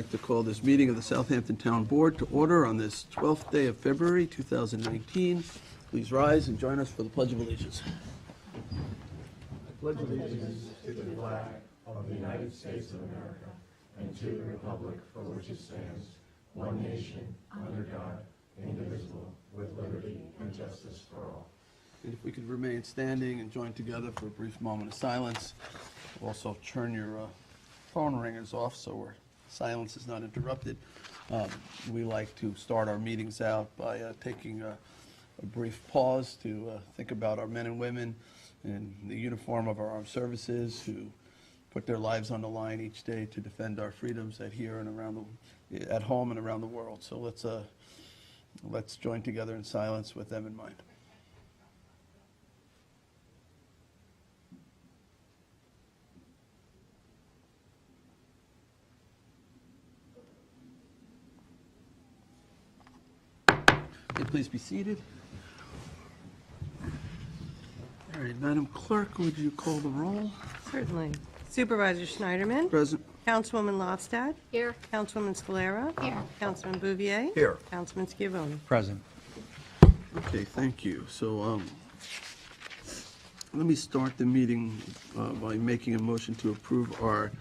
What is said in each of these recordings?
like to call this meeting of the Southampton Town Board to order on this 12th day of February 2019. Please rise and join us for the Pledge of Allegiance. I pledge allegiance to the flag of the United States of America and to the republic for which it stands, one nation, under God, indivisible, with liberty and justice for all. And if we could remain standing and join together for a brief moment of silence. Also turn your phone ringers off so silence is not interrupted. We like to start our meetings out by taking a brief pause to think about our men and women in the uniform of our armed services who put their lives on the line each day to defend our freedoms at home and around the world. So let's join together in silence with them in mind. Please be seated. All right, Madam Clerk, would you call the roll? Certainly. Supervisor Schneiderman. Present. Councilwoman Lofstad. Here. Councilwoman Scalera. Here. Councilman Bouvier. Here. Councilman Schiavone. Present. Okay, thank you. So let me start the meeting by making a motion to approve our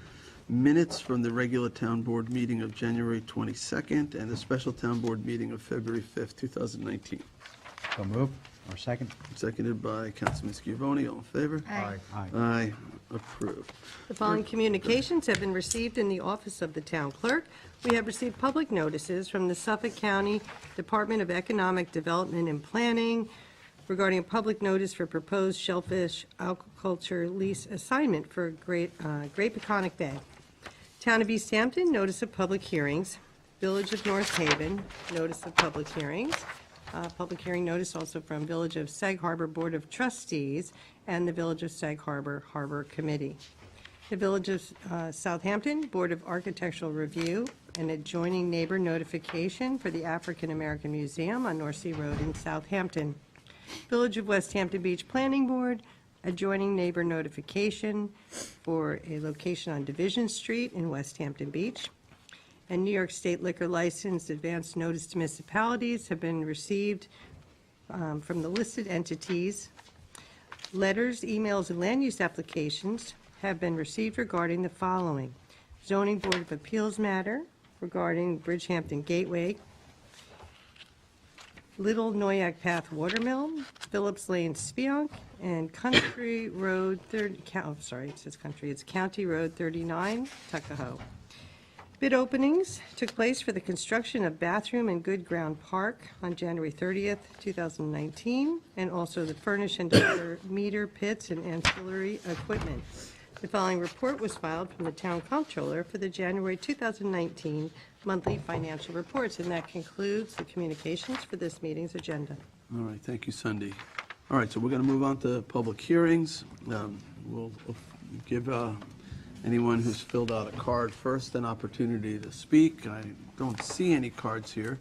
minutes from the regular town board meeting of January 22nd and the special town board meeting of February 5th, 2019. So move. Or second. Seconded by Councilman Schiavone. All in favor? Aye. Aye. Aye. Approved. The following communications have been received in the office of the town clerk. We have received public notices from the Suffolk County Department of Economic Development and Planning regarding a public notice for proposed shellfish aquaculture lease assignment for Great Peconic Bay. Town of East Hampton, notice of public hearings. Village of North Haven, notice of public hearings. Public hearing notice also from Village of Sag Harbor Board of Trustees and the Village of Sag Harbor Harbor Committee. The Village of Southampton Board of Architectural Review, an adjoining neighbor notification for the African American Museum on North Sea Road in Southampton. Village of West Hampton Beach Planning Board, adjoining neighbor notification for a location on Division Street in West Hampton Beach. And New York State liquor license advance notice to municipalities have been received from the listed entities. Letters, emails, and land use applications have been received regarding the following: Zoning Board of Appeals matter regarding Bridgehampton Gateway, Little Noyak Path Watermill, Phillips Lane Spionk, and Country Road 30, it says country, it's County Road 39, Tuckahoe. Bid openings took place for the construction of bathroom and Good Ground Park on January 30th, 2019, and also the furnish and other meter pits and ancillary equipment. The following report was filed from the Town Comptroller for the January 2019 monthly financial reports, and that concludes the communications for this meeting's agenda. All right, thank you, Cindy. All right, so we're going to move on to public hearings. We'll give anyone who's filled out a card first an opportunity to speak. I don't see any cards here,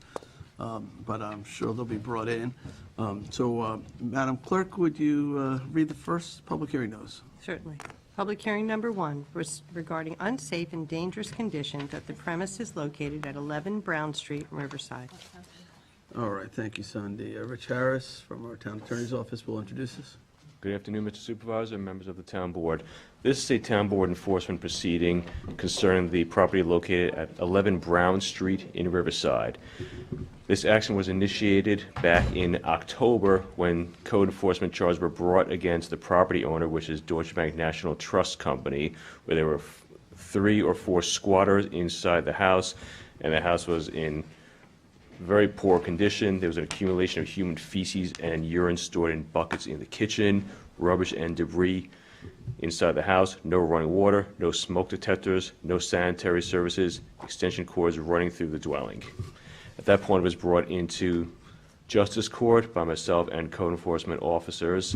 but I'm sure they'll be brought in. Madam Clerk, would you read the first public hearing notice? Certainly. Public hearing number 1 regarding unsafe and dangerous conditions at the premises located at 11 Brown Street, Riverside. All right, thank you, Sandy. Rich Harris from our Town Attorney's Office will introduce us. Good afternoon, Mr. Supervisor and members of the Town Board. This is a Town Board enforcement proceeding concerning the property located at 11 Brown Street in Riverside. This action was initiated back in October when code enforcement charges were brought against the property owner, which is Deutsche Bank National Trust Company, where there were 3 or 4 squatters inside the house, and the house was in very poor condition. There was an accumulation of human feces and urine stored in buckets in the kitchen, rubbish and debris inside the house, no running water, no smoke detectors, no sanitary services, extension cords running through the dwelling. At that point, it was brought into Justice Court by myself and code enforcement officers.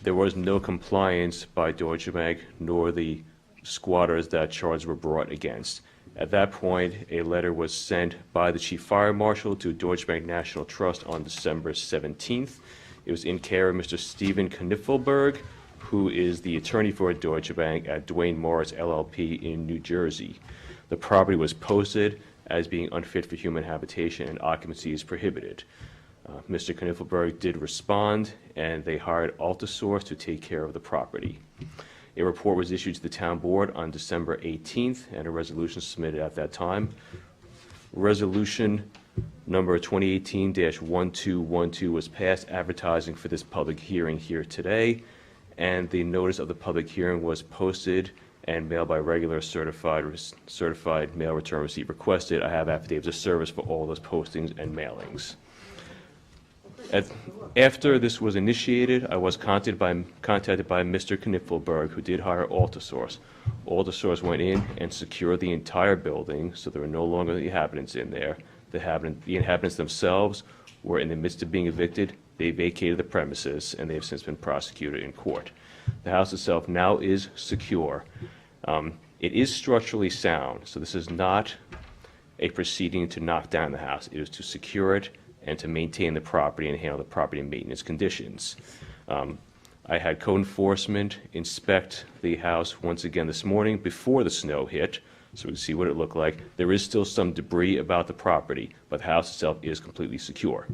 There was no compliance by Deutsche Bank nor the squatters that charges were brought against. At that point, a letter was sent by the Chief Fire Marshal to Deutsche Bank National Trust on December 17th. It was in care of Mr. Stephen Kniffelberg, who is the attorney for Deutsche Bank at Duane Morris LLP in New Jersey. The property was posted as being unfit for human habitation and occupancy is prohibited. Mr. Kniffelberg did respond, and they hired Altisource to take care of the property. A report was issued to the town board on December 18th, and a resolution submitted at that time. Resolution number 2018-1212 was passed advertising for this public hearing here today, and the notice of the public hearing was posted and mailed by regular certified mail return receipt requested. I have affidavits of service for all those postings and mailings. After this was initiated, I was contacted by Mr. Kniffelberg, who did hire Altisource. Altisource went in and secured the entire building, so there were no longer the inhabitants in there. The inhabitants themselves were in the midst of being evicted. They vacated the premises, and they have since been prosecuted in court. The house itself now is secure. It is structurally sound, so this is not a proceeding to knock down the house. It is to secure it and to maintain the property and handle the property maintenance conditions. I had code enforcement inspect the house once again this morning before the snow hit, so we can see what it looked like. There is still some debris about the property, but the house itself is completely secure.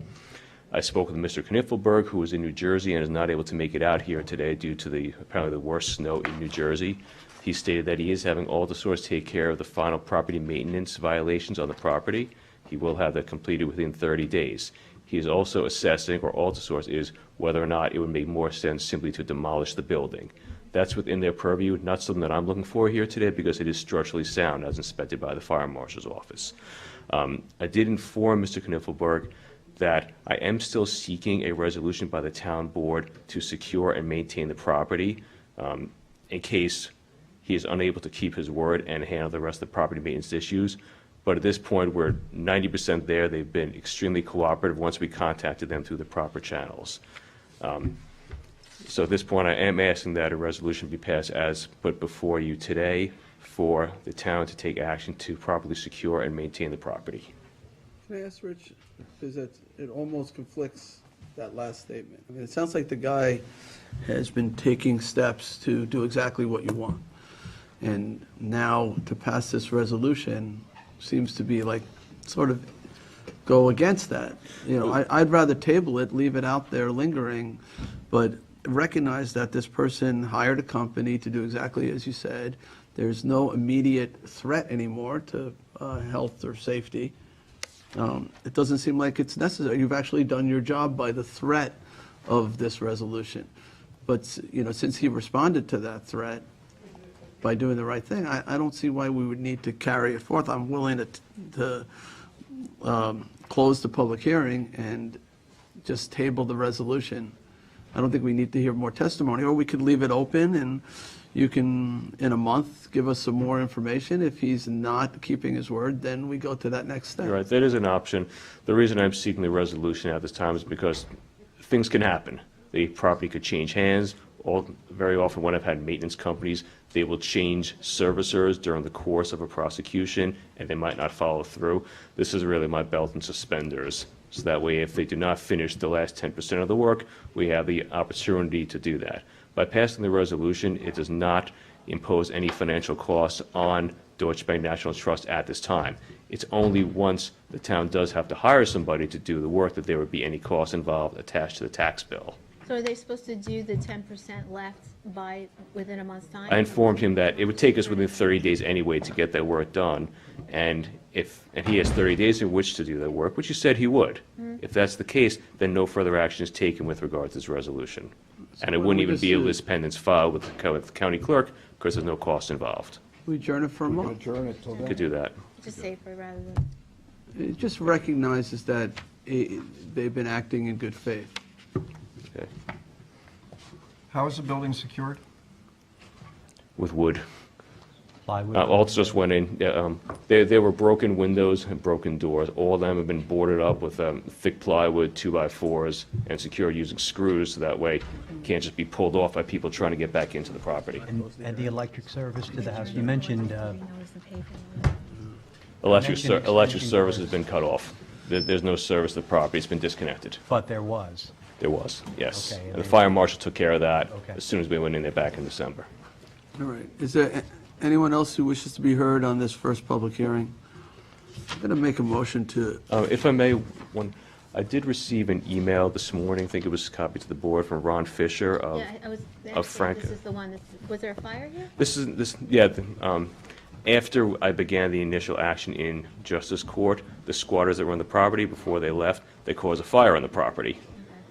I spoke with Mr. Kniffelberg, who is in New Jersey and is not able to make it out here today due to apparently the worst snow in New Jersey. He stated that he is having Altisource take care of the final property maintenance violations on the property. He will have that completed within 30 days. He is also assessing, or Altisource is, whether or not it would make more sense simply to demolish the building. That's within their purview, not something that I'm looking for here today because it is structurally sound as inspected by the fire marshal's office. I did inform Mr. Kniffelberg that I am still seeking a resolution by the town board to secure and maintain the property in case he is unable to keep his word and handle the rest of the property maintenance issues. But at this point, we're 90% there. They've been extremely cooperative once we contacted them through the proper channels. So at this point, I am asking that a resolution be passed as put before you today for the town to take action to properly secure and maintain the property. Can I ask, Rich, because it almost conflicts that last statement. I mean, it sounds like the guy has been taking steps to do exactly what you want. And now to pass this resolution seems to be like sort of go against that. You know, I'd rather table it, leave it out there lingering, but recognize that this person hired a company to do exactly as you said. There's no immediate threat anymore to health or safety. It doesn't seem like it's necessary. You've actually done your job by the threat of this resolution. But, you know, since he responded to that threat by doing the right thing, I don't see why we would need to carry it forth. I'm willing to close the public hearing and just table the resolution. I don't think we need to hear more testimony, or we could leave it open and you can, in a month, give us some more information. If he's not keeping his word, then we go to that next step. You're right, that is an option. The reason I'm seeking the resolution at this time is because things can happen. The property could change hands. Very often when I've had maintenance companies, they will change servicers during the course of a prosecution, and they might not follow through. This is really my belt and suspenders. So that way, if they do not finish the last 10% of the work, we have the opportunity to do that. By passing the resolution, it does not impose any financial costs on Deutsche Bank National Trust at this time. It's only once the town does have to hire somebody to do the work that there would be any costs involved attached to the tax bill. So are they supposed to do the 10% left within a month's time? I informed him that it would take us within 30 days anyway to get that work done, and he has 30 days in which to do that work, which he said he would. If that's the case, then no further action is taken with regard to this resolution. And it wouldn't even be a list pendants filed with the county clerk because there's no cost involved. We adjourn it for a month. Adjourn it till then. Could do that. Just safer rather than... It just recognizes that they've been acting in good faith. Okay. How is the building secured? With wood. Plywood. Also just went in, there were broken windows and broken doors. All of them have been boarded up with thick plywood, 2x4s, and secured using screws, so that way it can't just be pulled off by people trying to get back into the property. And the electric service to the house, you mentioned, Electric service has been cut off. There's no service to the property, it's been disconnected. but there was. There was, yes. Okay, And the fire marshal took care of that Okay. as soon as we went in there back in December. All right. Is there Anyone else who wishes to be heard on this first public hearing? I'm going to make a motion to, If I may, I did receive an email this morning, I think it was copied to the board, from Ron Fisher of, Yeah, I was, Frank. actually, this is the one, was there a fire here? After I began the initial action in Justice Court, the squatters that were on the property, before they left, they caused a fire on the property.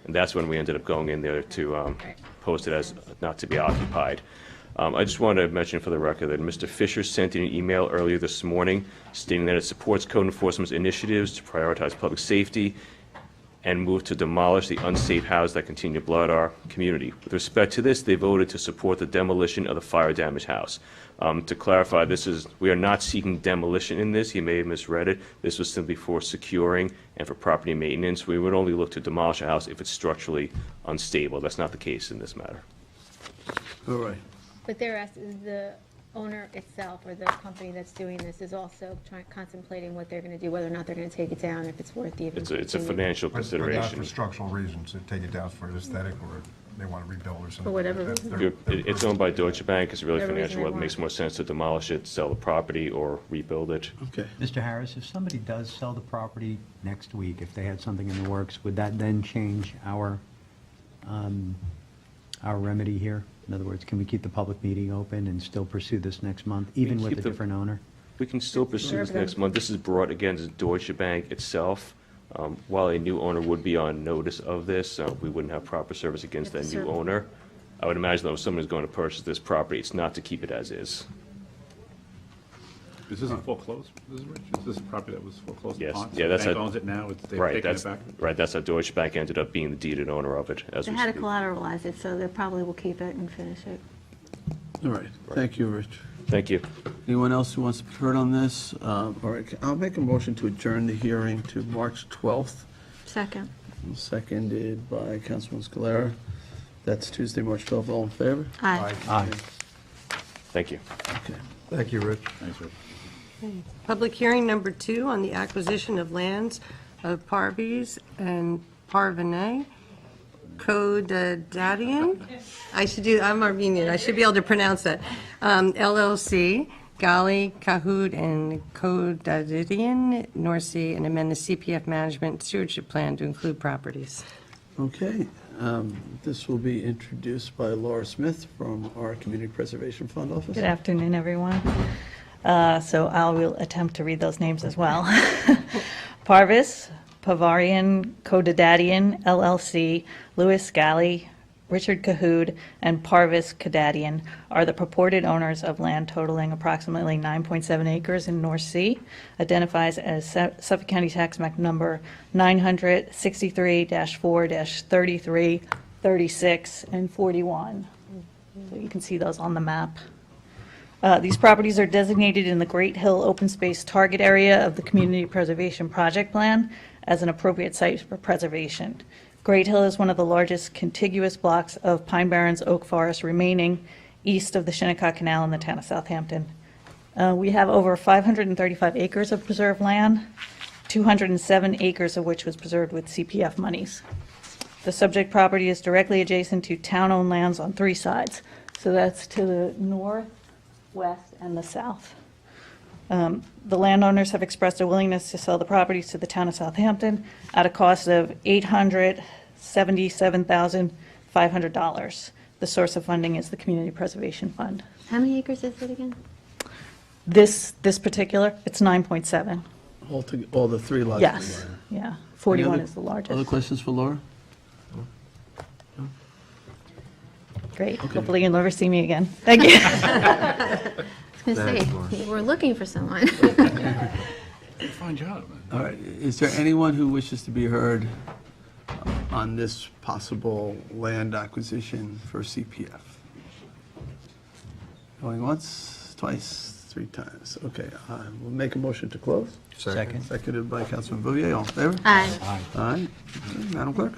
And that's when we ended up going in there to post it as not to be occupied. I just wanted to mention for the record that Mr. Fisher sent in an email earlier this morning stating that it supports code enforcement's initiatives to prioritize public safety and move to demolish the unsafe houses that continue to blight our community. With respect to this, they voted to support the demolition of the fire-damaged house. To clarify, we are not seeking demolition in this. He may have misread it. This was simply for securing and for property maintenance. We would only look to demolish a house if it's structurally unstable. That's not the case in this matter. all right. But they're asking, the owner itself, or the company that's doing this, is also contemplating what they're going to do, whether or not they're going to take it down, if it's worth even. It's a continuing. financial But not consideration. for structural reasons, to take it down for aesthetic, or they want to rebuild or something. For whatever That's reason. their- It's owned by Deutsche Bank. It's really Whatever reason financial, they whether it want. makes more sense to demolish it, sell the property, or rebuild it. Okay. Mr. Harris, if somebody does sell the property next week, if they had something in the works, would that then change our remedy here? In other words, can we keep the public meeting open and still pursue this next month, even with keep a the- different owner? We can still pursue this Sure. next month. This is brought, again, to Deutsche Bank itself. While a new owner would be on notice of this, we wouldn't have proper service against that new owner. I would imagine that if someone is going to purchase this property, it's not to keep it as is. Is this a foreclosed, Mrs. Rich? Is this a property that was foreclosed Yes. upon? Yeah, So that's the bank a- owns it now, they've Right, taken it that's, back? right, that's how Deutsche Bank ended up being the deeded owner of it as They we had to speak. collateralize it, so they probably will keep it and finish it. All right. Thank you, Rich. Thank you. Anyone else who wants to be heard on this? All right, I'll make a motion to adjourn the hearing to March 12th, Second. seconded by Councilman Scalera. That's Tuesday, March 12th. All in favor? Aye. Aye. Thank you. Okay. Thank you, Rich. Thanks, Rich. Public hearing number 2 on the acquisition of lands of Parviz and Parvaneh Kodadadian. I'm Armenian, I should be able to pronounce that. LLC, Gali, Kahoot, and Kodadadian, North Sea, and amend the CPF management stewardship plan to include properties. Okay, this will be introduced by Laura Smith from our Community Preservation Fund office. Good afternoon, everyone. So I will attempt to read those names as well. Parvis, Pavarian, Kodadadian, LLC, Louis Galley, Richard Cahood, and Parvis Kadadian are the purported owners of land totaling approximately 9.7 acres in North Sea, identifies as Suffolk County Tax Map number 963-4-33, 36, and 41. So you can see those on the map. These properties are designated in the Great Hill Open Space Target Area of the Community Preservation Project Plan as an appropriate site for preservation. Great Hill is one of the largest contiguous blocks of Pine Barrens oak forest remaining east of the Shinnecock Canal in the town of Southampton. We have over 535 acres of preserved land, 207 acres of which was preserved with CPF monies. The subject property is directly adjacent to town-owned lands on 3 sides. So that's to the north, west, and the south. The landowners have expressed a willingness to sell the properties to the town of Southampton at a cost of $877,500. The source of funding is the Community Preservation Fund. How many acres is it again? This particular, it's 9.7. All the 3 lots. Yes, together. yeah. 41 Any is the Other largest. questions for Laura? Great. Hopefully you'll never see me again. Thank you. I was going to say, we're looking for someone. Fine job, man. All right, is there anyone who wishes to be heard on this possible land acquisition for CPF? Going once, twice, 3 times. Okay, we'll make a motion to close. Second. Seconded by Councilman Bouvier. All in favor? Aye. Aye. Okay, Madam Clerk?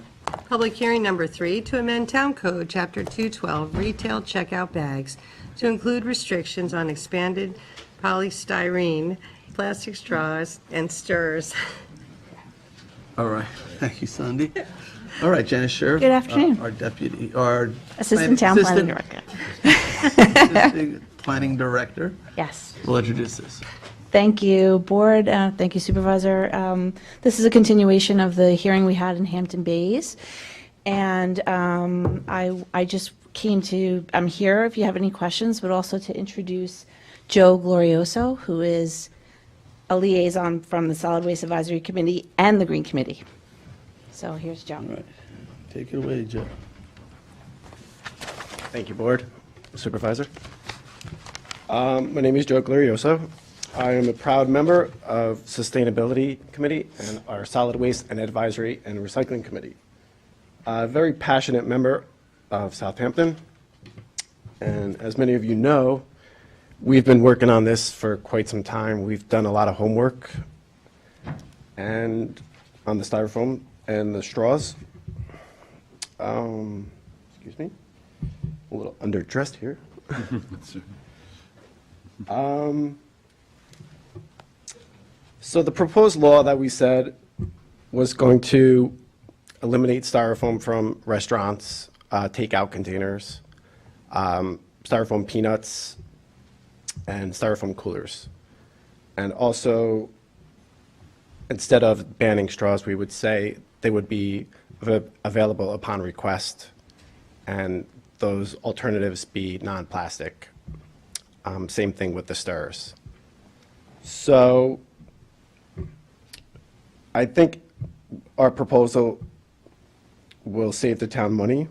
Public hearing number 3 to amend Town Code, Chapter 212, retail checkout bags to include restrictions on expanded polystyrene, plastic straws, and stirs. All right, thank you, Sandy. All right, Janice Sheriff. Good afternoon. Our deputy, our. Assistant Town Planning Director. Assistant Planning Director. Yes. We'll introduce this. Thank you, Board. Thank you, Supervisor. This is a continuation of the hearing we had in Hampton Bays. And I just I'm here if you have any questions, but also to introduce Joe Glorioso, who is a liaison from the Solid Waste Advisory Committee and the Green Committee. So here's Joe. All right. Take it away, Joe. Thank you, Board, Supervisor. My name is Joe Glorioso. I am a proud member of Sustainability Committee and our Solid Waste and Advisory and Recycling Committee. A very passionate member of Southampton. And as many of you know, we've been working on this for quite some time. We've done a lot of homework and on the styrofoam and the straws. Excuse me. A little underdressed here. So the proposed law that we said was going to eliminate styrofoam from restaurants, takeout containers, styrofoam peanuts, and styrofoam coolers. And also, instead of banning straws, we would say they would be available upon request, and those alternatives be non-plastic. Same thing with the stirrers. So I think our proposal will save the town money,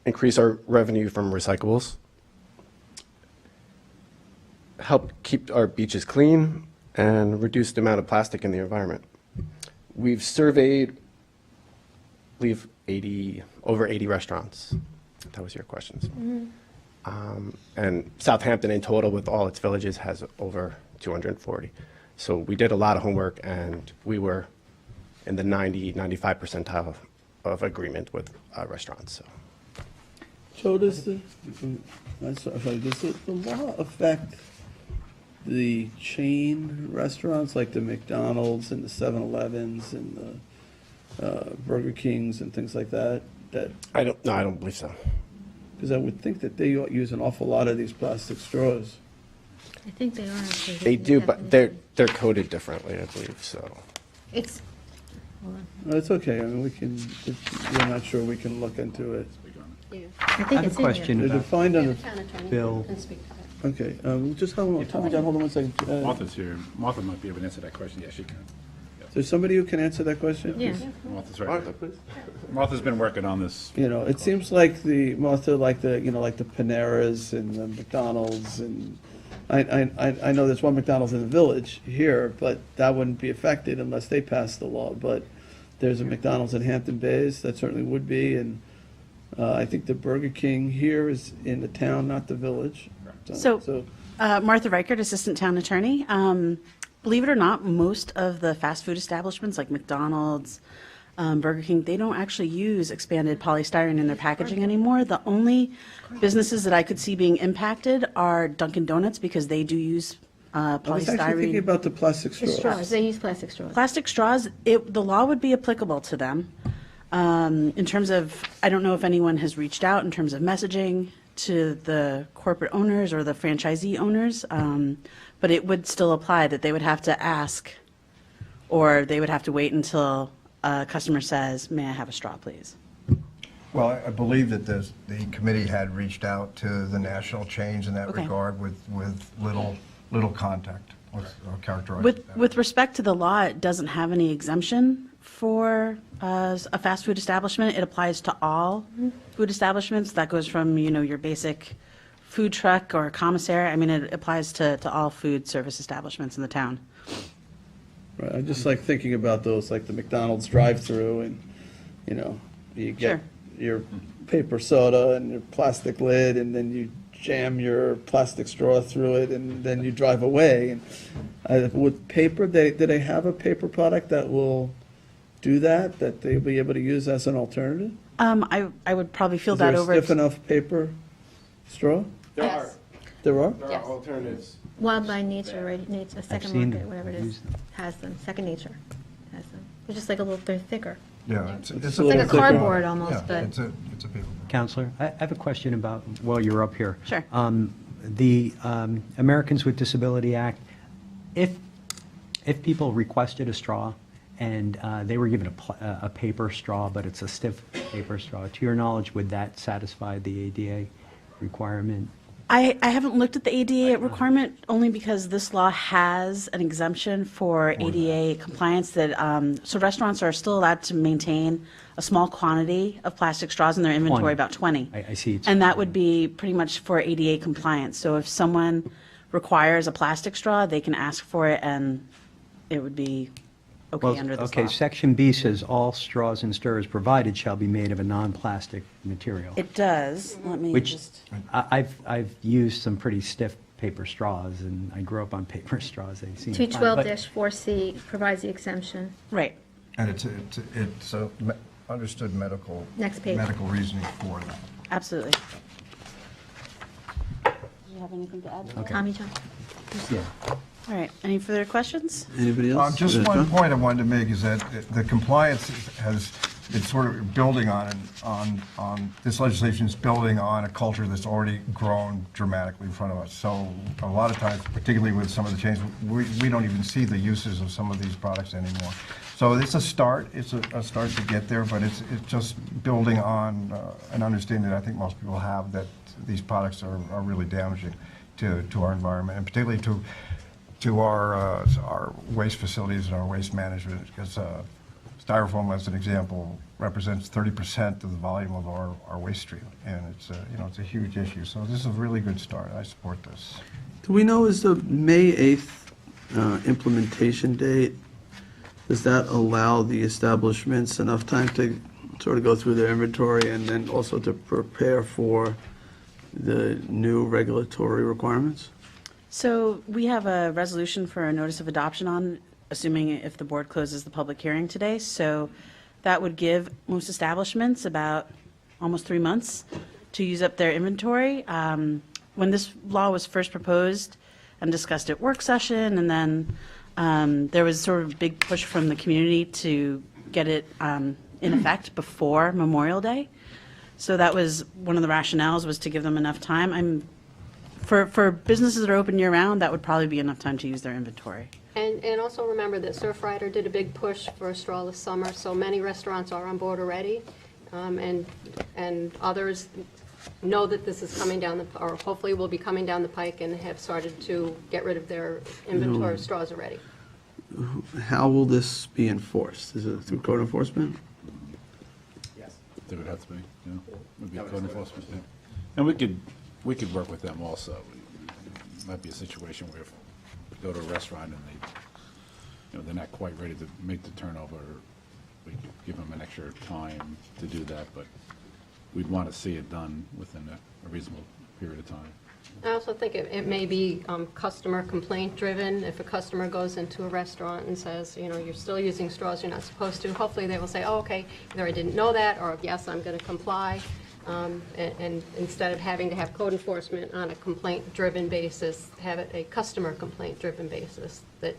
increase our revenue from recyclables, help keep our beaches clean, and reduce the amount of plastic in the environment. We've surveyed, I believe, over 80 restaurants. That was your questions. And Southampton in total with all its villages has over 240. So we did a lot of homework, and we were in the 95 percentile of agreement with restaurants. So. Joe, does the law affect the chain restaurants like the McDonald's and the 7-Elevens and the Burger Kings and things like that? I don't believe so. Because I would think that they use an awful lot of these plastic straws. I think they are. They do, but they're coded differently, I believe, so. It's, hold on. No, it's okay. I mean, if you're not sure, we can look into it. I I think have it's a in here. question They're about defined under, Bill. okay, just hold on, Tommy John, hold on one second. Martha's here. Martha might be able to answer that question. Yeah, she can. Is there somebody who can answer that question? Yeah. Martha's right Martha, there. please. Martha's been working on this. You know, it seems like Martha, like the Paneras and the McDonald's, and I know there's one McDonald's in the village here, but that wouldn't be affected unless they passed the law. But there's a McDonald's in Hampton Bays, that certainly would be, and I think the Burger King here is in the town, not the village. So, Martha Reichert, Assistant Town Attorney. Believe it or not, most of the fast food establishments like McDonald's, Burger King, they don't actually use expanded polystyrene in their packaging anymore. The only businesses that I could see being impacted are Dunkin' Donuts because they do use I was actually thinking polystyrene. about the plastic The straws. straws, they use plastic straws. Plastic straws, the law would be applicable to them. In terms of, I don't know if anyone has reached out in terms of messaging to the corporate owners or the franchisee owners, but it would still apply that they would have to ask, or they would have to wait until a customer says, may I have a straw, please? Well, I believe that the committee had reached out to the national chains in that Okay. regard with little contact. I'll characterize it that way. With respect to the law, it doesn't have any exemption for a fast food establishment. It applies to all food establishments. That goes from, your basic food truck or commissary. I mean, it applies to all food service establishments in the town. Right, I just like thinking about those, like the McDonald's drive-through, and, you get Sure. your paper soda and your plastic lid, and then you jam your plastic straw through it, and then you drive away. And with paper, do they have a paper product that will do that they'll be able to use as an alternative? I would probably feel Is there that a over. stiff enough paper straw? There Yes. are There are? Yes. alternatives. Wild by Nature, right, a Second seen Market, them. whatever it I've is, used them. has them, Second Nature has them. They're just like they're thicker. Yeah, it's It's a like a paper cardboard product. almost, Yeah, but- it's a paper. Counselor, I have a question about, while you're up here. Sure. the Americans with Disability Act, if people requested a straw and they were given a paper straw, but it's a stiff paper straw, to your knowledge, would that satisfy the ADA requirement? I haven't looked at the ADA requirement only because this law has an exemption for ADA compliance that, so restaurants are still allowed to maintain a small quantity of plastic straws in their inventory, 20. about 20. I see. It's And that would be pretty much for ADA compliance. So if someone requires a plastic straw, they can ask for it and it would be Well, okay under this okay, law. Section B says all straws and stirrers provided shall be made of a non-plastic material. It does. Let me Which, just, I've used some pretty stiff paper straws, and I grew up on paper straws. They seem fine, but- 212-4C provides the exemption. right. And it's understood medical. Next page. Medical reasoning for that. Absolutely. Do you have anything to add to that? Okay. Tommy John? Yeah. All right. Any further questions? Anybody else? Just Yeah, one John? point I wanted to make is that the compliance has, it's sort of building on this legislation is building on a culture that's already grown dramatically in front of us. So a lot of times, particularly with some of the changes, we don't even see the uses of some of these products anymore. So it's a start. It's a start to get there, but it's just building on an understanding that I think most people have that these products are really damaging to our environment, and particularly to our waste facilities and our waste management, because styrofoam, as an example, represents 30% of the volume of our waste stream, and it's it's a huge issue. So this is a really good start. I support this. Do we know, is the May 8th implementation date, does that allow the establishments enough time to sort of go through their inventory and then also to prepare for the new regulatory requirements? So we have a resolution for a notice of adoption on, assuming if the board closes the public hearing today. So that would give most establishments about almost 3 months to use up their inventory. When this law was first proposed and discussed at work session, and then there was sort of a big push from the community to get it in effect before Memorial Day. So that was one of the rationales, was to give them enough time. For businesses that are open year-round, that would probably be enough time to use their inventory. And also remember that Surfrider did a big push for a strawless summer, so many restaurants are on board already, and others know that this is coming down or hopefully will be coming down the pike, and have started to get rid of their inventory of straws already. How will this be enforced? Is it through code enforcement? There would have to be, yeah. Would be code enforcement, yeah. And we could work with them also. It might be a situation where if we go to a restaurant and they're not quite ready to make the turnover, we could give them an extra time to do that, but we'd want to see it done within a reasonable period of time. I also think it may be customer complaint driven. If a customer goes into a restaurant and says, you're still using straws, you're not supposed to, hopefully they will say, oh, okay, either I didn't know that, or yes, I'm going to comply. And instead of having to have code enforcement on a complaint-driven basis, have it a customer complaint-driven basis, that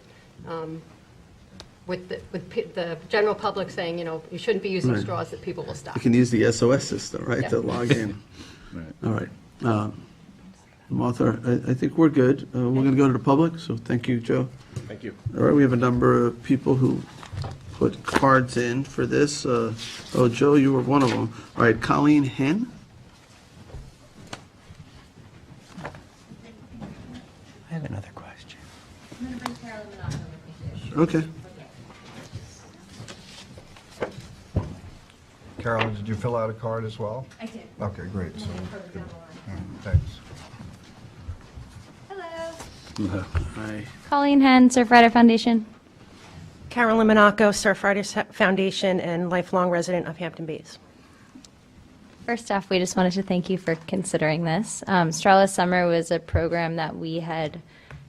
with the general public saying, you shouldn't be using Right. straws, that people will stop. You can use the SOS system, right, to Yeah. log in. Right. All right. Martha, I think we're good. We're going to go to the public, so thank you, Joe. Thank you. All right, we have a number of people who put cards in for this. Joe, you were one of them. All right, Colleen Hen? I have another question. Okay. Carolyn, did you fill out a card as well? I did. Okay, great. So, Further down the line. thanks. Hello. Hi. Colleen Henn, Surfrider Foundation. Carolyn Monaco, Surfrider Foundation, and lifelong resident of Hampton Bays. First off, we just wanted to thank you for considering this. Strawless Summer was a program that we had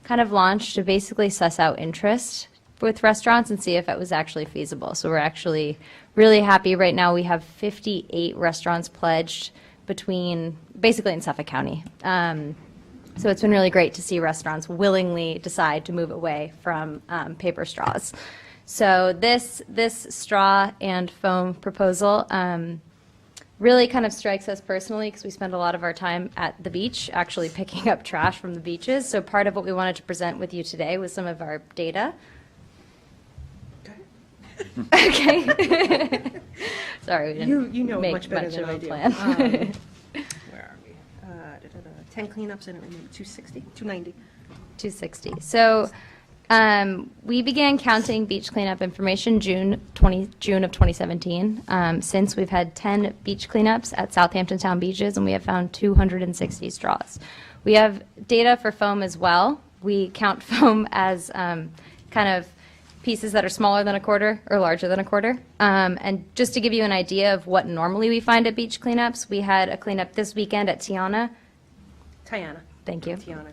kind of launched to basically suss out interest with restaurants and see if it was actually feasible. So we're actually really happy. Right now we have 58 restaurants pledged basically in Suffolk County. So it's been really great to see restaurants willingly decide to move away from paper straws. So this straw and foam proposal really kind of strikes us personally because we spend a lot of our time at the beach actually picking up trash from the beaches. So part of what we wanted to present with you today was some of our data. Okay. Sorry, we didn't You know it make much better much than of I a do. plan. Where are we? 10 cleanups and it remained 260, 290. 260. So we began counting beach cleanup information June of 2017. Since we've had 10 beach cleanups at Southampton town beaches, and we have found 260 straws. We have data for foam as well. We count foam as kind of pieces that are smaller than a quarter or larger than a quarter. And just to give you an idea of what normally we find at beach cleanups, we had a cleanup this weekend at Tiana. Thank you. Tiana.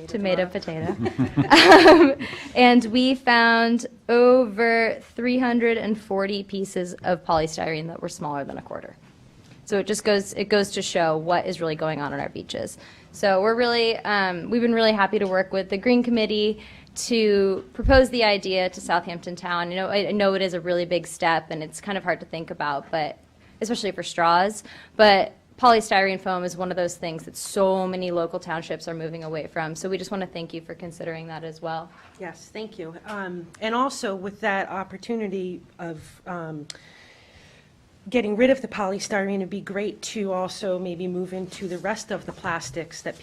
Tomato, potato. And we found over 340 pieces of polystyrene that were smaller than a quarter. So it goes to show what is really going on our beaches. So we're really, we've been really happy to work with the Green Committee to propose the idea to Southampton Town. I know it is a really big step and it's kind of hard to think about, but especially for straws, but polystyrene foam is one of those things that so many local townships are moving away from. So we just want to thank you for considering that as well. Yes, thank you. And also with that opportunity of getting rid of the polystyrene, it'd be great to also maybe move into the rest of the plastics that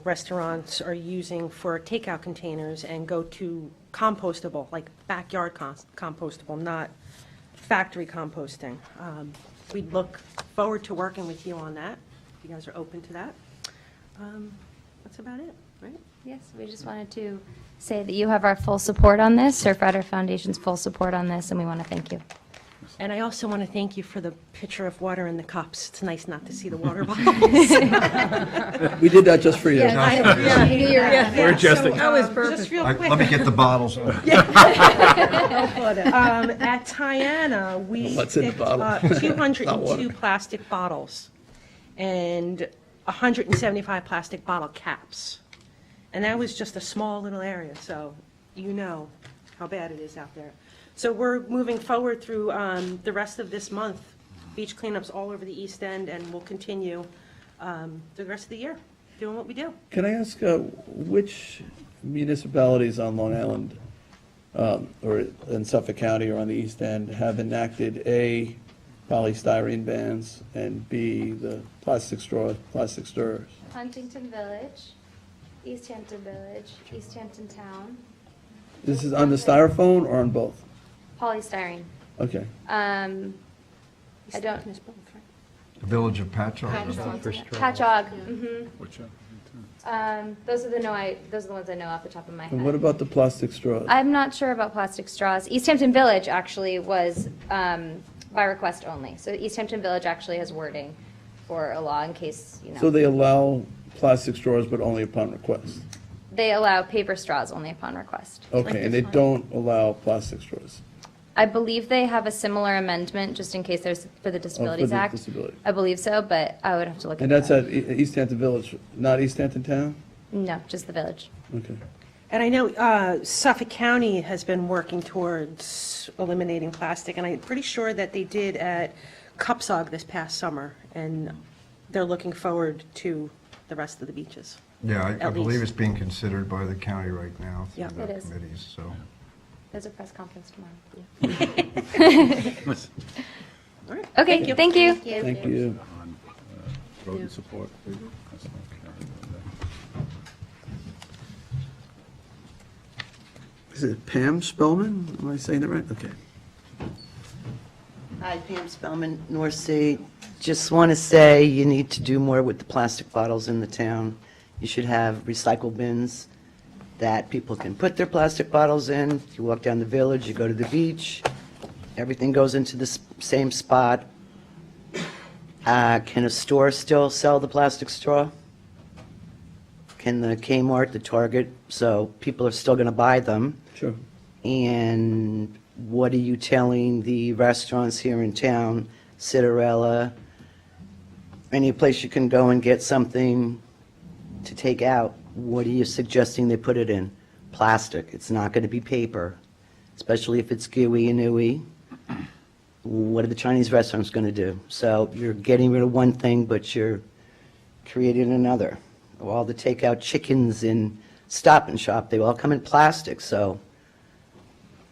restaurants are using for takeout containers and go to compostable, like backyard compostable, not factory composting. We'd look forward to working with you on that, if you guys are open to that. That's about it, right? Yes, we just wanted to say that you have our full support on this, Surfrider Foundation's full support on this, and we want to thank you. And I also want to thank you for the pitcher of water in the cups. It's nice not to see the water bottles. We did that just for you. We're adjusting. That was perfect. Just real quick. Let me get the bottles. At Tiana, we What's in the picked bottle? up Not 202 water. plastic bottles and 175 plastic bottle caps. And that was just a small little area, so you know how bad it is out there. So we're moving forward through the rest of this month, beach cleanups all over the East End, and we'll continue through the rest of the year, doing what we do. Can I ask which municipalities on Long Island or in Suffolk County or on the East End have enacted A, polystyrene bans, and B, the plastic straws, plastic stirrers? Huntington Village, East Hampton Village, East Hampton Town, This is on the styrofoam or on both? polystyrene. Okay. I don't, Village of Patchogue. Patchogue. Which one? Those are the ones I know off the top of my And what head. about the plastic straws? I'm not sure about plastic straws. East Hampton Village actually was by request only. So East Hampton Village actually has wording for a law in case, So they allow plastic straws, but only upon request? They allow paper straws only upon request. Okay, and they don't allow plastic straws? I believe they have a similar amendment, just in case there's, for the Disabilities the Act. disability. I believe so, but I would have to look at And that. that's at East Hampton Village, not East Hampton Town? No, just the village. Okay. And I know Suffolk County has been working towards eliminating plastic, and I'm pretty sure that they did at Cupsog this past summer, and they're looking forward to the rest of the beaches. Yeah, I At believe least. it's being considered by the county right now Yeah. through It the is. committees, so. There's a press conference tomorrow. All right. Okay, thank you. Thank you. On vote and support, please. That's not carried. Is it Pam Spellman? Am I saying that right? Okay. Hi, Pam Spellman, North Sea. Just want to say you need to do more with the plastic bottles in the town. You should have recycle bins that people can put their plastic bottles in. You walk down the village, you go to the beach, everything goes into the same spot. Can a store still sell the plastic straw? Can the Kmart, the Target, so people are still going to buy them? Sure. And what are you telling the restaurants here in town, Citarella, any place you can go and get something to take out? What are you suggesting they put it in? Plastic. It's not going to be paper, especially if it's gooey and ooey. what are the Chinese restaurants going to do? So you're getting rid of one thing, but you're creating another. All the takeout chickens in Stop and Shop, they all come in plastic, so,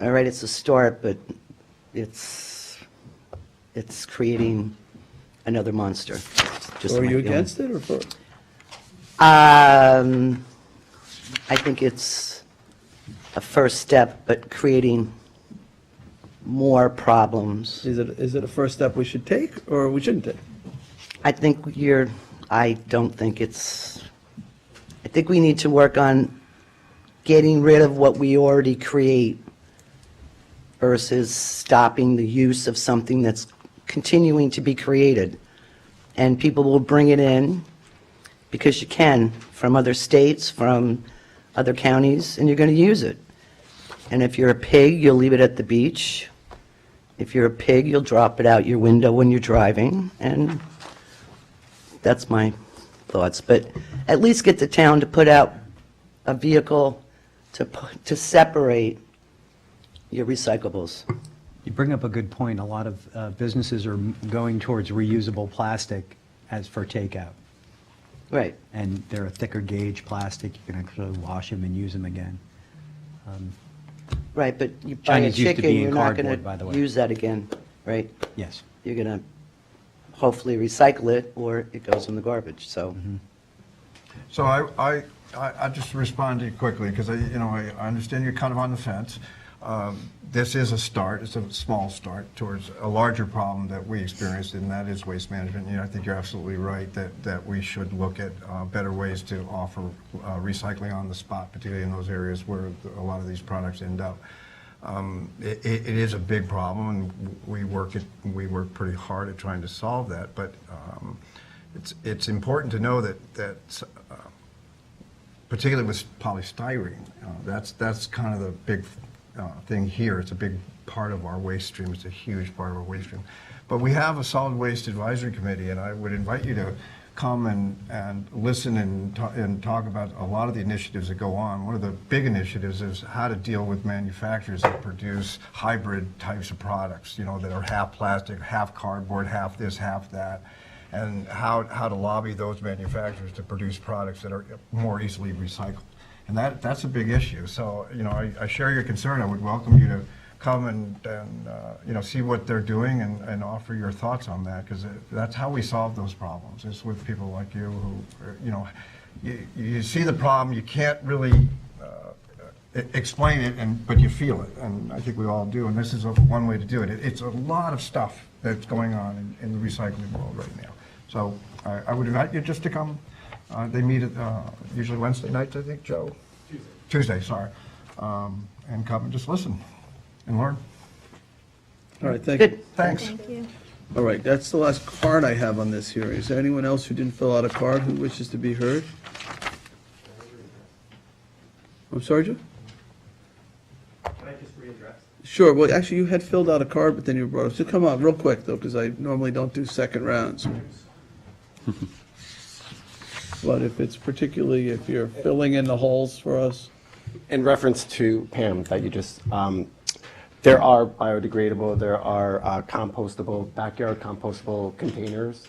all right, it's a start, but it's creating another monster. Just Or are my you feeling. against it or for? I think it's a first step, but creating more problems. Is it a first step we should take or we shouldn't take? I think I think we need to work on getting rid of what we already create versus stopping the use of something that's continuing to be created. And people will bring it in because you can, from other states, from other counties, and you're going to use it. And if you're a pig, you'll leave it at the beach. If you're a pig, you'll drop it out your window when you're driving, and that's my thoughts. But at least get the town to put out a vehicle to separate your recyclables. You bring up a good point. A lot of businesses are going towards reusable plastic as for takeout. Right. And they're a thicker gauge plastic. You can actually wash them and use them again. Right, but you buy a Chinese used to chicken, be in you're not going cardboard, by the way. to use that again, right? Yes. You're going to hopefully recycle it, or it goes in the garbage, so. So I just respond to you quickly, because I understand you're kind of on the fence. This is a start, it's a small start towards a larger problem that we experienced, and that is waste management. I think you're absolutely right that we should look at better ways to offer recycling on the spot, particularly in those areas where a lot of these products end up. It is a big problem, and we work pretty hard at trying to solve that, but it's important to know that particularly with polystyrene, that's kind of the big thing here. It's a big part of our waste stream. It's a huge part of our waste stream. But we have a solid waste advisory committee, and I would invite you to come and listen and talk about a lot of the initiatives that go on. One of the big initiatives is how to deal with manufacturers that produce hybrid types of products, that are half plastic, half cardboard, half this, half that, and how to lobby those manufacturers to produce products that are more easily recycled. And that's a big issue. So, I share your concern. I would welcome you to come and see what they're doing and offer your thoughts on that, because that's how we solve those problems, is with people like you who, you see the problem, you can't really explain it, but you feel it, and I think we all do, and this is one way to do it. It's a lot of stuff that's going on in the recycling world right now. So I would invite you just to come. They meet at usually Wednesday nights, I think, Joe? Tuesday, sorry. And come and just listen and learn. All right, thank you. Thanks. Thank you. All right, that's the last card I have on this hearing. Is there anyone else who didn't fill out a card who wishes to be heard? I'm sorry, Joe? Can I just readdress? Sure, well, actually, you had filled out a card, but then you brought it. So come on, real quick, though, because I normally don't do second rounds. But if you're filling in the holes for us. In reference to Pam, that you just, there are biodegradable, there are compostable, backyard compostable containers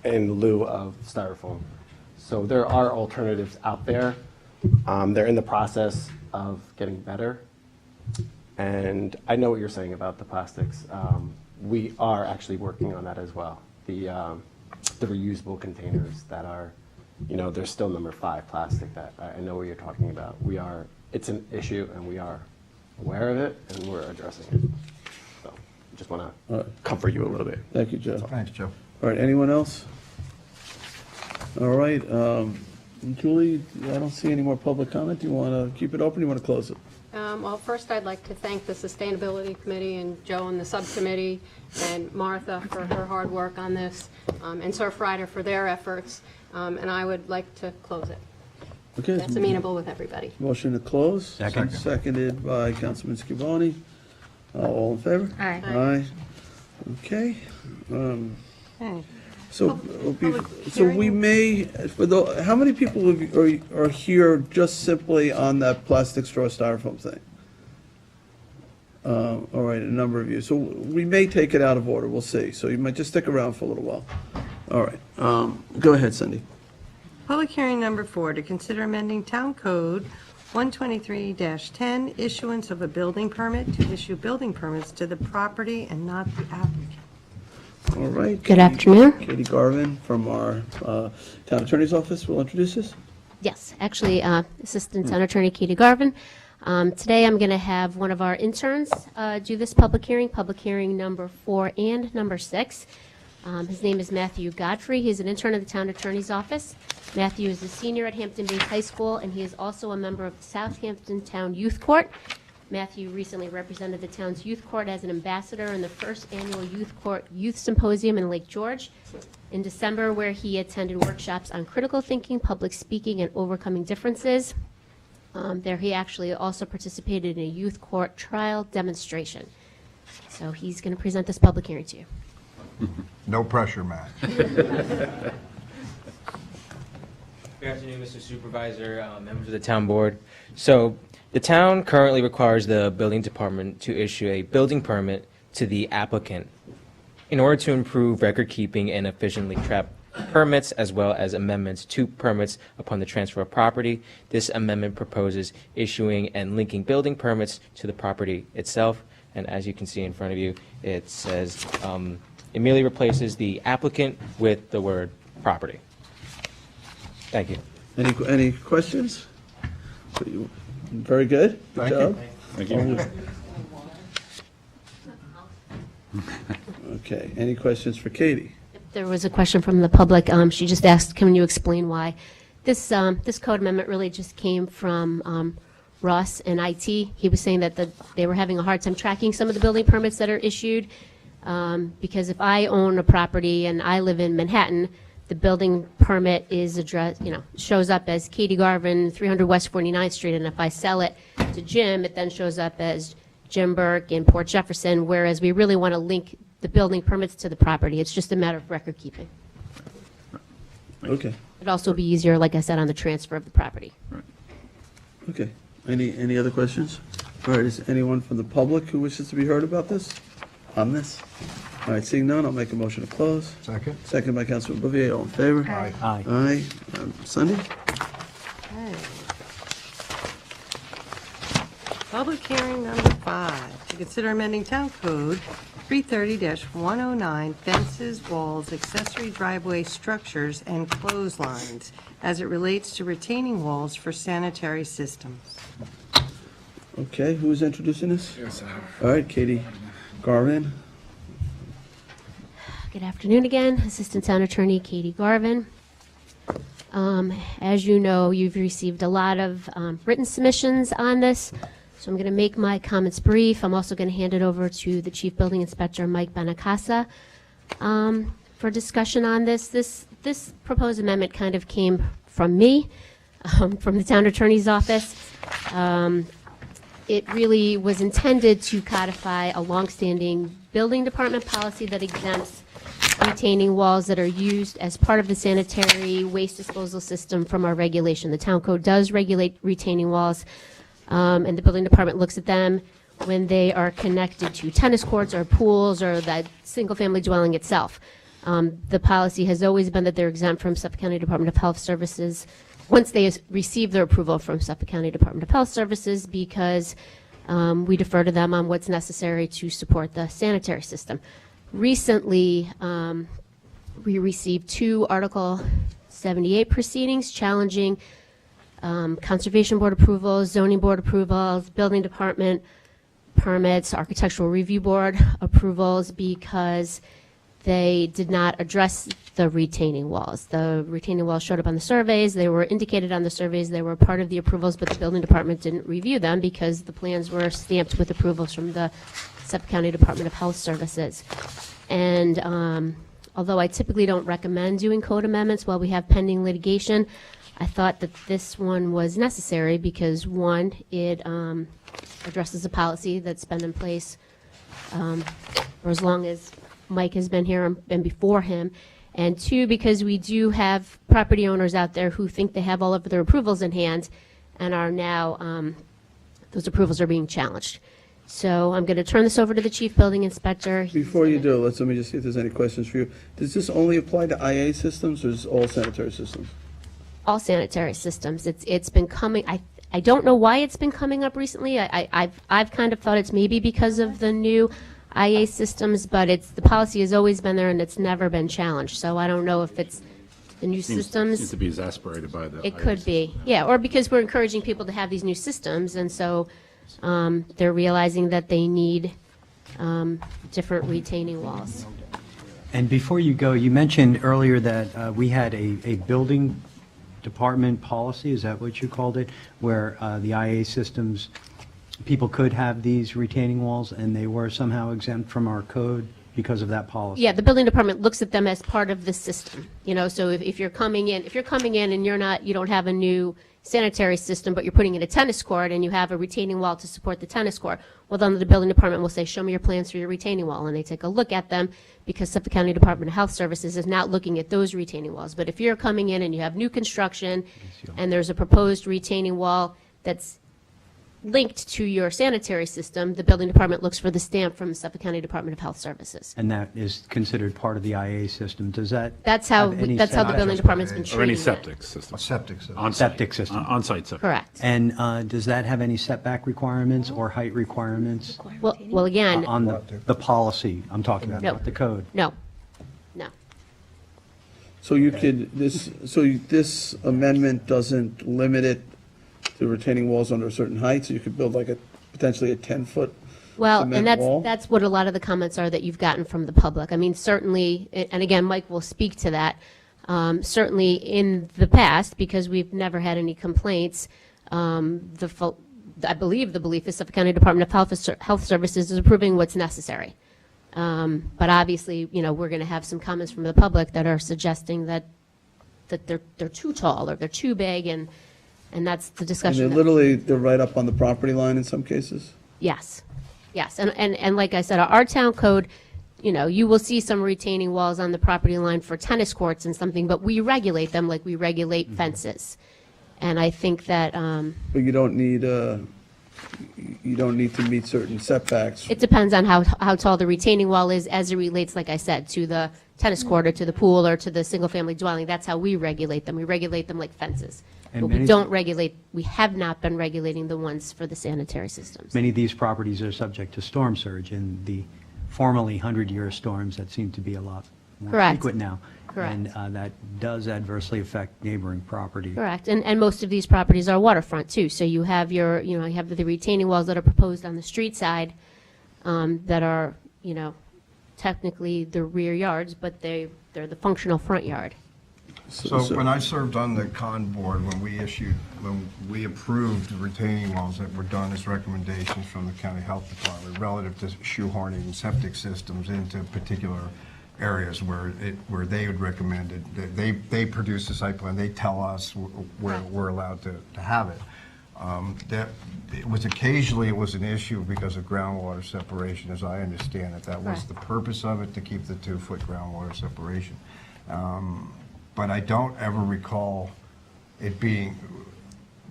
in lieu of styrofoam. So there are alternatives out there. They're in the process of getting better. And I know what you're saying about the plastics. We are actually working on that as well. The reusable containers that are, they're still number 5 plastic. That I know what you're talking about. It's an issue, and we are aware of it, and we're addressing it. So I just want to comfort you a little bit. Thank you, Joe. Thanks, Joe. All right, anyone else? All right, Julie, I don't see any more public comment. Do you want to keep it open, or do you want to close it? Well, first, I'd like to thank the Sustainability Committee and Joe and the subcommittee, and Martha for her hard work on this, and Surf Rider for their efforts, and I would like to close it. Okay. That's amenable with everybody. Motion to close. Second. Seconded by Councilman Scavone. All in favor? Aye. Aye. Okay. Okay. So, Public so we hearing? may, how many people are here just simply on that plastic straw styrofoam thing? All right, a number of you. So we may take it out of order, we'll see. So you might just stick around for a little while. All right, go ahead, Cindy. Public hearing number 4, to consider amending Town Code 123-10, issuance of a building permit to issue building permits to the property and not the applicant. All right. Good afternoon. Katie Garvin from our Town Attorney's Office will introduce us. Yes, actually, Assistant Town Attorney Katie Garvin. Today, I'm going to have one of our interns do this public hearing number 4 and number 6. His name is Matthew Godfrey. He's an intern of the Town Attorney's Office. Matthew is a senior at Hampton Bays High School, and he is also a member of the Southampton Town Youth Court. Matthew recently represented the town's youth court as an ambassador in the first annual Youth Court Youth Symposium in Lake George in December, where he attended workshops on critical thinking, public speaking, and overcoming differences. There he actually also participated in a youth court trial demonstration. So he's going to present this public hearing to you. No pressure, Matt. Good afternoon, Mr. Supervisor, members of the town board. So the town currently requires the building department to issue a building permit to the applicant in order to improve record keeping and efficiently trap permits, as well as amendments to permits upon the transfer of property. This amendment proposes issuing and linking building permits to the property itself. And as you can see in front of you, it says it merely replaces the applicant with the word property. Thank you. Any questions? Very good. Good job. Thank you. Okay, any questions for Katie? There was a question from the public. She just asked, can you explain why? This code amendment really just came from Ross and IT. He was saying that they were having a hard time tracking some of the building permits that are issued, because if I own a property and I live in Manhattan, the building permit is addressed, shows up as Katie Garvin, 300 West 49th Street, and if I sell it to Jim, it then shows up as Jim Burke in Port Jefferson, whereas we really want to link the building permits to the property. It's just a matter of record keeping. Okay, It'd also be easier, like I said, on the transfer of the property. okay. Any other questions? All right, is anyone from the public who wishes to be heard about this, on this? All right, seeing none, I'll make a motion to close. Second? Second by Councilman Bouvier, all in favor? Aye. Aye. Aye. Sunday? Okay. Public hearing number 5, to consider amending Town Code 330-109, fences, walls, accessory driveway structures, and clotheslines, as it relates to retaining walls for sanitary systems. Okay, who is introducing this? Yes, sir. All right, Katie Garvin. Good afternoon again, Assistant Town Attorney Katie Garvin. As you know, you've received a lot of written submissions on this, so I'm going to make my comments brief. I'm also going to hand it over to the Chief Building Inspector, Mike Benacasa, for discussion on this. This proposed amendment kind of came from me, from the Town Attorney's Office. It really was intended to codify a longstanding building department policy that exempts retaining walls that are used as part of the sanitary waste disposal system from our regulation. The town code does regulate retaining walls, and the building department looks at them when they are connected to tennis courts or pools or the single-family dwelling itself. The policy has always been that they're exempt from Suffolk County Department of Health Services once they receive their approval from Suffolk County Department of Health Services, because we defer to them on what's necessary to support the sanitary system. Recently, we received 2 Article 78 proceedings challenging Conservation Board approvals, Zoning Board approvals, Building Department permits, Architectural Review Board approvals, because they did not address the retaining walls. The retaining walls showed up on the surveys. They were indicated on the surveys. They were part of the approvals, but the Building Department didn't review them because the plans were stamped with approvals from the Suffolk County Department of Health Services. And although I typically don't recommend doing code amendments while we have pending litigation, I thought that this one was necessary because, one, it addresses a policy that's been in place for as long as Mike has been here and before him, and 2, because we do have property owners out there who think they have all of their approvals in hand and are now, those approvals are being challenged. So I'm going to turn this over to the chief building inspector. Before you do, let me just see if there's any questions for you. Does this only apply to IA systems, or is it all sanitary systems? All sanitary systems. It's been coming, I don't know why it's been coming up recently. I've kind of thought it's maybe because of the new IA systems, but the policy has always been there and it's never been challenged. So I don't know if it's the new systems. Seems to be exasperated by the. It could be, yeah, or because we're encouraging people to have these new systems, and so they're realizing that they need different retaining walls. And before you go, you mentioned earlier that we had a building department policy, is that what you called it? Where the IA systems, people could have these retaining walls and they were somehow exempt from our code because of that policy? Yeah, the building department looks at them as part of the system, so if you're coming in, and you don't have a new sanitary system, but you're putting in a tennis court and you have a retaining wall to support the tennis court, well, then the building department will say, show me your plans for your retaining wall, and they take a look at them because Suffolk County Department of Health Services is not looking at those retaining walls. But if you're coming in and you have new construction and there's a proposed retaining wall that's linked to your sanitary system, the building department looks for the stamp from Suffolk County Department of Health Services. And that is considered part of the IA system. Does that? That's how have any the setback- building department's been treating Or any it. septic system. A septic system. On-site. Septic system. On-site septic. Correct. And does that have any setback requirements or height requirements Well, again, on the policy I'm talking about, No. not the code? no. So this amendment doesn't limit it to retaining walls under a certain height, so you could build like potentially a 10-foot Well, cement and wall? that's what a lot of the comments are that you've gotten from the public. I mean, certainly, and again, Mike will speak to that, certainly in the past, because we've never had any complaints, I believe the belief is Suffolk County Department of Health Services is approving what's necessary. But obviously, we're going to have some comments from the public that are suggesting that they're too tall or they're too big, and that's the And discussion. they're right up on the property line in some cases? Yes, yes, and like I said, our town code, you will see some retaining walls on the property line for tennis courts and something, but we regulate them like we regulate fences. And I think that, But you don't need to meet certain setbacks. it depends on how tall the retaining wall is as it relates, like I said, to the tennis court or to the pool or to the single-family dwelling. That's how we regulate them. We regulate them like fences. And But we have not been regulating the ones for the sanitary systems. Many of these properties are subject to storm surge and the formerly 100-year storms that seem to be a lot more Correct. frequent now. Correct. And that does adversely affect neighboring property. Correct, and most of these properties are waterfront too, so you have you have the retaining walls that are proposed on the street side, that are, technically the rear yards, but they're the functional front yard. So when I served on the con board, when we approved the retaining walls that were done as recommendations from the county health department relative to shoehorning septic systems into particular areas where they had recommended, they produce a site plan, they tell us where we're allowed to have it. That it was occasionally it was an issue because of groundwater separation, as I understand it. That was Right. the purpose of it, to keep the 2-foot groundwater separation. But I don't ever recall it being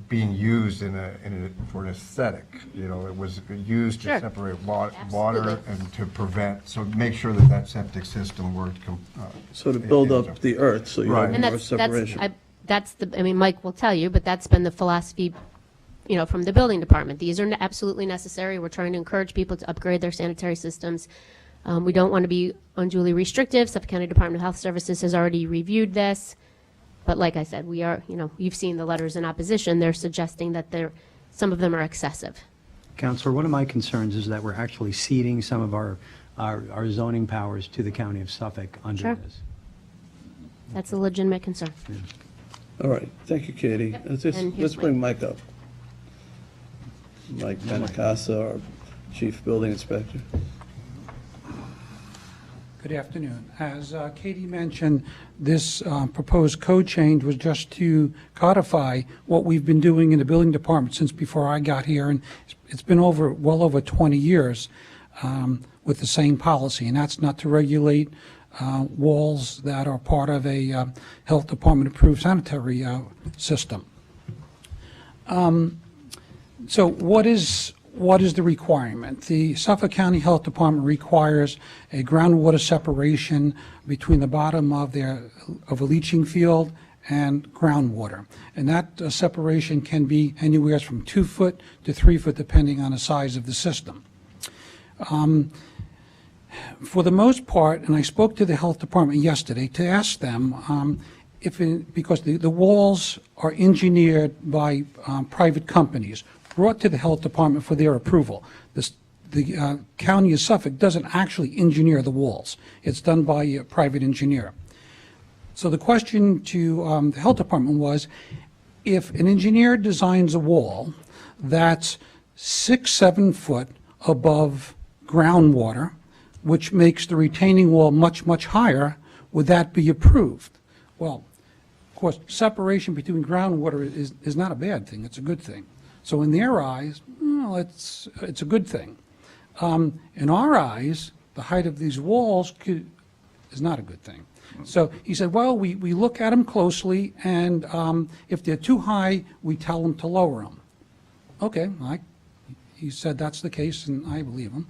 used for an aesthetic. It was used to Sure. separate water Absolutely. and to prevent, so make sure that septic system worked. So to build up the earth, so you Right. have And more separation. Mike will tell you, but that's been the philosophy, from the building department. These are absolutely necessary. We're trying to encourage people to upgrade their sanitary systems. We don't want to be unduly restrictive. Suffolk County Department of Health Services has already reviewed this. But like I said, we are, you've seen the letters in opposition. They're suggesting that some of them are excessive. Counselor, one of my concerns is that we're actually ceding some of our zoning powers to the county of Suffolk under Sure. this. That's a legitimate concern. All right, thank you, Katie. Yep. Let's And here's bring Mike up. Mike Benacasa, our Chief Building Inspector. Good afternoon. As Katie mentioned, this proposed code change was just to codify what we've been doing in the building department since before I got here, and it's been well over 20 years with the same policy, and that's not to regulate walls that are part of a health department-approved sanitary system. So what what is the requirement? The Suffolk County Health Department requires a groundwater separation between the bottom of a leaching field and groundwater. And that separation can be anywhere from 2 foot to 3 foot, depending on the size of the system. For the most part, and I spoke to the health department yesterday to ask them because the walls are engineered by private companies, brought to the health department for their approval. The county of Suffolk doesn't actually engineer the walls. It's done by a private engineer. So the question to the health department was, if an engineer designs a wall that's 6-7 foot above groundwater, which makes the retaining wall much, much higher, would that be approved? Well, of course, separation between groundwater is not a bad thing. It's a good thing. So in their eyes, well, it's a good thing. In our eyes, the height of these walls is not a good thing. So he said, well, we look at them closely, and if they're too high, we tell them to lower them. Okay, he said that's the case, and I believe him.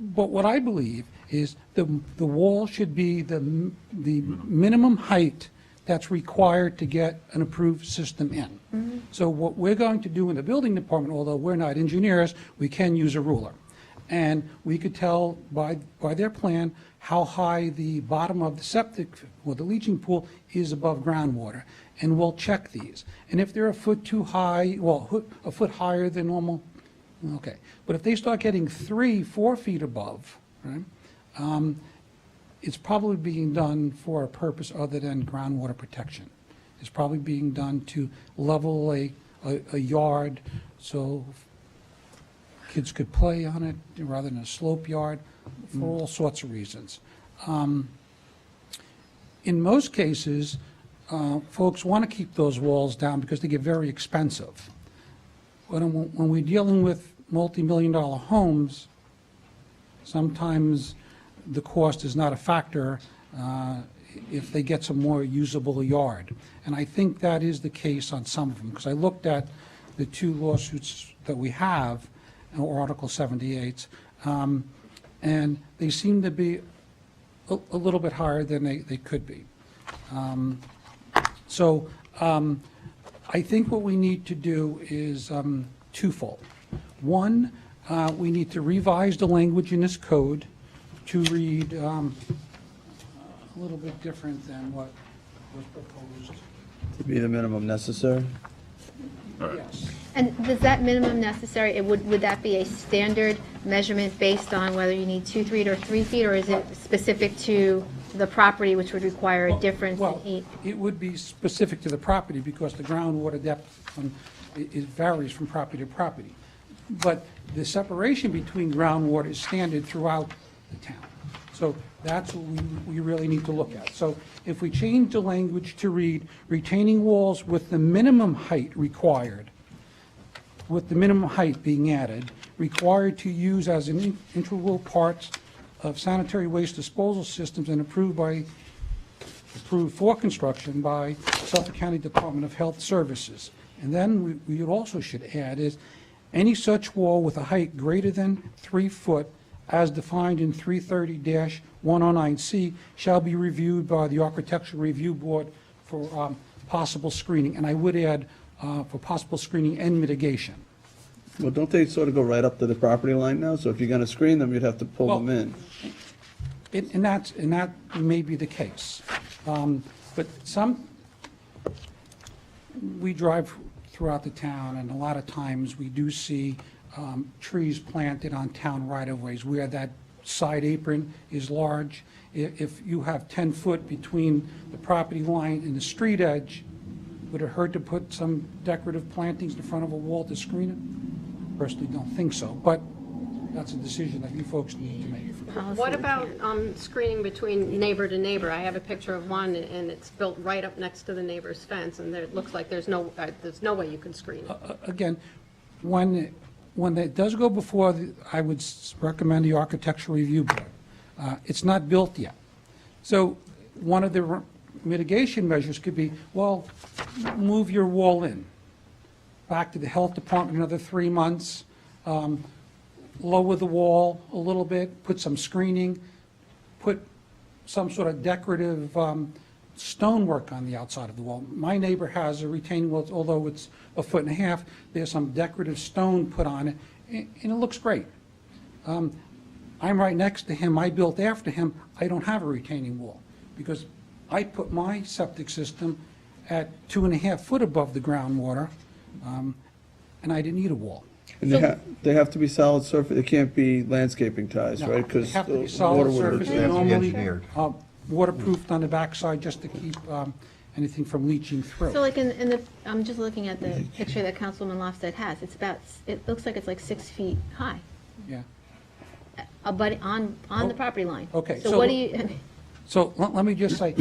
But what I believe is the wall should be the minimum height that's required to get an approved system in. So what we're going to do in the building department, although we're not engineers, we can use a ruler. And we could tell by their plan how high the bottom of the septic or the leaching pool is above groundwater. And we'll check these. And if they're a foot too high, well, a foot higher than normal, okay. But if they start getting 3-4 feet above, right, it's probably being done for a purpose other than groundwater protection. It's probably being done to level a yard so kids could play on it rather than a slope yard, for all sorts of reasons. In most cases, folks want to keep those walls down because they get very expensive. When we're dealing with multi-million-dollar homes, sometimes the cost is not a factor if they get some more usable yard. And I think that is the case on some of them, because I looked at the 2 lawsuits that we have, or Article 78s, and they seem to be a little bit higher than they could be. I think what we need to do is twofold. One, we need to revise the language in this code to read a little bit different than what was proposed. To be the minimum necessary? Yes. And does that minimum necessary, would that be a standard measurement based on whether you need 2 feet or 3 feet, or is it specific to the property, which would require a difference in heat? It would be specific to the property because the groundwater depth it varies from property to property. But the separation between groundwater is standard throughout the town. So that's what we really need to look at. So if we change the language to read retaining walls with the minimum height required, with the minimum height being added, required to use as an integral part of sanitary waste disposal systems and approved for construction by Suffolk County Department of Health Services. And then we also should add is any such wall with a height greater than 3 foot as defined in 330-109C shall be reviewed by the Architectural Review Board for possible screening. And I would add for possible screening and mitigation. Well, don't they sort of go right up to the property line now? So if you're going to screen them, you'd have to pull them in. And that may be the case. But we drive throughout the town, and a lot of times we do see trees planted on town right-of-ways where that side apron is large. If you have 10 foot between the property line and the street edge, would it hurt to put some decorative plantings in front of a wall to screen it? Personally, don't think so, but that's a decision that you folks need to make. What about screening between neighbor to neighbor? I have a picture of one, and it's built right up next to the neighbor's fence, and it looks like there's no way you can screen it. Again, when it does go before, I would recommend the Architectural Review Board. It's not built yet. So one of the mitigation measures could be, well, move your wall in. back to the health department another 3 months, lower the wall a little bit, put some screening, put some sort of decorative stonework on the outside of the wall. My neighbor has a retaining wall, although it's 1.5 feet, there's some decorative stone put on it, and it looks great. I'm right next to him, I built after him, I don't have a retaining wall, because I put my septic system at 2.5 feet above the groundwater, and I didn't need a wall. And they have to be solid surface, they can't be landscaping ties, right? They have to be solid surface, normally waterproofed on the backside just to keep anything from leaching through. So like I'm just looking at the picture that Councilwoman Lofstad has, it looks like it's like 6 feet high, Yeah. but on the property line. Okay, So what do you, So let me just say,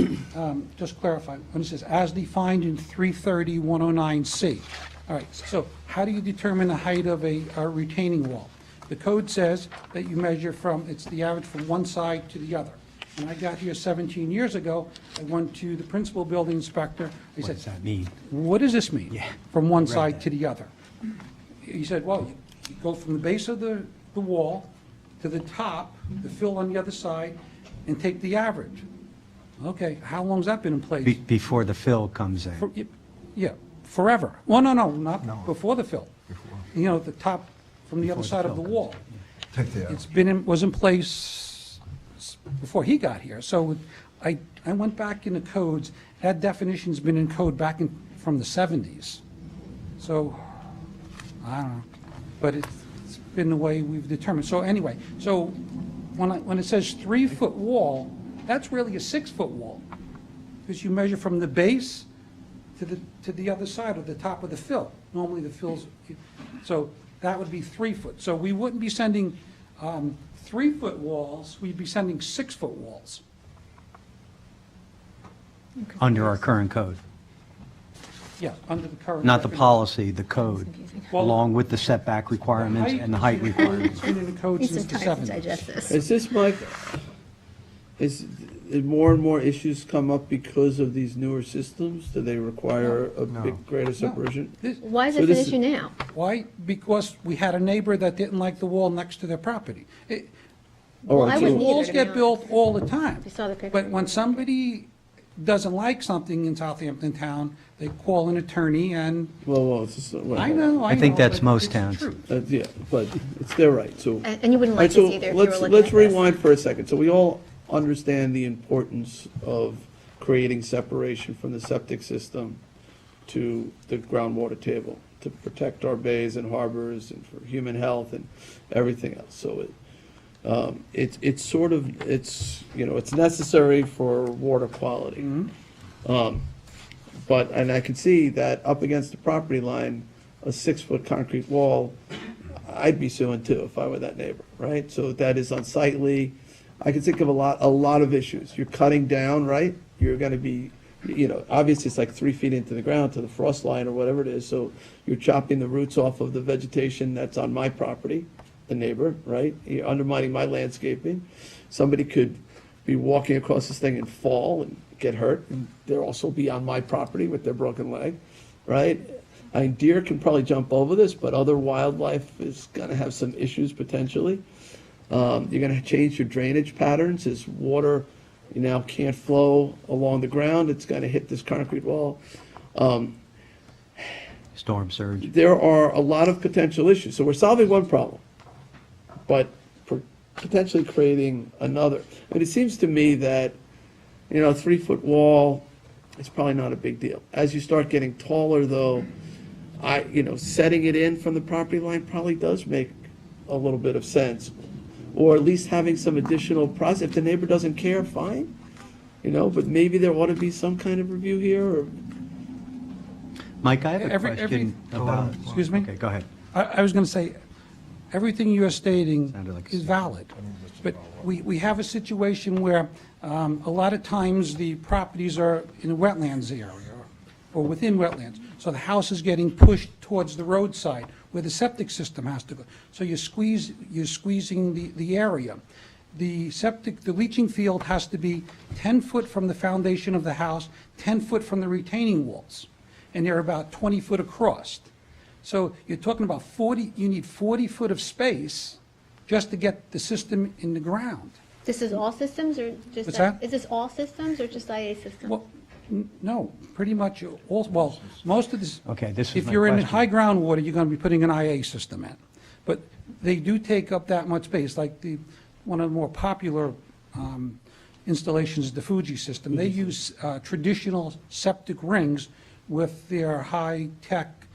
just clarify, when it says as defined in 330-109C. All right, so how do you determine the height of a retaining wall? The code says that you measure it's the average from one side to the other. When I got here 17 years ago, I went to the principal building inspector. I What said, does that mean? what does this mean? Yeah, From one read side that. to the other. He said, well, you go from the base of the wall to the top, the fill on the other side, and take the average. Okay, how long's that been in place? Before the fill comes in. Yeah, forever. Well, no, not before the fill. You know, the top from the other Before the side of fill the comes wall. It's was in place before he got here. So I went back in the codes. That definition's been in code from the 70s. So, I don't know. But it's been the way we've determined. So anyway, so when it says 3-foot wall, that's really a 6-foot wall, because you measure from the base to the other side of the top of the fill. Normally the fills, so that would be 3 foot. So we wouldn't be sending 3-foot walls, we'd be sending 6-foot walls. Under our current code. Yeah, under the current. Not the definition. policy, the code, Well, along with the setback requirements and the height requirements. It's been in the code need since some the time to 70s. digest this. Is this, Mike, is more and more issues come up because of these newer systems? Do they require a big, greater separation? Why is So it an this is- issue now? Why? Because we had a neighbor that didn't like the wall next to their property. All right, I so- wouldn't either, Walls to be get built honest. all the time. You saw the picture. But when somebody doesn't like something in Southampton town, they call an attorney and, Well, it's just, well, I know. I think that's but most it's the towns. truth. Yeah, but it's their right, so. And you wouldn't like All right, so this either if you were let's- looking Let's at this. rewind for a second. So we all understand the importance of creating separation from the septic system to the groundwater table, to protect our bays and harbors and for human health and everything else. So it's sort of, it's necessary for water quality. But, and I can see that up against the property line, a 6-foot concrete wall, I'd be suing too if I were that neighbor, right? So that is unsightly. I can think of a lot of issues. You're cutting down, right? You're gonna be, obviously it's like 3 feet into the ground to the frost line or whatever it is, so you're chopping the roots off of the vegetation that's on my property, the neighbor, right? You're undermining my landscaping. Somebody could be walking across this thing and fall and get hurt, and they'll also be on my property with their broken leg, right? I mean, deer can probably jump over this, but other wildlife is gonna have some issues potentially. You're gonna change your drainage patterns as water, now can't flow along the ground, it's gonna hit this concrete wall. Storm surge. There are a lot of potential issues, so we're solving one problem, but potentially creating another. But it seems to me that, a 3-foot wall is probably not a big deal. As you start getting taller, though, setting it in from the property line probably does make a little bit of sense. Or at least having some additional process. If the neighbor doesn't care, fine, but maybe there ought to be some kind of review here, or. Mike, I have a Every- question about. Excuse me? Okay, go ahead. I was going to say, everything you are stating Sounded like is valid, but we have a situation where a lot of times the properties are in a wetlands area or within wetlands, so the house is getting pushed towards the roadside where the septic system has to go. So you're squeezing the area. The leaching field has to be 10 foot from the foundation of the house, 10 foot from the retaining walls, and they're about 20 foot across. So you're talking about 40, you need 40 foot of space just to get the system in the ground. This is all systems or just? What's that? Is this all systems or just IA systems? Well, no, pretty much all, well, most of this. Okay, this is If my you're in question. high groundwater, you're going to be putting an IA system in. But they do take up that much space, like one of the more popular installations is the Fuji system. They use traditional septic rings with their high-tech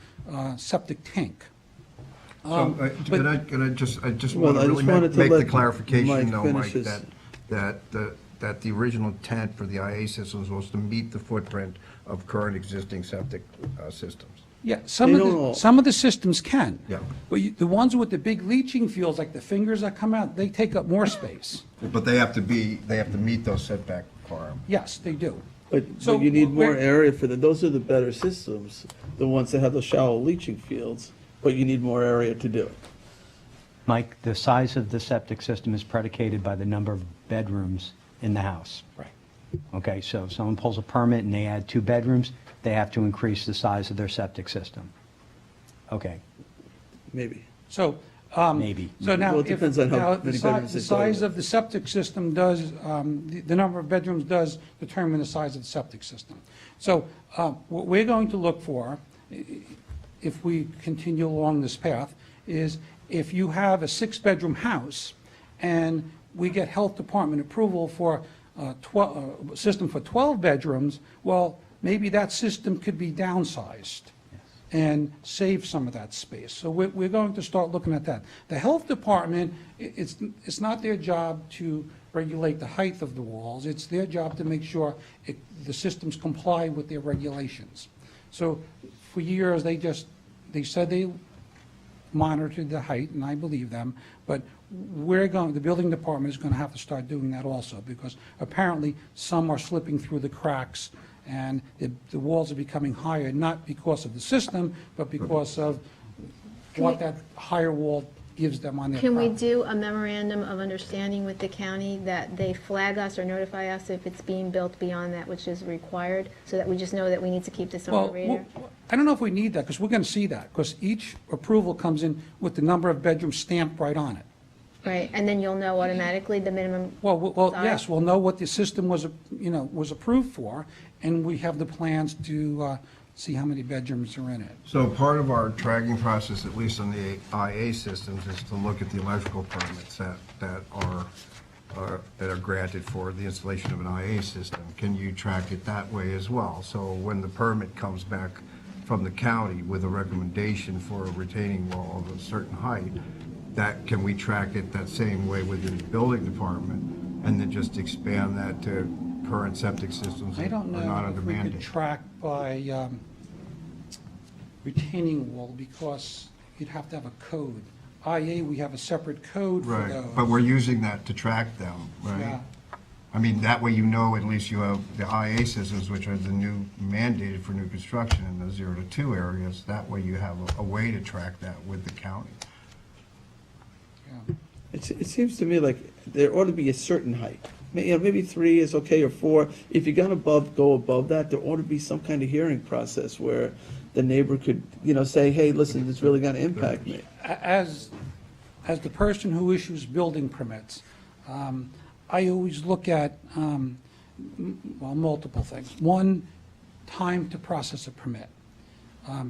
septic tank. Can I just Well, want I to just really wanted to make the let clarification, Mike though, finish Mike, his- that the original intent for the IA systems was to meet the footprint of current existing septic systems. Yeah, They don't all- some of the systems can. Yeah. But the ones with the big leaching fields, like the fingers that come out, they take up more space. But they have to meet those setback requirements. Yes, they do. But So you need more we're- area for them. Those are the better systems, the ones that have the shallow leaching fields, but you need more area to do it. Mike, the size of the septic system is predicated by the number of bedrooms in the house. Right. Okay, so if someone pulls a permit and they add 2 bedrooms, they have to increase the size of their septic system. Okay, Maybe. So. maybe. So now, Well, it depends on how now many bedrooms the they put in. size of the septic system does, the number of bedrooms does determine the size of the septic system. So what we're going to look for, if we continue along this path, is if you have a 6-bedroom house and we get health department approval for a system for 12 bedrooms, well, maybe that system could be downsized and save some of that space. So we're going to start looking at that. The health department, it's not their job to regulate the height of the walls. It's their job to make sure the systems comply with their regulations. So for years, they said they monitored the height, and I believe them, but the building department is going to have to start doing that also, because apparently some are slipping through the cracks, and the walls are becoming higher, not because of the system, but because of what that higher wall gives them on their Can we property. do a memorandum of understanding with the county that they flag us or notify us if it's being built beyond that which is required, so that we just know that we need to keep this on Well, the radar? I don't know if we need that, because we're going to see that, because each approval comes in with the number of bedrooms stamped right on it. Right, and then you'll know automatically the minimum Well, size? yes, we'll know what the system was approved for, and we have the plans to see how many bedrooms are in it. So part of our tracking process, at least on the IA systems, is to look at the electrical permits that are granted for the installation of an IA system. Can you track it that way as well? So when the permit comes back from the county with a recommendation for a retaining wall of a certain height, can we track it that same way within the building department, and then just expand that to current septic systems I that don't are not know under if we could mandate? track by retaining wall, because you'd have to have a code. IA, we have a separate code for Right, those. but we're using that to track them, right? Yeah. I mean, that way you know at least you have the IA systems, which are the new mandated for new construction in the 0 to 2 areas. That way you have a way to track that with the county. It seems to me like there ought to be a certain height. Maybe 3 is okay, or 4. If you're going to go above that, there ought to be some kind of hearing process where the neighbor could, say, hey, listen, it's really going to impact me. As the person who issues building permits, I always look at, multiple things. One, time to process a permit.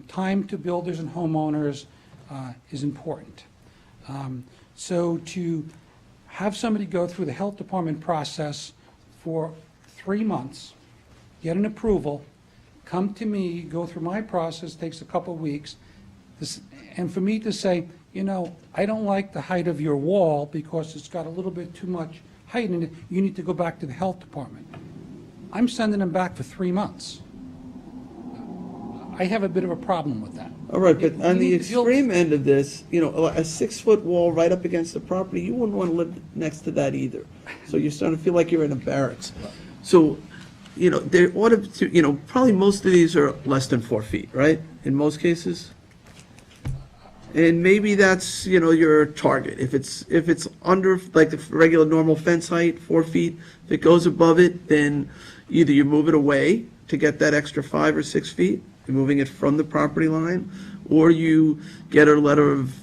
Time to builders and homeowners is important. So to have somebody go through the health department process for 3 months, get an approval, come to me, go through my process, takes a couple of weeks, and for me to say, I don't like the height of your wall because it's got a little bit too much height in it, you need to go back to the health department. I'm sending them back for 3 months. I have a bit of a problem with that. All right, but on the You need to build- extreme end of this, a 6-foot wall right up against the property, you wouldn't want to live next to that either. So you're starting to feel like you're in a barracks. So, there ought to, probably most of these are less than 4 feet, right? In most cases? And maybe that's, your target. If it's under, like the regular normal fence height, 4 feet, if it goes above it, then either you move it away to get that extra 5 or 6 feet, moving it from the property line, or you get a letter of,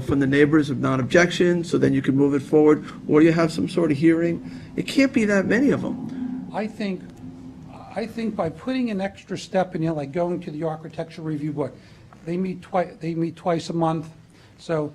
from the neighbors of non-objection, so then you can move it forward, or you have some sort of hearing. It can't be that many of them. I think by putting an extra step in here, like going to the Architectural Review Board, they meet twice a month, so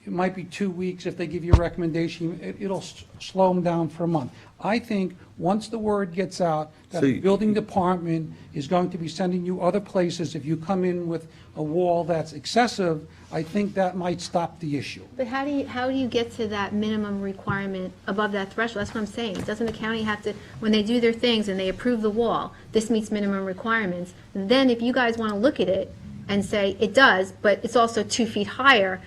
it might be 2 weeks. If they give you a recommendation, it'll slow them down for a month. I think once the word gets out that the building department is going to be sending you other places, if you come in with a wall that's excessive, I think that might stop the issue. But how do you get to that minimum requirement above that threshold? That's what I'm saying. Doesn't the county have to, when they do their things and they approve the wall, this meets minimum requirements, then if you guys want to look at it and say it does, but it's also 2 feet higher,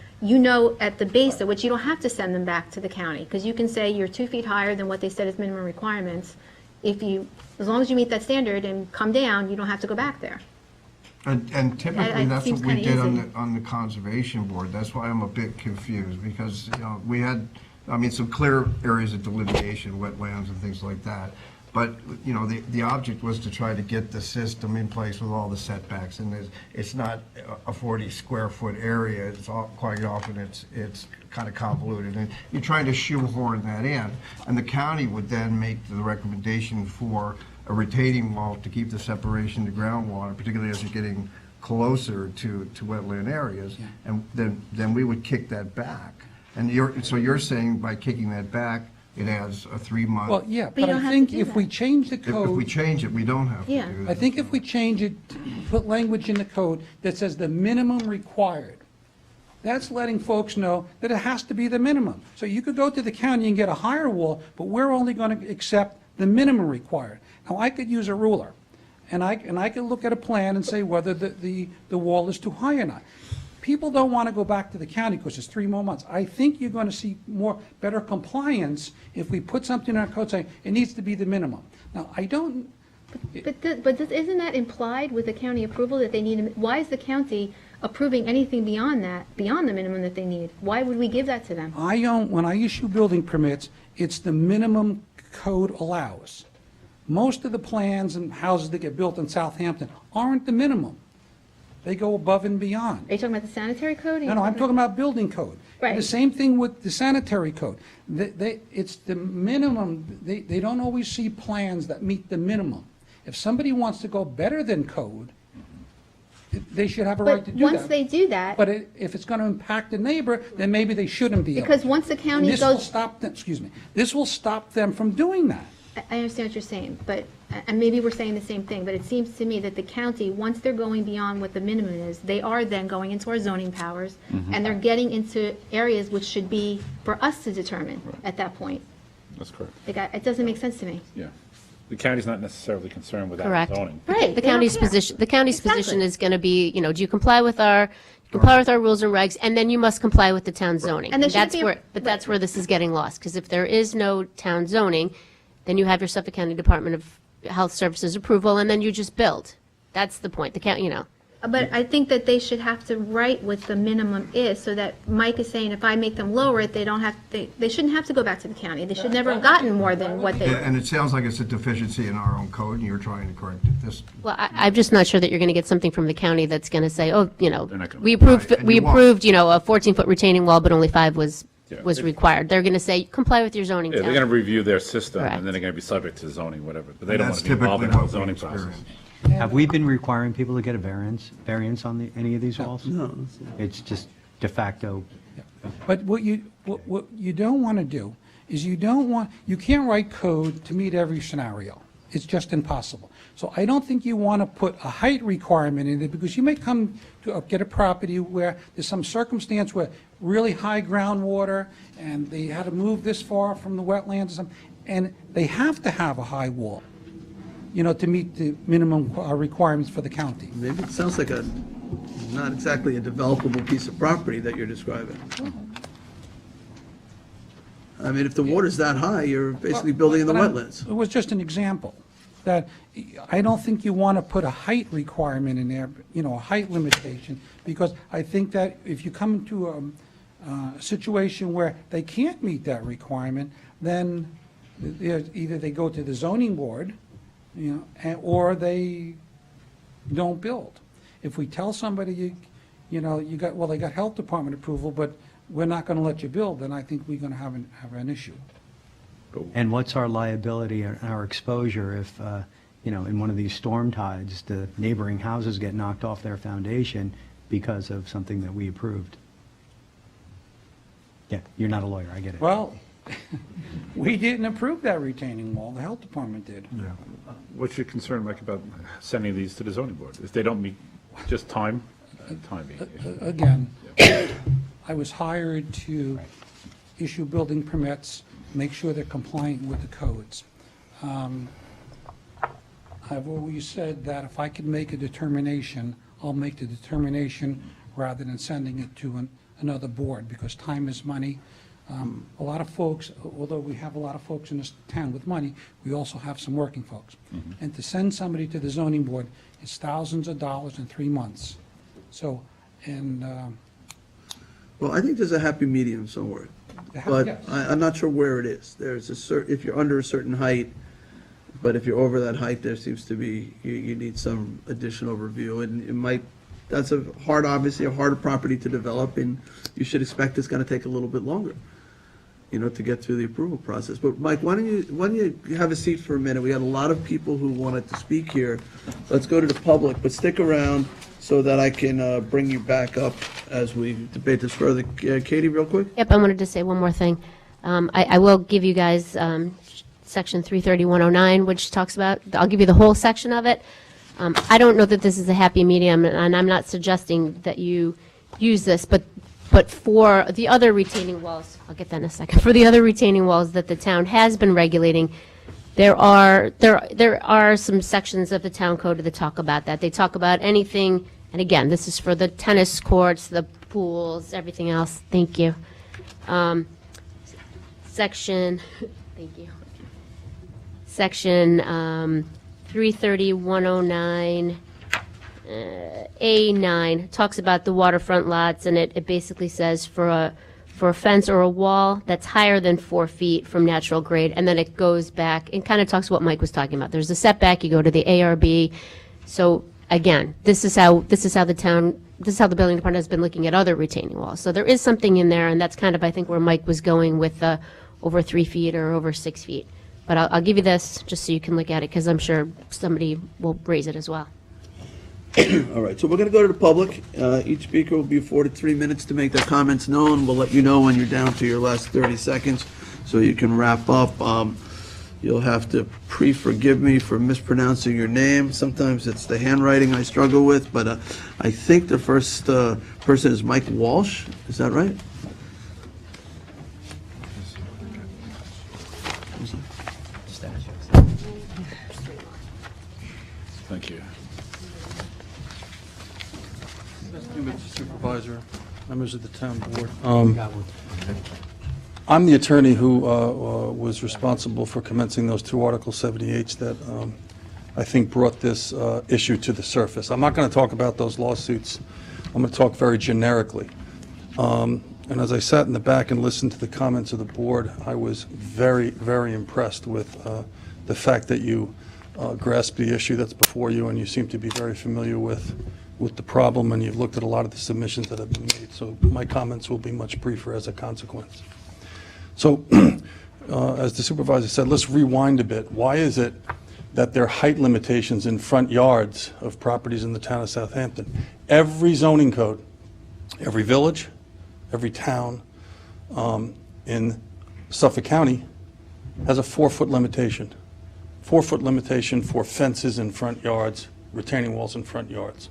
at the base of which you don't have to send them back to the county, because you can say you're 2 feet higher than what they said is minimum requirements. As long as you meet that standard and come down, you don't have to go back there. And typically, that's what seems we kinda did easy. on the Conservation Board. That's why I'm a bit confused, because, we had, some clear areas of delineation, wetlands and things like that. But, the object was to try to get the system in place with all the setbacks, and it's not a 40 square foot area. Quite often, it's kind of convoluted, and you're trying to shoehorn that in. And the county would then make the recommendation for a retaining wall to keep the separation to groundwater, particularly as you're getting closer to wetland areas. And then we would kick that back. And so you're saying by kicking that back, it adds a 3-month. Well, yeah, But you but don't I have think to do if that. we change the If code. we change it, we don't have to Yeah. do that. I think if we change it, put language in the code that says the minimum required, that's letting folks know that it has to be the minimum. So you could go to the county and get a higher wall, but we're only going to accept the minimum required. Now, I could use a ruler, and I could look at a plan and say whether the wall is too high or not. People don't want to go back to the county because it's 3 more months. I think you're going to see better compliance if we put something in our code saying it needs to be the minimum. Now, I don't. Isn't that implied with the county approval that they need, why is the county approving anything beyond that, beyond the minimum that they need? Why would we give that to them? When I issue building permits, it's the minimum code allows. Most of the plans and houses that get built in Southampton aren't the minimum. They go above and beyond. Are you talking about the sanitary code? No, I'm talking about building code. Right. The same thing with the sanitary code. It's the minimum. They don't always see plans that meet the minimum. If somebody wants to go better than code, they should have a right to do that. But once they do that. But if it's going to impact the neighbor, then maybe they shouldn't be able to. Because once the county And this will goes. stop them, this will stop them from doing that. I understand what you're saying, but, and maybe we're saying the same thing, but it seems to me that the county, once they're going beyond what the minimum is, they are then going into our zoning powers, and they're getting into areas which should be for us to determine at that point. That's correct. It doesn't make sense to me. Yeah. The county's not necessarily concerned with that Correct. zoning. Right. The they don't county's care. position, the county's Exactly. position is going to be, do you comply with our rules and regs, and then you must comply with the town zoning. And there And shouldn't that's be a- where, but that's where this is getting lost, because if there is no town zoning, then you have your Suffolk County Department of Health Services approval, and then you just build. That's the point. The county, But I think that they should have to write what the minimum is, so that Mike is saying if I make them lower it, they shouldn't have to go back to the county. They should never have gotten more than what they. And it sounds like it's a deficiency in our own code, and you're trying to correct it. Well, I'm just not sure that you're going to get something from the county that's going to say, oh, not gonna- we approved, Right, and we you won't. approved, a 14-foot retaining wall, but only 5 was Yeah. required. They're going to say, comply with your zoning Yeah, they're town. going to review their system, Correct. and then they're going to be subject to zoning, whatever. But they And don't that's want to be involved in typically the what we zoning process. experience. Have we been requiring people to get a variance on any of these walls? No. It's just de facto. But what you don't want to do is you can't write code to meet every scenario. It's just impossible. So I don't think you want to put a height requirement in it, because you may come to get a property where there's some circumstance where really high groundwater, and they had to move this far from the wetlands or something, and they have to have a high wall, to meet the minimum requirements for the county. Maybe it sounds like not exactly a developable piece of property that you're describing. I mean, if the water's that high, you're basically building in the But I'm- wetlands. It was just an example, that I don't think you want to put a height requirement in there, a height limitation, because I think that if you come into a situation where they can't meet that requirement, then either they go to the zoning board, or they don't build. If we tell somebody, you know, they got health department approval, but we're not going to let you build, then I think we're going to have an issue. And what's our liability and our exposure if, you know, in one of these storm tides, the neighboring houses get knocked off their foundation because of something that we approved? Yeah, you're not a lawyer, I get it. Well, we didn't approve that retaining wall, the health department did. Yeah. What's your concern, Mike, about sending these to the zoning board? If they don't meet, just timing? Again, I was hired to issue building permits, make sure they're compliant with the codes. I've always said that if I could make a determination, I'll make the determination rather than sending it to another board, because time is money. A lot of folks, although we have a lot of folks in this town with money, we also have some working folks. And to send somebody to the zoning board is thousands of dollars in 3 months. So, Well, I think there's a happy medium somewhere, but yes. I'm not sure where it is. There's if you're under a certain height, but if you're over that height, there seems to be, you need some additional review, and it might, that's obviously a harder property to develop, and you should expect it's gonna take a little bit longer, you know, to get through the approval process. But Mike, why don't you have a seat for a minute? We had a lot of people who wanted to speak here. Let's go to the public, but stick around so that I can bring you back up as we debate this further. Katie, real quick? Yep, I wanted to say one more thing. I will give you guys Section 33109, which talks about, I'll give you the whole section of it. I don't know that this is a happy medium, and I'm not suggesting that you use this, but for the other retaining walls, I'll get that in a second, for the other retaining walls that the town has been regulating, there are some sections of the town code that talk about that. They talk about anything, and again, this is for the tennis courts, the pools, everything else. Thank you. Section, thank you. Section 33109 A9 talks about the waterfront lots, and it basically says for a fence or a wall that's higher than 4 feet from natural grade, and then it goes back and kind of talks what Mike was talking about. There's a setback, you go to the ARB. So again, this is how the building department has been looking at other retaining walls. So there is something in there, and that's kind of, I think, where Mike was going with over 3 feet or over 6 feet. But I'll give you this just so you can look at it, because I'm sure somebody will raise it as well. All right, so we're going to go to the public. Each speaker will be afforded 3 minutes to make their comments known. We'll let you know when you're down to your last 30 seconds so you can wrap up. You'll have to forgive me for mispronouncing your name. Sometimes it's the handwriting I struggle with, but I think the first person is Mike Walsh. Is that right? Thank you. Mr. Supervisor, members of the town board. I'm the attorney who was responsible for commencing those 2 Article 78s that I think brought this issue to the surface. I'm not going to talk about those lawsuits. I'm going to talk very generically. And as I sat in the back and listened to the comments of the board, I was very, very impressed with the fact that you grasp the issue that's before you, and you seem to be very familiar with the problem, and you've looked at a lot of the submissions that have been made. So my comments will be much briefer as a consequence. So as the supervisor said, let's rewind a bit. Why is it that there are height limitations in front yards of properties in the town of Southampton? Every zoning code, every village, every town in Suffolk County has a 4-foot limitation. 4-foot limitation for fences in front yards, retaining walls in front yards.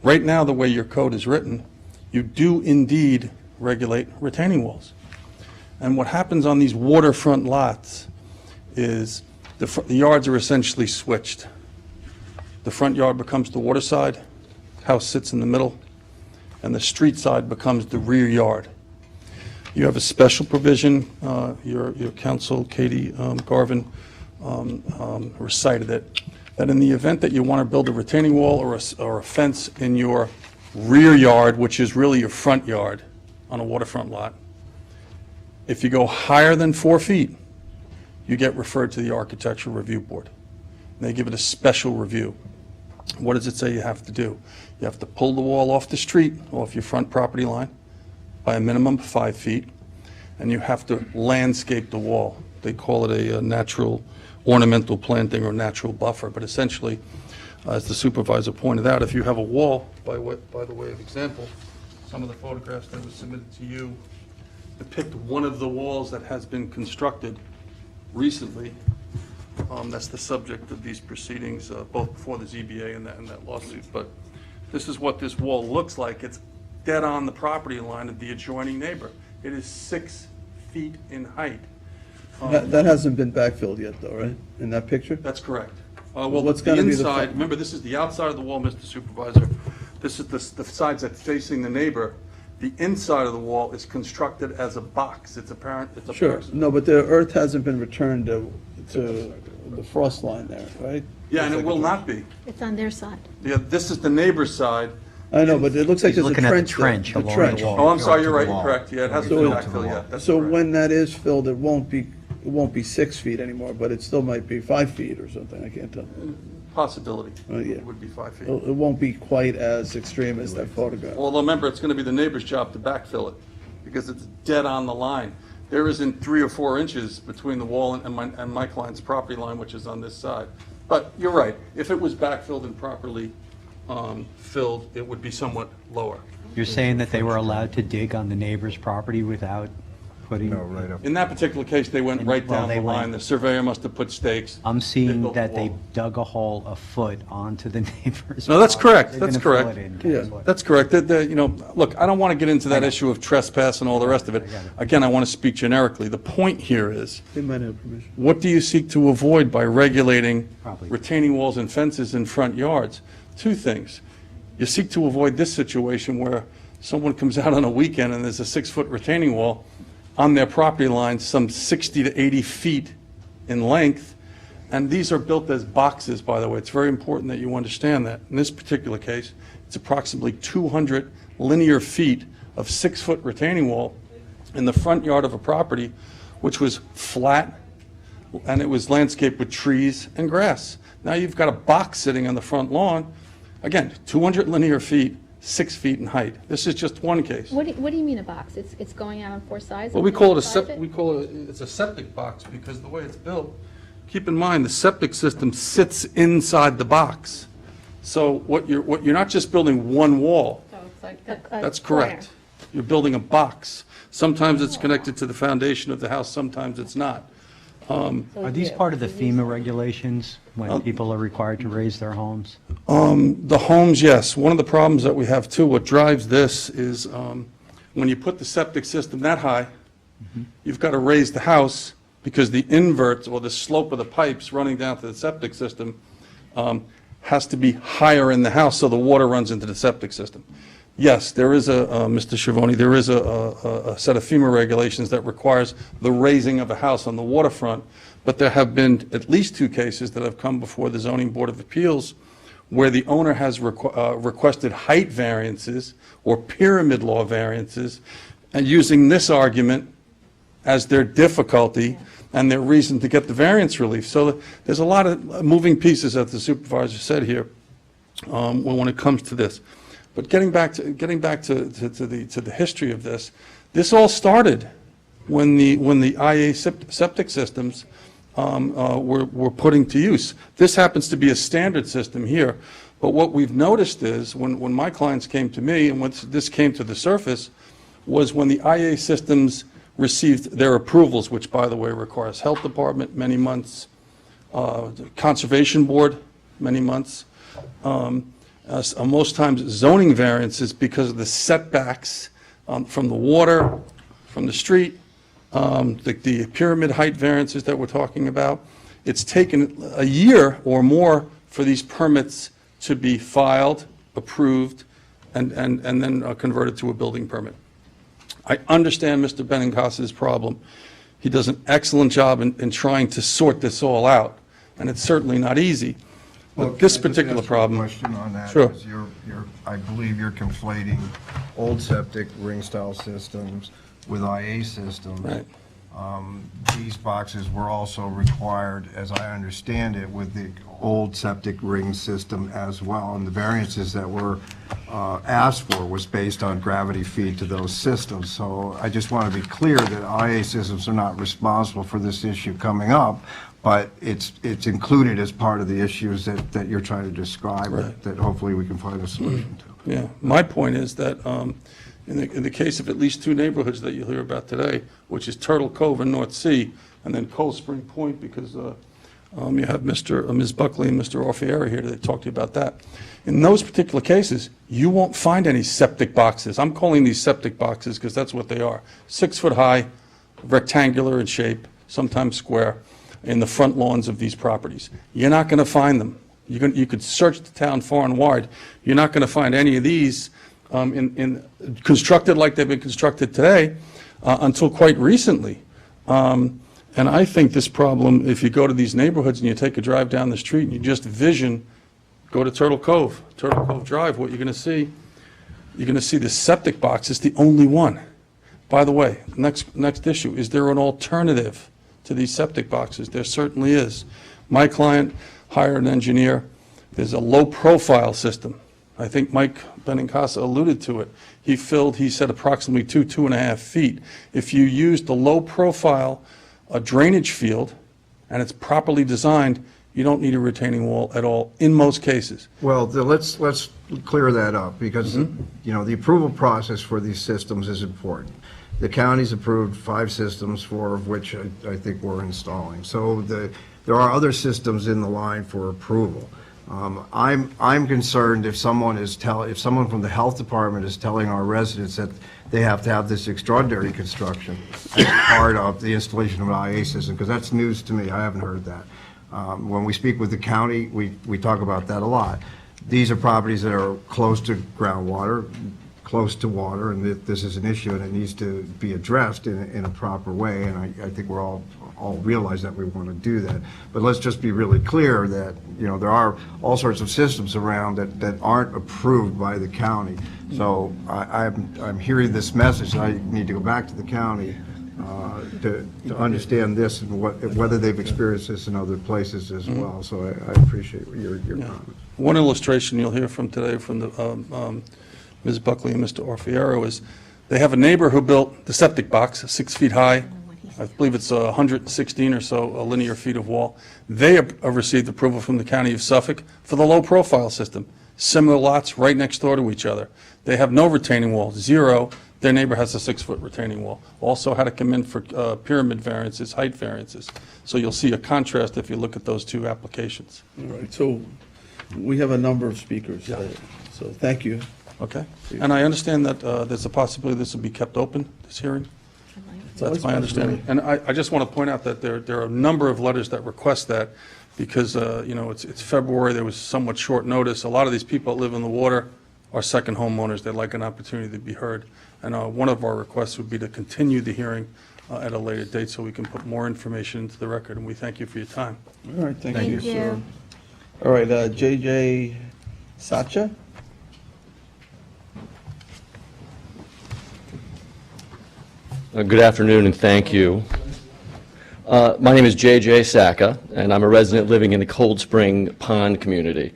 Right now, the way your code is written, you do indeed regulate retaining walls. And what happens on these waterfront lots is the yards are essentially switched. The front yard becomes the water side, house sits in the middle, and the street side becomes the rear yard. You have a special provision, your counsel, Katie Garvin, recited it, that in the event that you want to build a retaining wall or a fence in your rear yard, which is really your front yard on a waterfront lot, if you go higher than 4 feet, you get referred to the Architectural Review Board. And they give it a special review. what does it say you have to do? You have to pull the wall off the street, off your front property line, by a minimum of 5 feet, and you have to landscape the wall. They call it a natural ornamental planting or natural buffer, but essentially, as the supervisor pointed out, if you have a wall, by the way of example, some of the photographs that were submitted to you depict one of the walls that has been constructed recently. That's the subject of these proceedings, both before the ZBA and that lawsuit. But this is what this wall looks like. It's dead on the property line of the adjoining neighbor. It is 6 feet in height. That hasn't been backfilled yet, though, right? In that picture? That's correct. Well, What's the gonna be the inside, remember, this is the outside of the wall, Mr. Supervisor. This is the sides that facing the neighbor. The inside of the wall is constructed as a box. It's apparent, it's a Sure. box. No, but the earth hasn't been returned to the frost line there, right? Yeah, and it will not be. It's on their side. Yeah, this is the neighbor's side. I know, but it looks like He's there's a looking at the trench there. trench The along the trench. wall. Oh, I'm sorry, you're right, you're correct. Yeah, it hasn't been So- backfilled yet. That's So correct. when that is filled, it won't be 6 feet anymore, but it still might be 5 feet or something, I can't tell. Possibility. Yeah. It would be 5 feet. It won't be quite as extreme as that photograph. Although, remember, it's going to be the neighbor's job to backfill it, because it's dead on the line. There isn't 3 or 4 inches between the wall and my client's property line, which is on this side. But you're right, if it was backfilled and properly filled, it would be somewhat lower. You're saying that they were allowed to dig on the neighbor's property without putting? No, right up. In that particular case, they went right Well, down they the line. went- The surveyor must have put stakes. I'm They seeing built the that they wall. dug a hole a foot onto the neighbor's. No, that's property. correct, They're that's gonna fill correct. it in, Yeah. guess what? That's correct. You know, look, I don't want to get into that issue of trespass and all the rest of it. Again, I want to speak generically. The point here is, They might have permission. what do you seek to avoid by regulating Probably. retaining walls and fences in front yards? 2 things. You seek to avoid this situation where someone comes out on a weekend and there's a 6-foot retaining wall on their property line, some 60 to 80 feet in length. And these are built as boxes, by the way. It's very important that you understand that. In this particular case, it's approximately 200 linear feet of 6-foot retaining wall in the front yard of a property, which was flat, and it was landscaped with trees and grass. Now you've got a box sitting on the front lawn. Again, 200 linear feet, 6 feet in height. This is just one case. What do you mean a box? It's going out on 4 sides? Well, and one side of it's a septic box because the way it's built, keep in mind, the septic system sits inside the box. So you're not just building one wall. So it's like a That's corner. correct. You're building a box. Sometimes it's connected to the foundation of the house, sometimes it's not. Are these part of the FEMA regulations when people are required to raise their homes? The homes, yes. One of the problems that we have too, what drives this is when you put the septic system that high, you've got to raise the house because the invert or the slope of the pipes running down to the septic system has to be higher in the house so the water runs into the septic system. Yes, there is Mr. Schiavone, there is a set of FEMA regulations that requires the raising of a house on the waterfront, but there have been at least 2 cases that have come before the Zoning Board of Appeals where the owner has requested height variances or pyramid law variances, and using this argument as their difficulty and their reason to get the variance relief. So there's a lot of moving pieces, as the supervisor said here, when it comes to this. But getting back to the history of this, this all started when the IA septic systems were putting to use. This happens to be a standard system here, but what we've noticed is when my clients came to me and when this came to the surface was when the IA systems received their approvals, which by the way requires health department many months, conservation board many months, most times zoning variances because of the setbacks from the water, from the street, the pyramid height variances that we're talking about. It's taken a year or more for these permits to be filed, approved, and then converted to a building permit. I understand Mr. Benincas's problem. He does an excellent job in trying to sort this all out, and it's certainly not easy. But this particular problem. Question on that. Sure. Is I believe you're conflating old septic ring style systems with IA systems. Right. These boxes were also required, as I understand it, with the old septic ring system as well. And the variances that were asked for was based on gravity feed to those systems. So I just want to be clear that IA systems are not responsible for this issue coming up, but it's included as part of the issues that you're trying to describe, that hopefully we can find a solution to. Yeah, my point is that in the case of at least two neighborhoods that you'll hear about today, which is Turtle Cove and North Sea, and then Cold Spring Point, because you have Ms. Buckley and Mr. Orfieri here to talk to you about that. In those particular cases, you won't find any septic boxes. I'm calling these septic boxes because that's what they are. 6 foot high, rectangular in shape, sometimes square, in the front lawns of these properties. You're not going to find them. You could search the town far and wide. You're not going to find any of these constructed like they've been constructed today until quite recently. And I think this problem, if you go to these neighborhoods and you take a drive down the street and you just vision, go to Turtle Cove Drive, what you're going to see the septic box is the only one. By the way, next issue, is there an alternative to these septic boxes? There certainly is. My client hired an engineer. There's a low-profile system. I think Mike Benincasa alluded to it. He said approximately 2.5 feet. If you use the low-profile drainage field, and it's properly designed, you don't need a retaining wall at all, in most cases. Well, let's clear that up, because the approval process for these systems is important. The county's approved 5 systems, 4 of which I think we're installing. So there are other systems in the line for approval. I'm concerned if someone from the health department is telling our residents that they have to have this extraordinary construction as part of the installation of an IA system, because that's news to me. I haven't heard that. When we speak with the county, we talk about that a lot. These are properties that are close to groundwater, close to water, and this is an issue and it needs to be addressed in a proper way, and I think we're all realize that we want to do that. But let's just be really clear that there are all sorts of systems around that aren't approved by the county. So I'm hearing this message, and I need to go back to the county to understand this and whether they've experienced this in other places as well. So I appreciate your comments. One illustration you'll hear from today from the Ms. Buckley and Mr. Orfiero is they have a neighbor who built the septic box, 6 feet high. I believe it's 116 or so linear feet of wall. They have received approval from the County of Suffolk for the low-profile system. Similar lots right next door to each other. They have no retaining wall, 0. Their neighbor has a 6-foot retaining wall. Also had to come in for pyramid variances, height variances. So you'll see a contrast if you look at those 2 applications. All right, so we have a number of speakers, so thank you. Okay, and I understand that there's a possibility this will be kept open, this hearing? That's my understanding. And I just want to point out that there are a number of letters that request that because, it's February, there was somewhat short notice. A lot of these people that live in the water are second homeowners. They'd like an opportunity to be heard. And one of our requests would be to continue the hearing at a later date so we can put more information into the record, and we thank you for your time. All right, thank you, sir. All right, J.J. Sacha? Good afternoon and thank you. My name is J.J. Sacca, and I'm a resident living in the Cold Spring Pond community.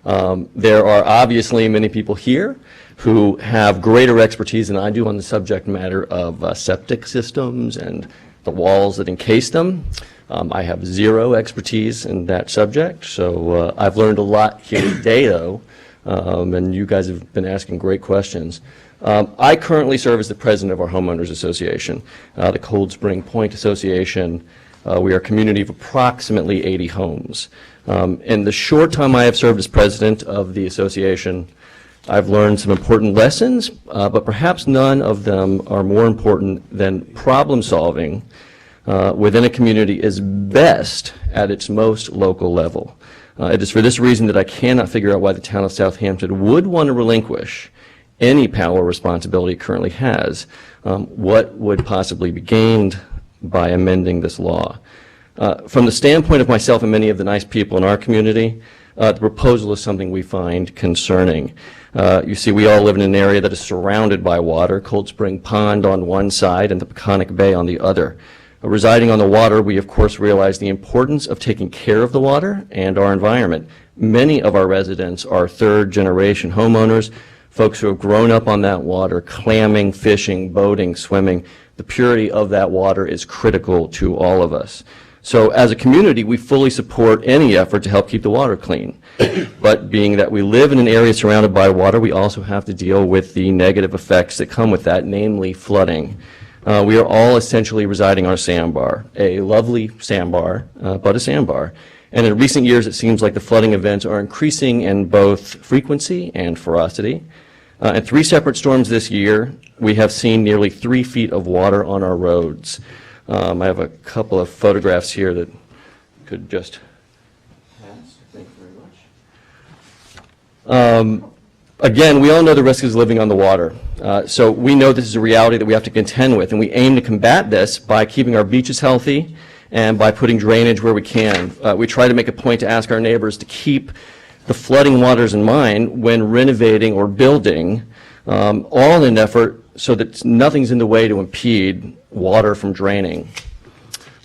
There are obviously many people here who have greater expertise than I do on the subject matter of septic systems and the walls that encase them. I have 0 expertise in that subject, so I've learned a lot here today, though, and you guys have been asking great questions. I currently serve as the president of our homeowners association, the Cold Spring Point Association. We are a community of approximately 80 homes. In the short time I have served as president of the association, I've learned some important lessons, but perhaps none of them are more important than problem solving within a community is best at its most local level. It is for this reason that I cannot figure out why the town of Southampton would want to relinquish any power or responsibility it currently has. What would possibly be gained by amending this law? From the standpoint of myself and many of the nice people in our community, the proposal is something we find concerning. You see, we all live in an area that is surrounded by water, Cold Spring Pond on one side and the Peconic Bay on the other. Residing on the water, we of course realize the importance of taking care of the water and our environment. Many of our residents are third-generation homeowners, folks who have grown up on that water, clamming, fishing, boating, swimming. The purity of that water is critical to all of us. So as a community, we fully support any effort to help keep the water clean. But being that we live in an area surrounded by water, we also have to deal with the negative effects that come with that, namely flooding. We are all essentially residing on a sandbar, a lovely sandbar, but a sandbar. And in recent years, it seems like the flooding events are increasing in both frequency and ferocity. In 3 separate storms this year, we have seen nearly 3 feet of water on our roads. I have a couple of photographs here that could just pass. Thank you very much. Again, we all know the risk is living on the water. So we know this is a reality that we have to contend with, and we aim to combat this by keeping our beaches healthy and by putting drainage where we can. We try to make a point to ask our neighbors to keep the flooding waters in mind when renovating or building, all in an effort so that nothing's in the way to impede water from draining.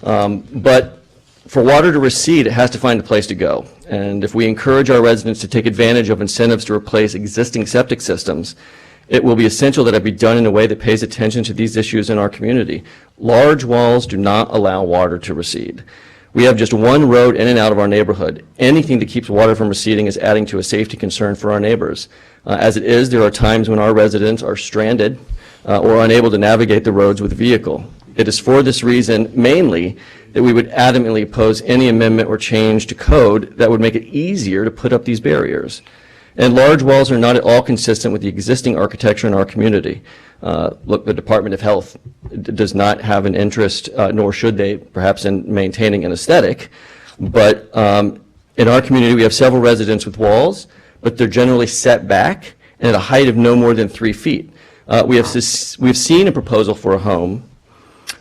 But for water to recede, it has to find a place to go. And if we encourage our residents to take advantage of incentives to replace existing septic systems, it will be essential that it be done in a way that pays attention to these issues in our community. Large walls do not allow water to recede. We have just one road in and out of our neighborhood. Anything that keeps water from receding is adding to a safety concern for our neighbors. As it is, there are times when our residents are stranded or unable to navigate the roads with a vehicle. It is for this reason, mainly, that we would adamantly oppose any amendment or change to code that would make it easier to put up these barriers. And large walls are not at all consistent with the existing architecture in our community. Look, the Department of Health does not have an interest, nor should they, perhaps, in maintaining an aesthetic. But in our community, we have several residents with walls, but they're generally set back and at a height of no more than 3 feet. We've seen a proposal for a home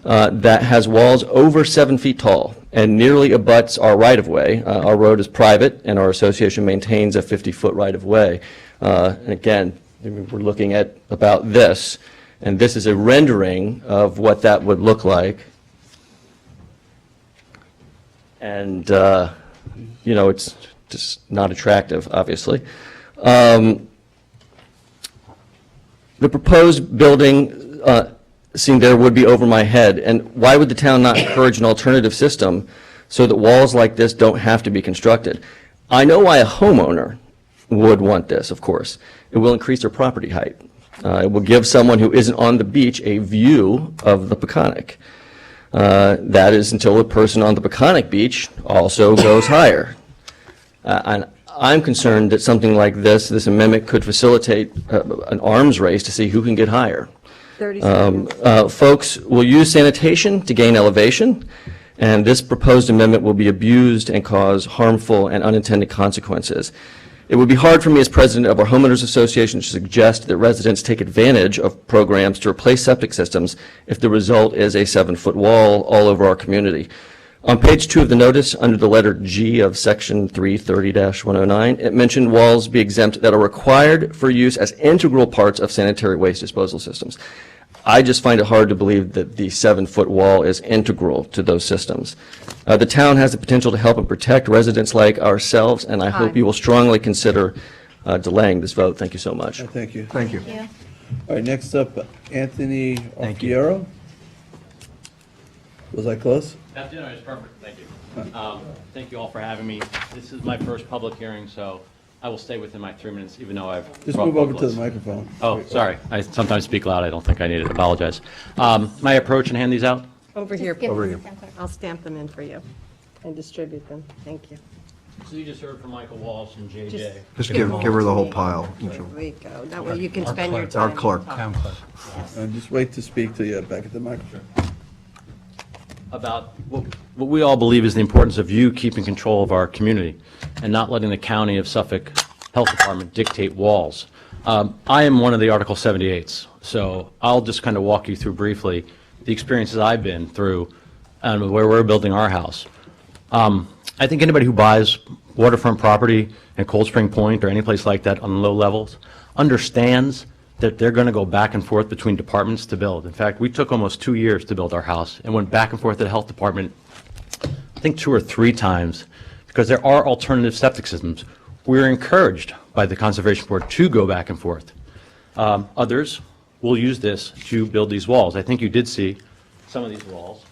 that has walls over 7 feet tall and nearly abuts our right-of-way. Our road is private, and our association maintains a 50-foot right-of-way. And again, we're looking at about this, and this is a rendering of what that would look like. And, you know, it's just not attractive, obviously. The proposed building seen there would be over my head, and why would the town not encourage an alternative system so that walls like this don't have to be constructed? I know why a homeowner would want this, of course. It will increase their property height. It will give someone who isn't on the beach a view of the Peconic. That is until the person on the Peconic beach also goes higher. And I'm concerned that something like this amendment could facilitate an arms race to see who can get higher. 30 seconds. Folks will use sanitation to gain elevation, and this proposed amendment will be abused and cause harmful and unintended consequences. It would be hard for me as president of our homeowners association to suggest that residents take advantage of programs to replace septic systems if the result is a 7-foot wall all over our community. On page 2 of the notice, under the letter G of section 330-109, it mentioned walls be exempt that are required for use as integral parts of sanitary waste disposal systems. I just find it hard to believe that the 7-foot wall is integral to those systems. The town has the potential to help and protect residents like ourselves, and I hope you will strongly consider delaying this vote. Thank you so much. Thank you. Thank you. All right, next up, Anthony Alfiero. Was I close? That dinner is perfect, thank you. Thank you all for having me. This is my first public hearing, so I will stay within my 3 minutes, even though I've... Just move over to the microphone. Oh, sorry. I sometimes speak loud. I don't think I need it. Apologize. My approach and hand these out? Over here. give Over here. I'll stamp them in for you and distribute them. Thank you. So you just heard from Michael Walsh and JJ. Just give her the whole pile. There we go. That way you can spend your Our time. clerk. Town And just wait to speak till you're back at the microphone. About what we all believe is the importance of you keeping control of our community and not letting the County of Suffolk Health Department dictate walls. I am one of the Article 78s, so I'll just kind of walk you through briefly the experiences I've been through and where we're building our house. I think anybody who buys waterfront property in Cold Spring Point or any place like that on low levels understands that they're going to go back and forth between departments to build. In fact, we took almost 2 years to build our house and went back and forth to the health department, I think 2 or 3 times, because there are alternative septic systems. We're encouraged by the Conservation Board to go back and forth. Others will use this to build these walls. I think you did see some of these walls.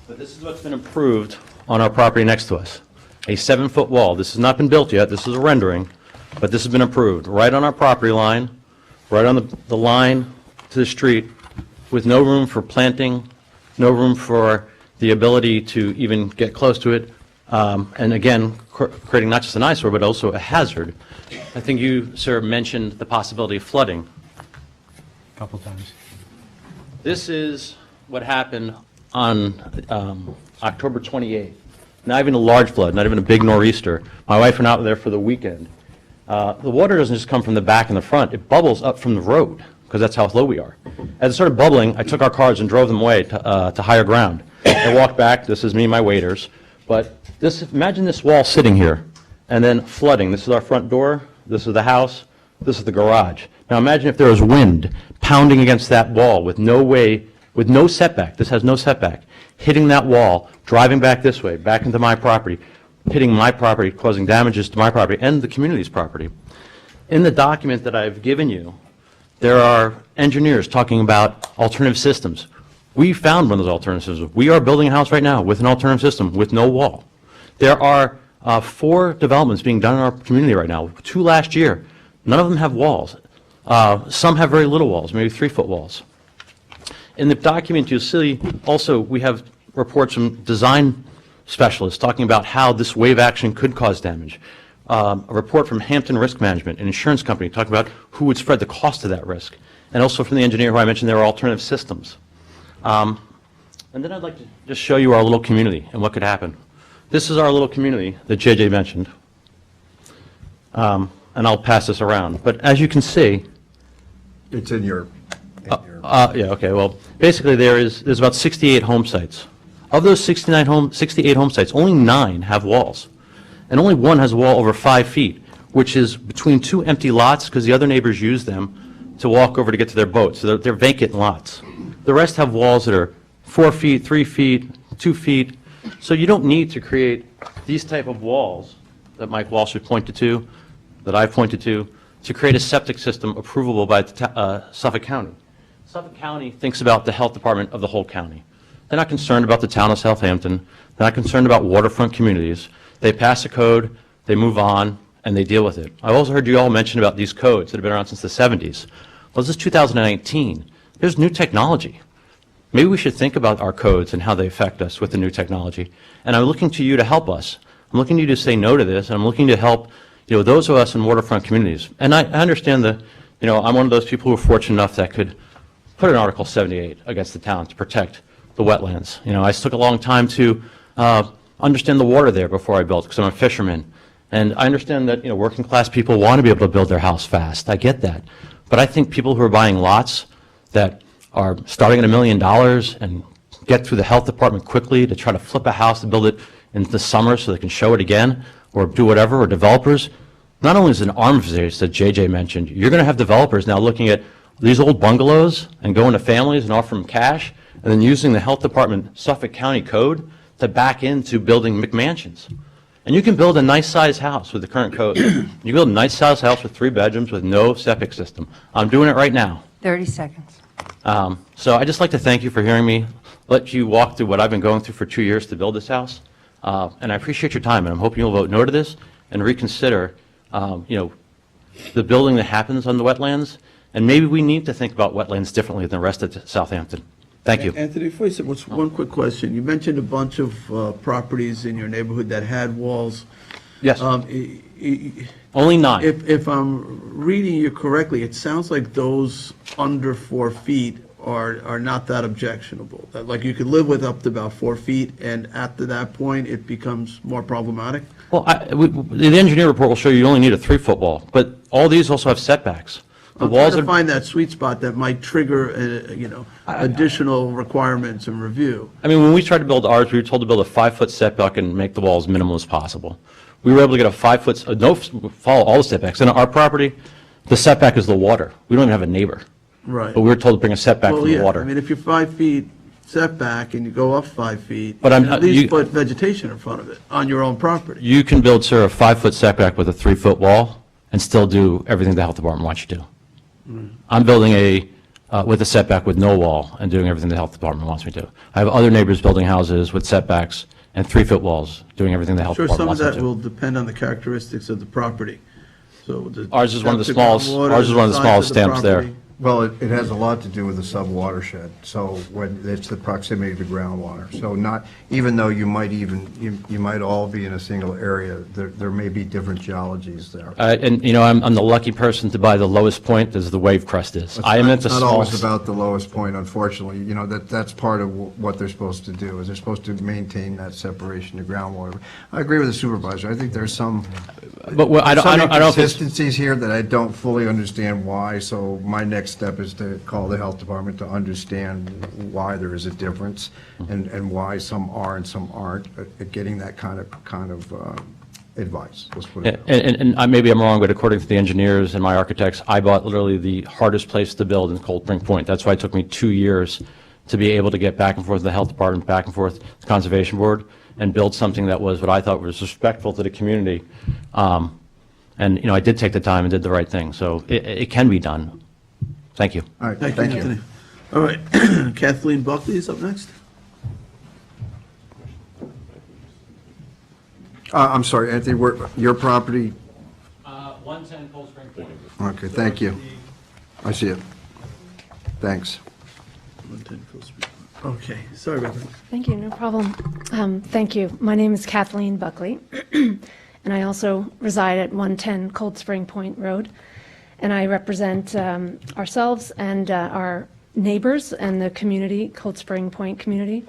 But this is what's been approved on our property next to us. A 7-foot wall. This has not been built yet. This is a rendering, but this has been approved right on our property line, right on the line to the street, with no room for planting, no room for the ability to even get close to it, and again, creating not just an eyesore, but also a hazard. I think you, sir, mentioned the possibility of flooding. A couple times. This is what happened on October 28th. Not even a large flood, not even a big nor'easter. My wife went out there for the weekend. The water doesn't just come from the back and the front, it bubbles up from the road, because that's how low we are. As it started bubbling, I took our cars and drove them away to higher ground. I walked back, this is me and my waders, but imagine this wall sitting here, and then flooding. This is our front door, this is the house, this is the garage. Now imagine if there was wind pounding against that wall with no setback, this has no setback, hitting that wall, driving back this way, back into my property, hitting my property, causing damages to my property and the community's property. In the document that I've given you, there are engineers talking about alternative systems. We found one of those alternative systems. We are building a house right now with an alternative system with no wall. There are 4 developments being done in our community right now, 2 last year. None of them have walls. Some have very little walls, maybe 3-foot walls. In the document you'll see also we have reports from design specialists talking about how this wave action could cause damage. A report from Hampton Risk Management, an insurance company, talking about who would spread the cost of that risk. And also from the engineer who I mentioned there are alternative systems. And then I'd like to just show you our little community and what could happen. This is our little community that JJ mentioned. And I'll pass this around. But as you can see, It's in your, yeah, okay, well, basically there's about 68 home sites. Of those 68 home sites, only 9 have walls. And only 1 has a wall over 5 feet, which is between 2 empty lots because the other neighbors use them to walk over to get to their boats. So they're vacant lots. The rest have walls that are 4 feet, 3 feet, 2 feet. So you don't need to create these type of walls that Mike Walsh had pointed to, that I've pointed to create a septic system approvable by Suffolk County. Suffolk County thinks about the health department of the whole county. They're not concerned about the town of Southampton. They're not concerned about waterfront communities. They pass a code, they move on, and they deal with it. I've also heard you all mention about these codes that have been around since the 70s. Well, this is 2019. There's new technology. Maybe we should think about our codes and how they affect us with the new technology. And I'm looking to you to help us. I'm looking to you to say no to this, and I'm looking to help those of us in waterfront communities. And I understand that, I'm one of those people who are fortunate enough that could put an Article 78 against the town to protect the wetlands. I took a long time to understand the water there before I built, because I'm a fisherman. And I understand that, working class people want to be able to build their house fast. I get that. But I think people who are buying lots that are starting at $1 million and get through the health department quickly to try to flip a house to build it in the summer so they can show it again, or do whatever, or developers, not only is it an arms race that JJ mentioned, you're going to have developers now looking at these old bungalows and going to families and offering them cash, and then using the health department Suffolk County code to back into building McMansions. And you can build a nice-sized house with the current code. You can build a nice-sized house with 3 bedrooms with no septic system. I'm doing it right now. 30 seconds. So I'd just like to thank you for hearing me, let you walk through what I've been going through for 2 years to build this house. And I appreciate your time, and I'm hoping you'll vote no to this and reconsider, the building that happens on the wetlands. And maybe we need to think about wetlands differently than the rest of Southampton. Thank you. Anthony, before you say, one quick question. You mentioned a bunch of properties in your neighborhood that had walls. Yes. Only 9. If I'm reading you correctly, it sounds like those under 4 feet are not that objectionable. That, like, you could live with up to about 4 feet, and after that point, it becomes more problematic? Well, the engineer report will show you only need a 3-foot wall, but all these also have setbacks. I'm trying to find that sweet spot that might trigger, additional requirements and review. I mean, when we tried to build ours, we were told to build a 5-foot setback and make the wall as minimal as possible. We were able to get a 5-foot, follow all the setbacks. And our property, the setback is the water. We don't even have a neighbor. Right. But we were told to bring a setback Well, from the yeah, water. I mean, if you're 5 feet setback and you go up 5 feet, But I'm- at least you- put vegetation in front of it on your own property. You can build, sir, a 5-foot setback with a 3-foot wall and still do everything the health department wants you to do. I'm building with a setback with no wall and doing everything the health department wants me to. I have other neighbors building houses with setbacks and 3-foot walls, doing everything the health Sure, department some of wants me that to. will depend on the characteristics of the property. So Ours is one of the septic smallest- groundwater, ours is one of the size smallest stamps there. property. Well, it has a lot to do with the sub-watershed, so when, it's the proximity to groundwater. So not, even though you might all be in a single area, there may be different geologies there. And, you know, I'm the lucky person to buy the lowest point as the wave crest is. I am at the It's not small. always about the lowest point, unfortunately. You know, that's part of what they're supposed to do, is they're supposed to maintain that separation to groundwater. I agree with the supervisor. I think there's some But I don't know if it's- inconsistencies here that I don't fully understand why, so my next step is to call the health department to understand why there is a difference and why some are and some aren't, getting that kind of advice. Let's put it that way. And maybe I'm wrong, but according to the engineers and my architects, I bought literally the hardest place to build in Cold Spring Point. That's why it took me 2 years to be able to get back and forth with the health department, back and forth with the conservation board, and build something that was what I thought was respectful to the community. And, you know, I did take the time and did the right thing, so it can be done. Thank you. All right, Thank you, Anthony. All right, Kathleen Buckley is up next. I'm sorry, Anthony, your property? 110 Cold Spring Point. Okay, thank you. I see it. Thanks. Okay, sorry about that. Thank you, no problem. Thank you. My name is Kathleen Buckley, and I also reside at 110 Cold Spring Point Road, and I represent ourselves and our neighbors and the community, Cold Spring Point community,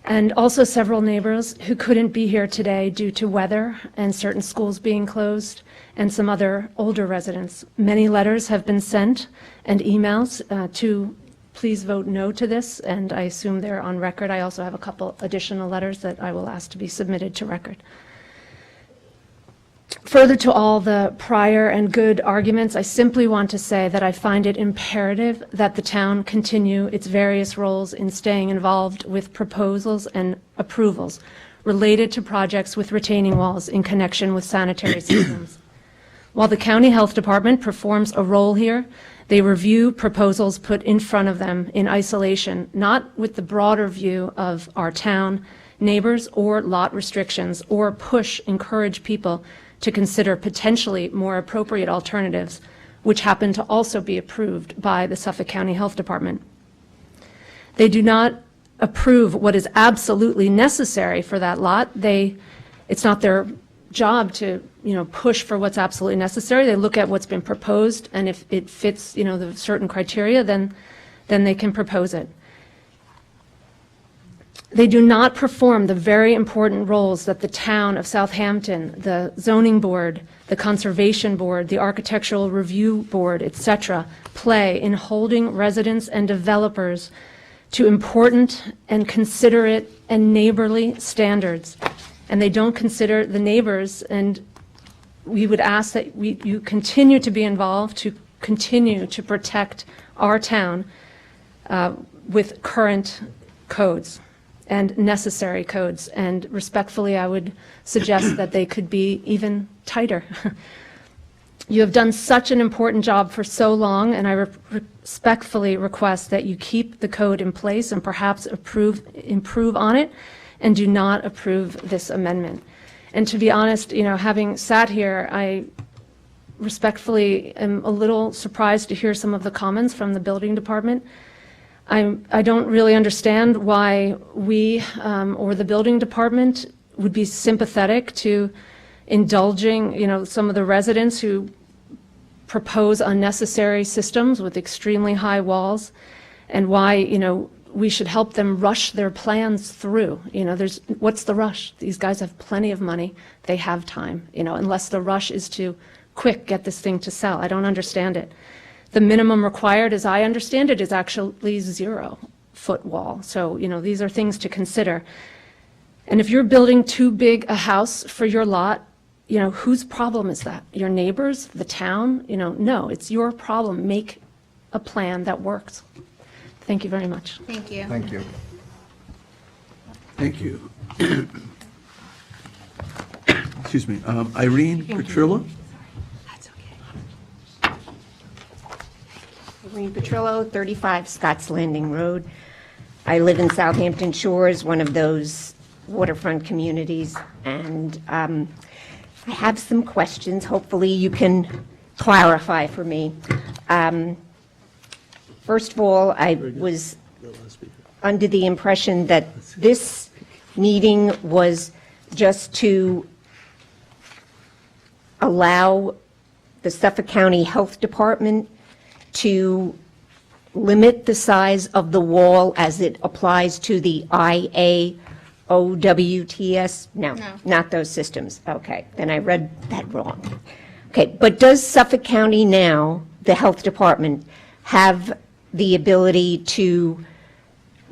and also several neighbors who couldn't be here today due to weather and certain schools being closed, and some other older residents. Many letters have been sent and emails to please vote no to this, and I assume they're on record. I also have a couple additional letters that I will ask to be submitted to record. Further to all the prior and good arguments, I simply want to say that I find it imperative that the town continue its various roles in staying involved with proposals and approvals related to projects with retaining walls in connection with sanitary systems. While the county health department performs a role here, they review proposals put in front of them in isolation, not with the broader view of our town, neighbors, or lot restrictions, or encourage people to consider potentially more appropriate alternatives, which happen to also be approved by the Suffolk County Health Department. They do not approve what is absolutely necessary for that lot. It's not their job to, push for what's absolutely necessary. They look at what's been proposed, and if it fits, the certain criteria, then they can propose it. They do not perform the very important roles that the town of Southampton, the zoning board, the conservation board, the architectural review board, etc., play in holding residents and developers to important and considerate and neighborly standards. And they don't consider the neighbors, and we would ask that you continue to be involved, to continue to protect our town with current codes and necessary codes. And respectfully, I would suggest that they could be even tighter. You have done such an important job for so long, and I respectfully request that you keep the code in place and perhaps improve on it, and do not approve this amendment. And to be honest, having sat here, I respectfully am a little surprised to hear some of the comments from the building department. I don't really understand why we or the building department would be sympathetic to indulging, some of the residents who propose unnecessary systems with extremely high walls, and why, we should help them rush their plans through. What's the rush? These guys have plenty of money. They have time, unless the rush is to quick get this thing to sell. I don't understand it. The minimum required, as I understand it, is actually 0-foot wall. So, these are things to consider. And if you're building too big a house for your lot, whose problem is that? Your neighbors, the town? No, it's your problem. Make a plan that works. Thank you very much. Thank you. Thank you. Thank you. Excuse me, Irene Petrillo? Irene Petrillo, 35 Scotts Landing Road. I live in Southampton Shores, one of those waterfront communities, and I have some questions. Hopefully you can clarify for me. First of all, I was under the impression that this meeting was just to allow the Suffolk County Health Department to limit the size of the wall as it applies to the IAOWTS? No, not those systems. Okay, then I read that wrong. Okay, but does Suffolk County now, the Health Department, have the ability to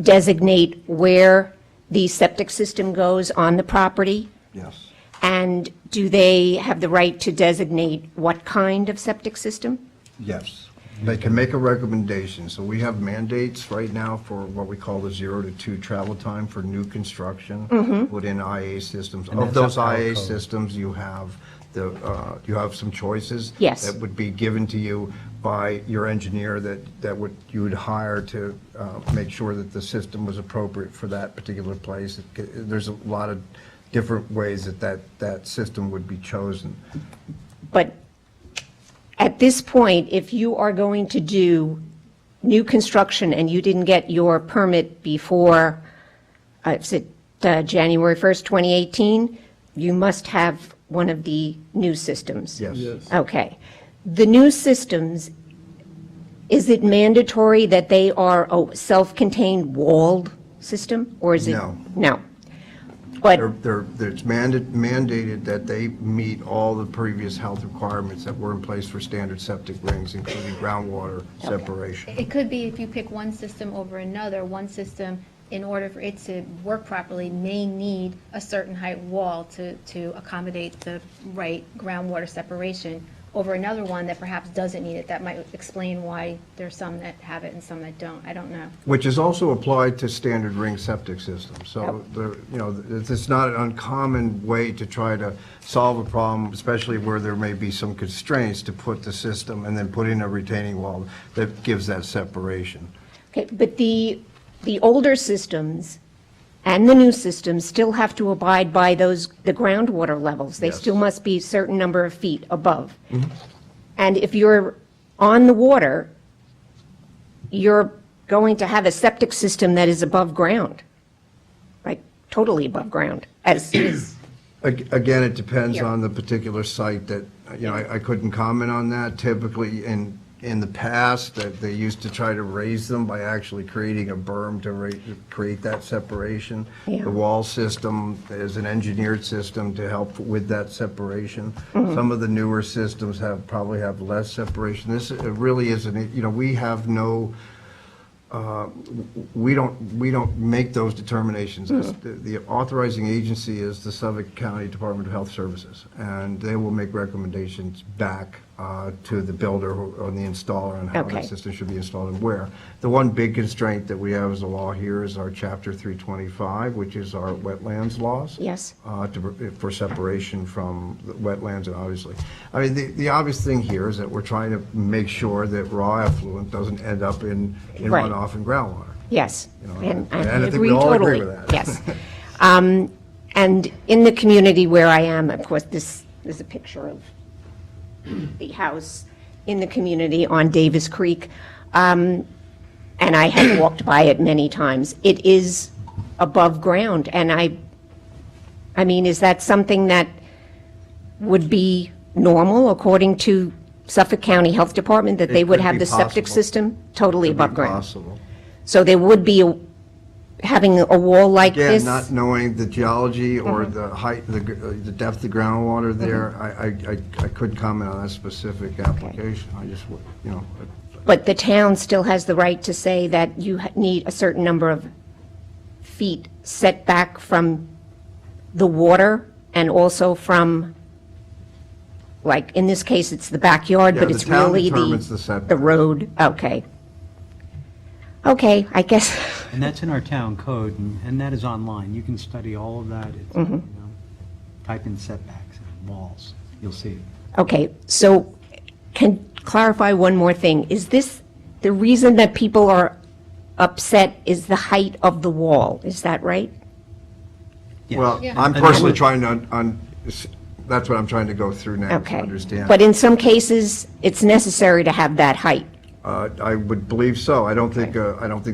designate where the septic system goes on the property? Yes. And do they have the right to designate what kind of septic system? Yes. They can make a recommendation. So we have mandates right now for what we call the 0 to 2 travel time for new construction within IA systems. And Of that's those our IA code. systems, you have some choices. Yes. That would be given to you by your engineer you would hire to make sure that the system was appropriate for that particular place. There's a lot of different ways that system would be chosen. But at this point, if you are going to do new construction and you didn't get your permit before, January 1st, 2018, you must have one of the new systems? Yes. Yes. Okay. The new systems, is it mandatory that they are a self-contained walled system? Or is it? No. No. But It's mandated that they meet all the previous health requirements that were in place for standard septic rings, including groundwater separation. It could be if you pick one system over another, one system, in order for it to work properly, may need a certain height wall to accommodate the right groundwater separation over another one that perhaps doesn't need it. That might explain why there's some that have it and some that don't. I don't know. Which is also applied to standard ring septic systems. So, it's not an uncommon way to try to solve a problem, especially where there may be some constraints, to put the system and then put in a retaining wall that gives that separation. Okay, but the older systems and the new systems still have to abide by the groundwater levels. They still must be a certain number of feet above. And if you're on the water, you're going to have a septic system that is above ground, like totally above ground, as is. Again, it depends Here. on the particular site that, I couldn't comment on that. Typically, in the past, that they used to try to raise them by actually creating a berm to create that separation. Yeah. The wall system is an engineered system to help with that separation. Some of the newer systems probably have less separation. This really isn't, we have no, we don't make those determinations. The authorizing agency is the Suffolk County Department of Health Services, and they will make recommendations back to the builder or the installer on how that system should be installed and where. The one big constraint that we have as a law here is our Chapter 325, which is our wetlands laws. Yes. For separation from the wetlands, and obviously. I mean, the obvious thing here is that we're trying to make sure that raw effluent doesn't end up in Right. runoff and groundwater. Yes, and I I think agree we all totally. agree with that. Yes. And in the community where I am, of course, this is a picture of the house in the community on Davis Creek, and I have walked by it many times. It is above ground, and I mean, is that something that would be normal according to Suffolk County Health Department, that they would could have be the septic possible. system totally Could be above ground? possible. So there would be having a wall like Again, this? not knowing the geology or the height, the depth of groundwater there, I couldn't comment on that specific application. I just, But the town still has the right to say that you need a certain number of feet set back from the water and also from like, in this case, it's the backyard, Yeah, but the it's town really determines the the setback. road? Okay. Okay, I guess, And that's in our town code, and that is online. You can study all of that. It's, Mhm. you know, type in setbacks and walls, you'll see it. okay, so can clarify one more thing. Is this, the reason that people are upset is the height of the wall? Is that right? Well, Yeah. I'm And personally that- trying to, that's what I'm trying to go through now, to Okay. understand. But in some cases, it's necessary to have that height. I would believe so. I don't think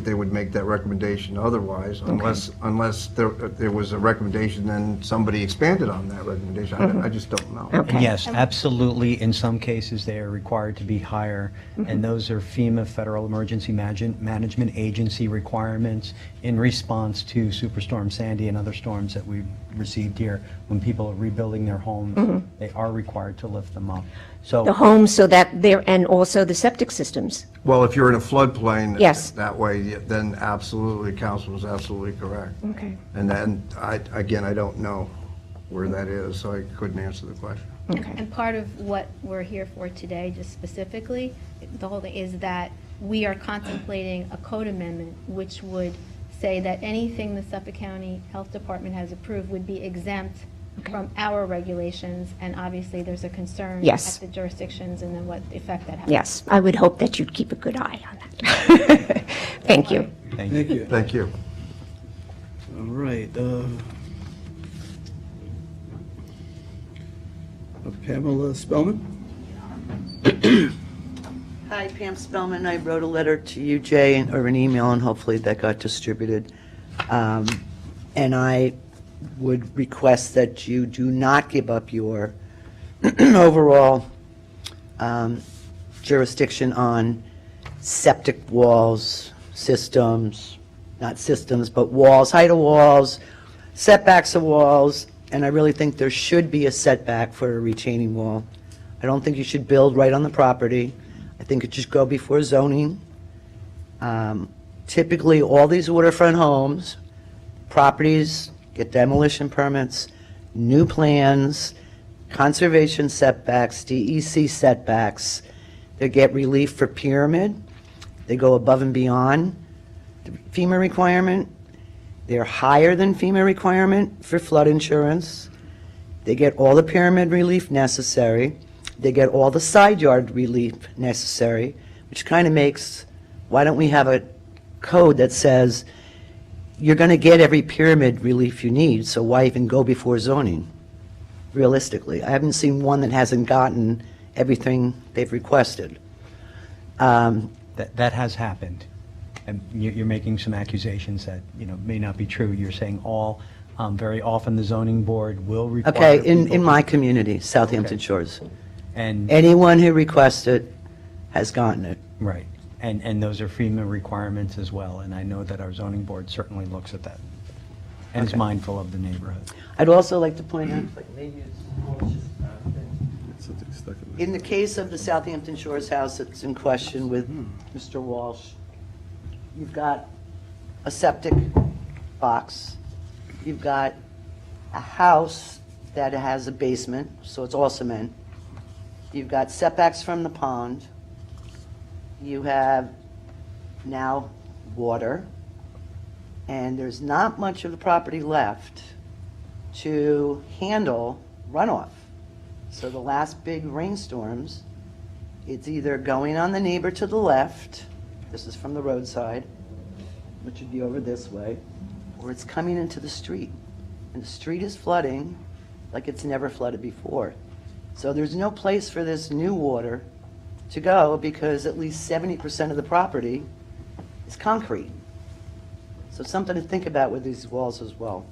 they would make that recommendation otherwise, unless there was a recommendation and somebody expanded on that recommendation. I just don't know. And yes, absolutely, in some cases, they are required to be higher, and those are FEMA, Federal Emergency Management Agency requirements in response to Superstorm Sandy and other storms that we've received here. When people are rebuilding their homes, Mhm. they are required to lift them up. So The homes, so that there, and also the septic systems. Well, if you're in a floodplain. Yes. That way, then absolutely, council is absolutely correct. Okay. And then, again, I don't know where that is, so I couldn't answer the question. And part of what we're here for today, just specifically, the whole thing is that we are contemplating a code amendment which would say that anything the Suffolk County Health Department has approved would be exempt from our regulations, and obviously there's a concern Yes. at the jurisdictions and then what effect that has. Yes, I would hope that you'd keep a good eye on that. Thank you. Thank you. Thank you. All right. Pamela Spellman? Hi, Pam Spellman. I wrote a letter to you, Jay, or an email, and hopefully that got distributed. And I would request that you do not give up your overall jurisdiction on septic walls, systems, not systems, but walls, height of walls, setbacks of walls, and I really think there should be a setback for a retaining wall. I don't think you should build right on the property. I think it should go before zoning. Typically, all these waterfront homes, properties get demolition permits, new plans, conservation setbacks, DEC setbacks. They get relief for pyramid. They go above and beyond the FEMA requirement. They're higher than FEMA requirement for flood insurance. They get all the pyramid relief necessary. They get all the side yard relief necessary, which kind of makes, why don't we have a code that says you're going to get every pyramid relief you need, so why even go before zoning, realistically? I haven't seen one that hasn't gotten everything they've requested. that has happened. And you're making some accusations that, may not be true. You're saying all, very often the zoning board will require. Okay, in people- my community, Southampton Shores, And, anyone who requests it has gotten it. right, and those are FEMA requirements as well, and I know that our zoning board certainly looks at that and is Okay. mindful of the neighborhood. I'd also like to point out, in the case of the Southampton Shores house that's in question with Mr. Walsh, you've got a septic box, you've got a house that has a basement, so it's all cement, you've got setbacks from the pond, you have now water, and there's not much of the property left to handle runoff. So the last big rainstorms, it's either going on the neighbor to the left, this is from the roadside, which would be over this way, or it's coming into the street. And the street is flooding like it's never flooded before. So there's no place for this new water to go because at least 70% of the property is concrete. So something to think about with these walls as well.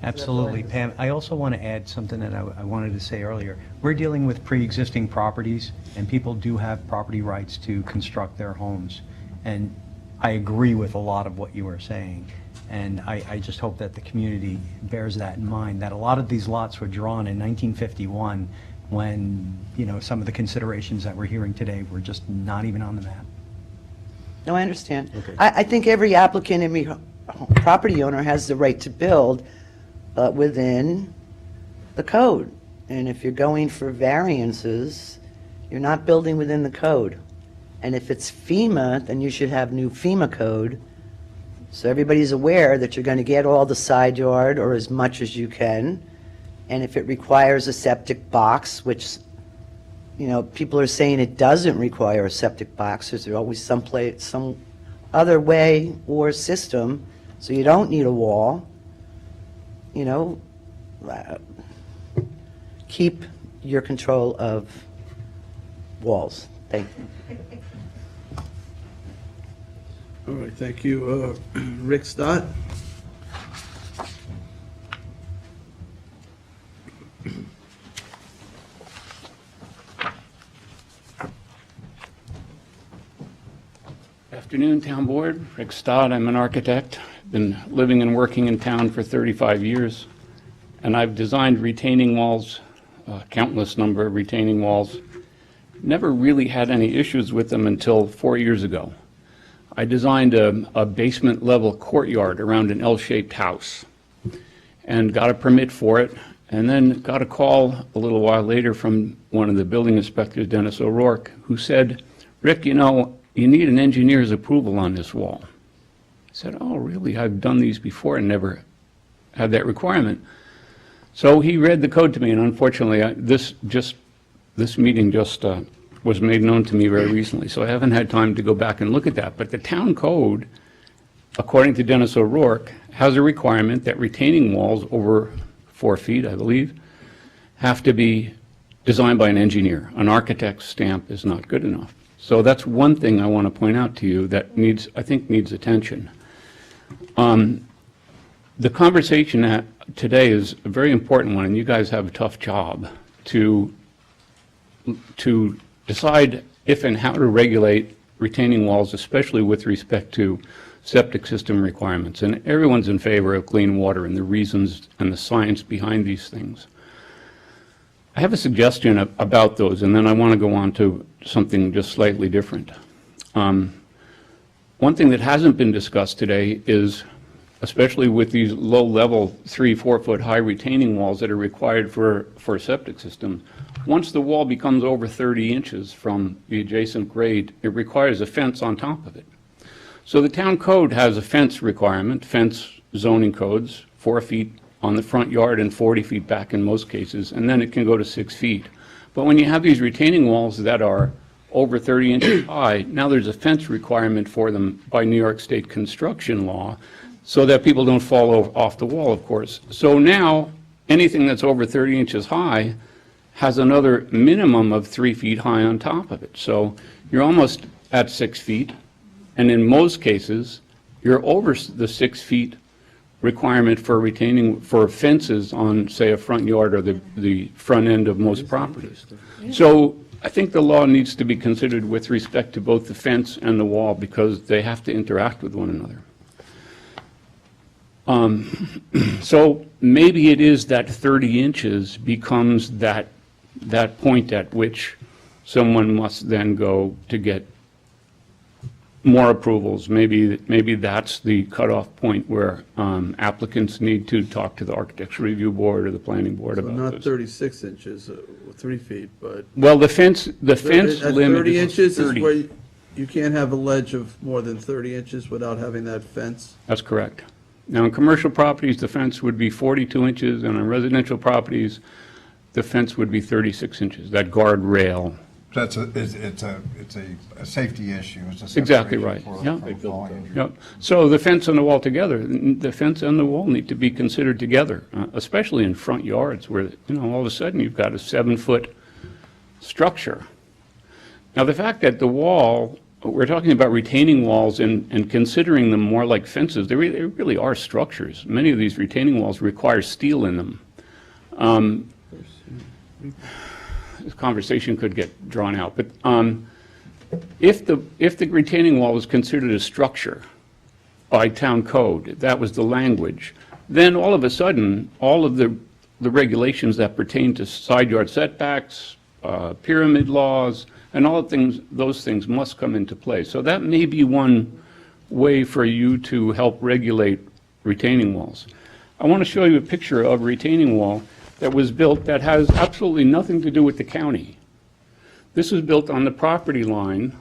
Absolutely, Pam. I also want to add something that I wanted to say earlier. We're dealing with pre-existing properties, and people do have property rights to construct their homes. And I agree with a lot of what you were saying. And I just hope that the community bears that in mind, that a lot of these lots were drawn in 1951 when, some of the considerations that we're hearing today were just not even on the map. No, I understand. Okay. I think every applicant, every property owner has the right to build, but within the code. And if you're going for variances, you're not building within the code. And if it's FEMA, then you should have new FEMA code, so everybody's aware that you're going to get all the side yard or as much as you can. And if it requires a septic box, which, you know, people are saying it doesn't require a septic box, there's always some other way or system, so you don't need a wall, you know, keep your control of walls. Thank you. All right, thank you. Rick Stott? Afternoon, Town Board. Rick Stott, I'm an architect. Been living and working in town for 35 years, and I've designed retaining walls, countless number of retaining walls. Never really had any issues with them until 4 years ago. I designed a basement level courtyard around an L-shaped house and got a permit for it, and then got a call a little while later from one of the building inspectors, Dennis O'Rourke, who said, Rick, you know, you need an engineer's approval on this wall. I said, oh, really? I've done these before and never had that requirement. So he read the code to me, and unfortunately, this meeting just was made known to me very recently, so I haven't had time to go back and look at that. But the town code, according to Dennis O'Rourke, has a requirement that retaining walls over 4 feet, I believe, have to be designed by an engineer. An architect's stamp is not good enough. So that's one thing I want to point out to you that I think needs attention. The conversation today is a very important one, and you guys have a tough job to decide if and how to regulate retaining walls, especially with respect to septic system requirements. And everyone's in favor of clean water and the reasons and the science behind these things. I have a suggestion about those, and then I want to go on to something just slightly different. One thing that hasn't been discussed today is, especially with these low-level 3-4 foot high retaining walls that are required for a septic system, once the wall becomes over 30 inches from the adjacent grade, it requires a fence on top of it. So the town code has a fence requirement, fence zoning codes, 4 feet on the front yard and 40 feet back in most cases, and then it can go to 6 feet. But when you have these retaining walls that are over 30 inches high, now there's a fence requirement for them by New York State construction law, so that people don't fall off the wall, of course. So now, anything that's over 30 inches high has another minimum of 3 feet high on top of it. So you're almost at 6 feet, and in most cases, you're over the 6 feet requirement for fences on, say, a front yard or the front end of most properties. So I think the law needs to be considered with respect to both the fence and the wall, because they have to interact with one another. So maybe it is that 30 inches becomes that point at which someone must then go to get more approvals. Maybe that's the cutoff point where applicants need to talk to the Architecture Review Board or the Planning Board So about not this. 36 inches, 3 feet, but... Well, the fence At limit 30 is inches 30. is where you can't have a ledge of more than 30 inches without having that fence? That's correct. Now, in commercial properties, the fence would be 42 inches, and on residential properties, the fence would be 36 inches, that guardrail. So it's a safety issue. It's a Exactly separation right. for- Yeah. for falling injury. Yep. So the fence and the wall together, the fence and the wall need to be considered together, especially in front yards where, all of a sudden you've got a 7-foot structure. Now, the fact that the wall, we're talking about retaining walls and considering them more like fences, they really are structures. Many of these retaining walls require steel in them. This conversation could get drawn out, but if the retaining wall was considered a structure by town code, if that was the language, then all of a sudden, all of the regulations that pertain to side yard setbacks, pyramid laws, and all of those things must come into play. So that may be one way for you to help regulate retaining walls. I want to show you a picture of a retaining wall. that was built that has absolutely nothing to do with the county. This was built on the property line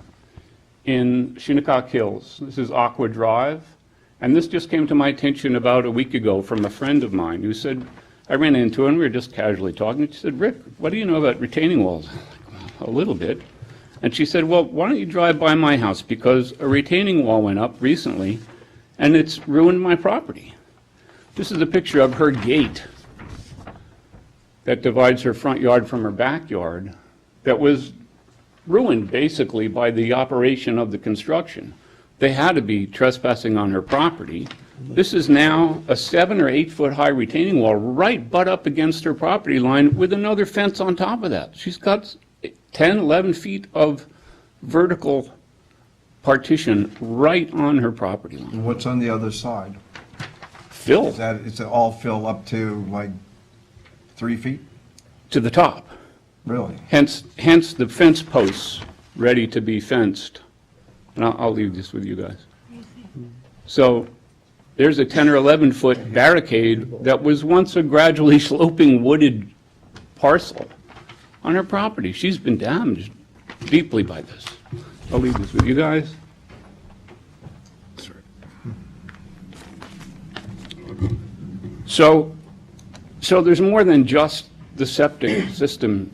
in Shinnecock Hills. This is Aqua Drive. And this just came to my attention about a week ago from a friend of mine who said, I ran into her and we were just casually talking. She said, Rick, what do you know about retaining walls? I'm like, well, a little bit. And she said, well, why don't you drive by my house? Because a retaining wall went up recently and it's ruined my property. This is a picture of her gate that divides her front yard from her backyard that was ruined basically by the operation of the construction. They had to be trespassing on her property. This is now a 7 or 8 foot high retaining wall right butt up against her property line with another fence on top of that. She's got 10, 11 feet of vertical partition right on her property line. And what's on the other side? Fill. Is it all fill up to like 3 feet? To the top. Really? Hence the fence posts ready to be fenced. And I'll leave this with you guys. So there's a 10 or 11 foot barricade that was once a gradually sloping wooded parcel on her property. She's been damaged deeply by this. I'll leave this with you guys. So there's more than just the septic system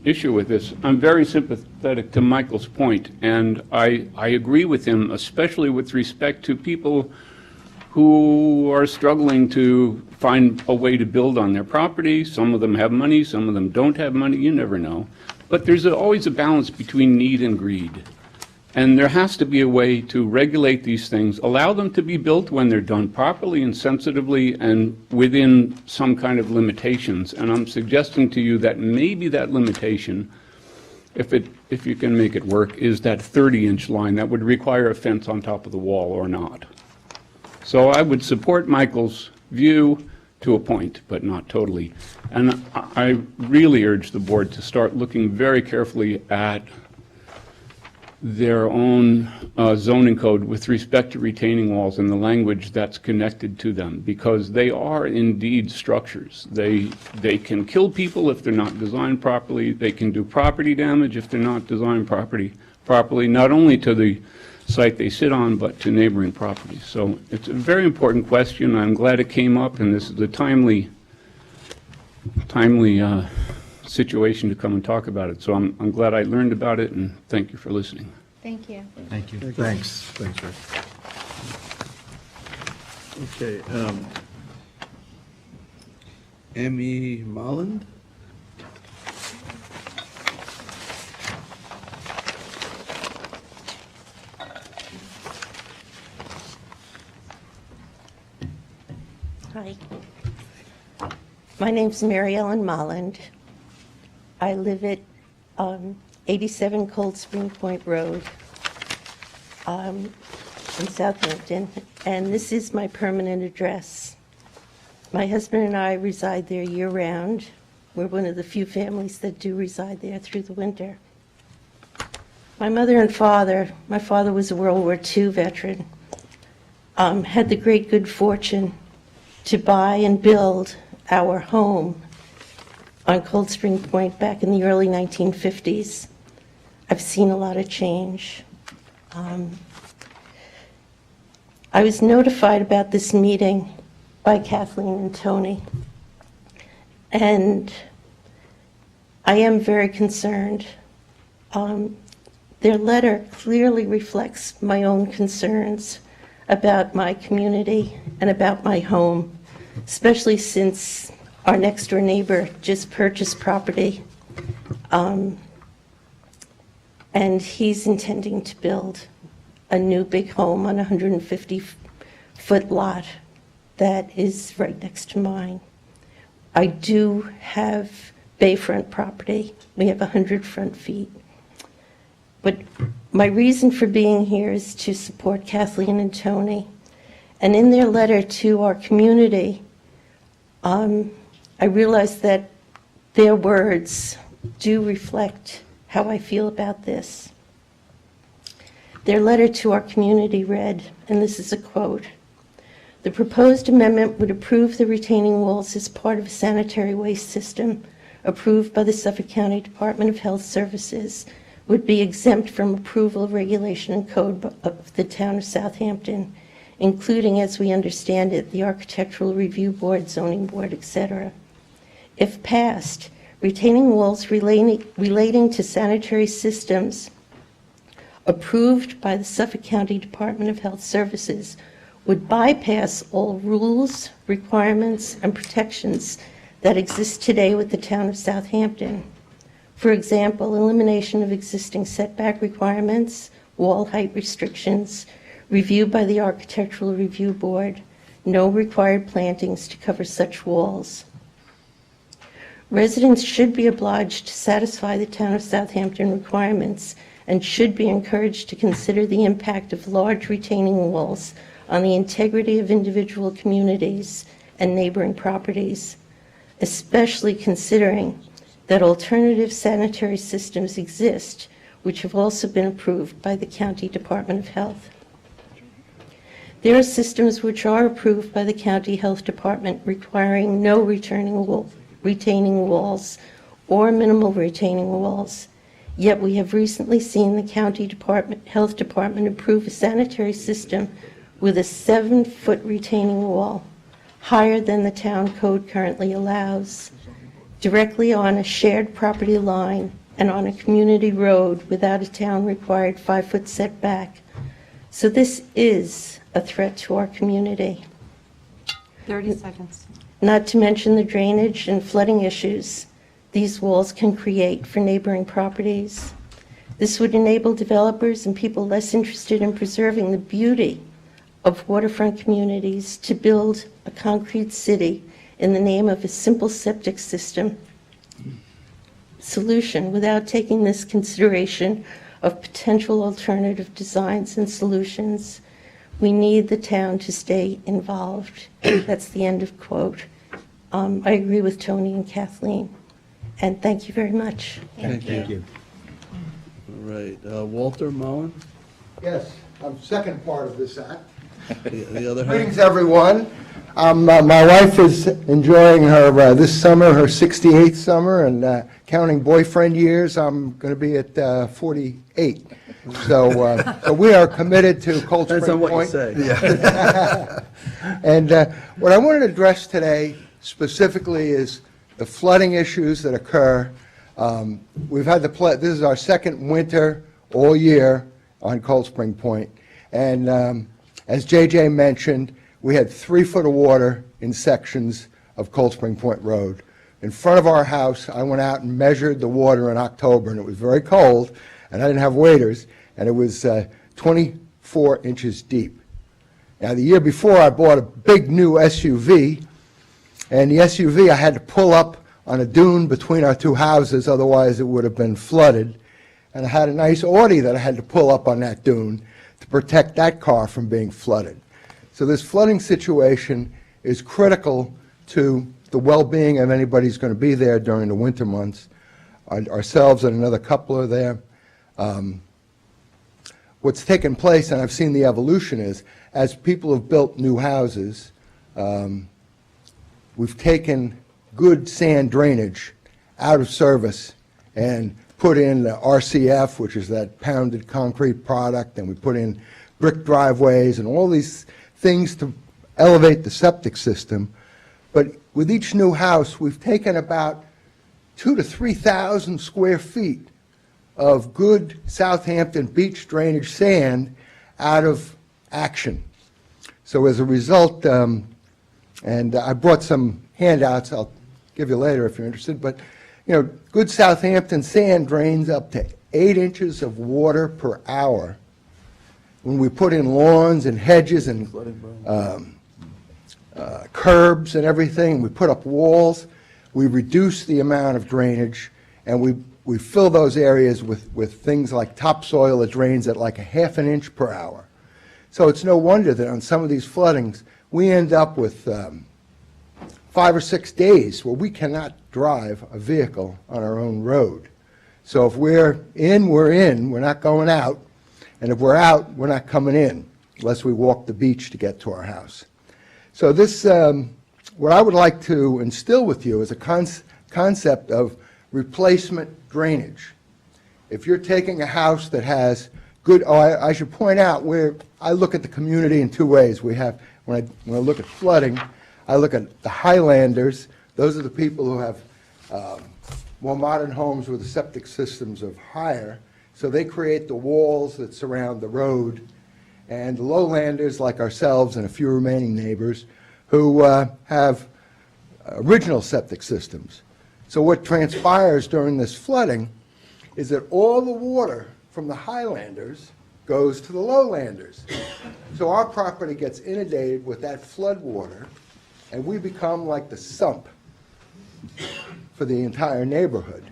issue with this. I'm very sympathetic to Michael's point, and I agree with him, especially with respect to people who are struggling to find a way to build on their property. Some of them have money, some of them don't have money, you never know. But there's always a balance between need and greed. And there has to be a way to regulate these things, allow them to be built when they're done properly and sensitively and within some kind of limitations. And I'm suggesting to you that maybe that limitation, if you can make it work, is that 30-inch line that would require a fence on top of the wall or not. So I would support Michael's view to a point, but not totally. And I really urge the board to start looking very carefully at their own zoning code with respect to retaining walls and the language that's connected to them, because they are indeed structures. They can kill people if they're not designed properly. They can do property damage if they're not designed properly, not only to the site they sit on, but to neighboring properties. So it's a very important question. I'm glad it came up, and this is a timely situation to come and talk about it. So I'm glad I learned about it, and thank you for listening. Thank you. Thank you. Thanks. Thanks, Rick. Okay. Emmy Molland? Hi. My name's Mary Ellen Molland. I live at 87 Cold Spring Point Road in Southampton, and this is my permanent address. My husband and I reside there year-round. We're one of the few families that do reside there through the winter. My mother and father, my father was a World War II veteran, had the great good fortune to buy and build our home on Cold Spring Point back in the early 1950s. I've seen a lot of change. I was notified about this meeting by Kathleen and Tony, and I am very concerned. Their letter clearly reflects my own concerns about my community and about my home, especially since our next door neighbor just purchased property, and he's intending to build a new big home on a 150-foot lot that is right next to mine. I do have bayfront property. We have 100 front feet. But my reason for being here is to support Kathleen and Tony. And in their letter to our community, I realized that their words do reflect how I feel about this. Their letter to our community read, and this is a quote, The proposed amendment would approve the retaining walls as part of a sanitary waste system approved by the Suffolk County Department of Health Services, would be exempt from approval of regulation and code of the town of Southampton, including, as we understand it, the Architectural Review Board, Zoning Board, etc. If passed, retaining walls relating to sanitary systems approved by the Suffolk County Department of Health Services would bypass all rules, requirements, and protections that exist today with the town of Southampton. For example, elimination of existing setback requirements, wall height restrictions, review by the Architectural Review Board, no required plantings to cover such walls. Residents should be obliged to satisfy the town of Southampton requirements and should be encouraged to consider the impact of large retaining walls on the integrity of individual communities and neighboring properties, especially considering that alternative sanitary systems exist, which have also been approved by the County Department of Health. There are systems which are approved by the County Health Department requiring no retaining walls or minimal retaining walls. Yet we have recently seen the County Health Department approve a sanitary system with a 7-foot retaining wall, higher than the town code currently allows, directly on a shared property line and on a community road without a town-required 5-foot setback. So this is a threat to our community. 30 seconds. Not to mention the drainage and flooding issues these walls can create for neighboring properties. This would enable developers and people less interested in preserving the beauty of waterfront communities to build a concrete city in the name of a simple septic system solution without taking this consideration of potential alternative designs and solutions. We need the town to stay involved. That's the end of quote. I agree with Tony and Kathleen, and thank you very much. Thank you. All right, Walter Mullen, Yes, I'm second part of this act. the other hand. Greetings, everyone. My wife is enjoying her, this summer, her 68th summer, and counting boyfriend years, I'm going to be at 48. So we are committed to Cold Spring Depends on Point. what you say. And what I wanted to address today specifically is the flooding issues that occur. We've had this is our second winter all year on Cold Spring Point. And as JJ mentioned, we had 3 foot of water in sections of Cold Spring Point Road. In front of our house, I went out and measured the water in October, and it was very cold, and I didn't have waders, and it was 24 inches deep. Now, the year before, I bought a big new SUV, and the SUV I had to pull up on a dune between our two houses, otherwise it would have been flooded. And I had a nice Audi that I had to pull up on that dune to protect that car from being flooded. So this flooding situation is critical to the well-being of anybody who's going to be there during the winter months. Ourselves and another couple are there. What's taken place, and I've seen the evolution, is as people have built new houses, we've taken good sand drainage out of service and put in the RCF, which is that pounded concrete product, and we put in brick driveways and all these things to elevate the septic system. But with each new house, we've taken about 2,000 to 3,000 square feet of good Southampton beach drainage sand out of action. So as a result, and I brought some handouts I'll give you later if you're interested, but you know, good Southampton sand drains up to 8 inches of water per hour. When we put in lawns and hedges and curbs and everything, we put up walls, we reduce the amount of drainage, and we fill those areas with things like topsoil that drains at like a ½ an inch per hour. So it's no wonder that on some of these floodings, we end up with 5 or 6 days where we cannot drive a vehicle on our own road. So if we're in, we're not going out. And if we're out, we're not coming in unless we walk the beach to get to our house. So this, what I would like to instill with you is a concept of replacement drainage. If you're taking a house that has good, I should point out where I look at the community in two ways. We have, when I look at flooding, I look at the Highlanders. Those are the people who have more modern homes with the septic systems of higher, so they create the walls that surround the road. And the lowlanders like ourselves and a few remaining neighbors who have original septic systems. So what transpires during this flooding is that all the water from the Highlanders goes to the lowlanders. So our property gets inundated with that flood water, and we become like the sump for the entire neighborhood.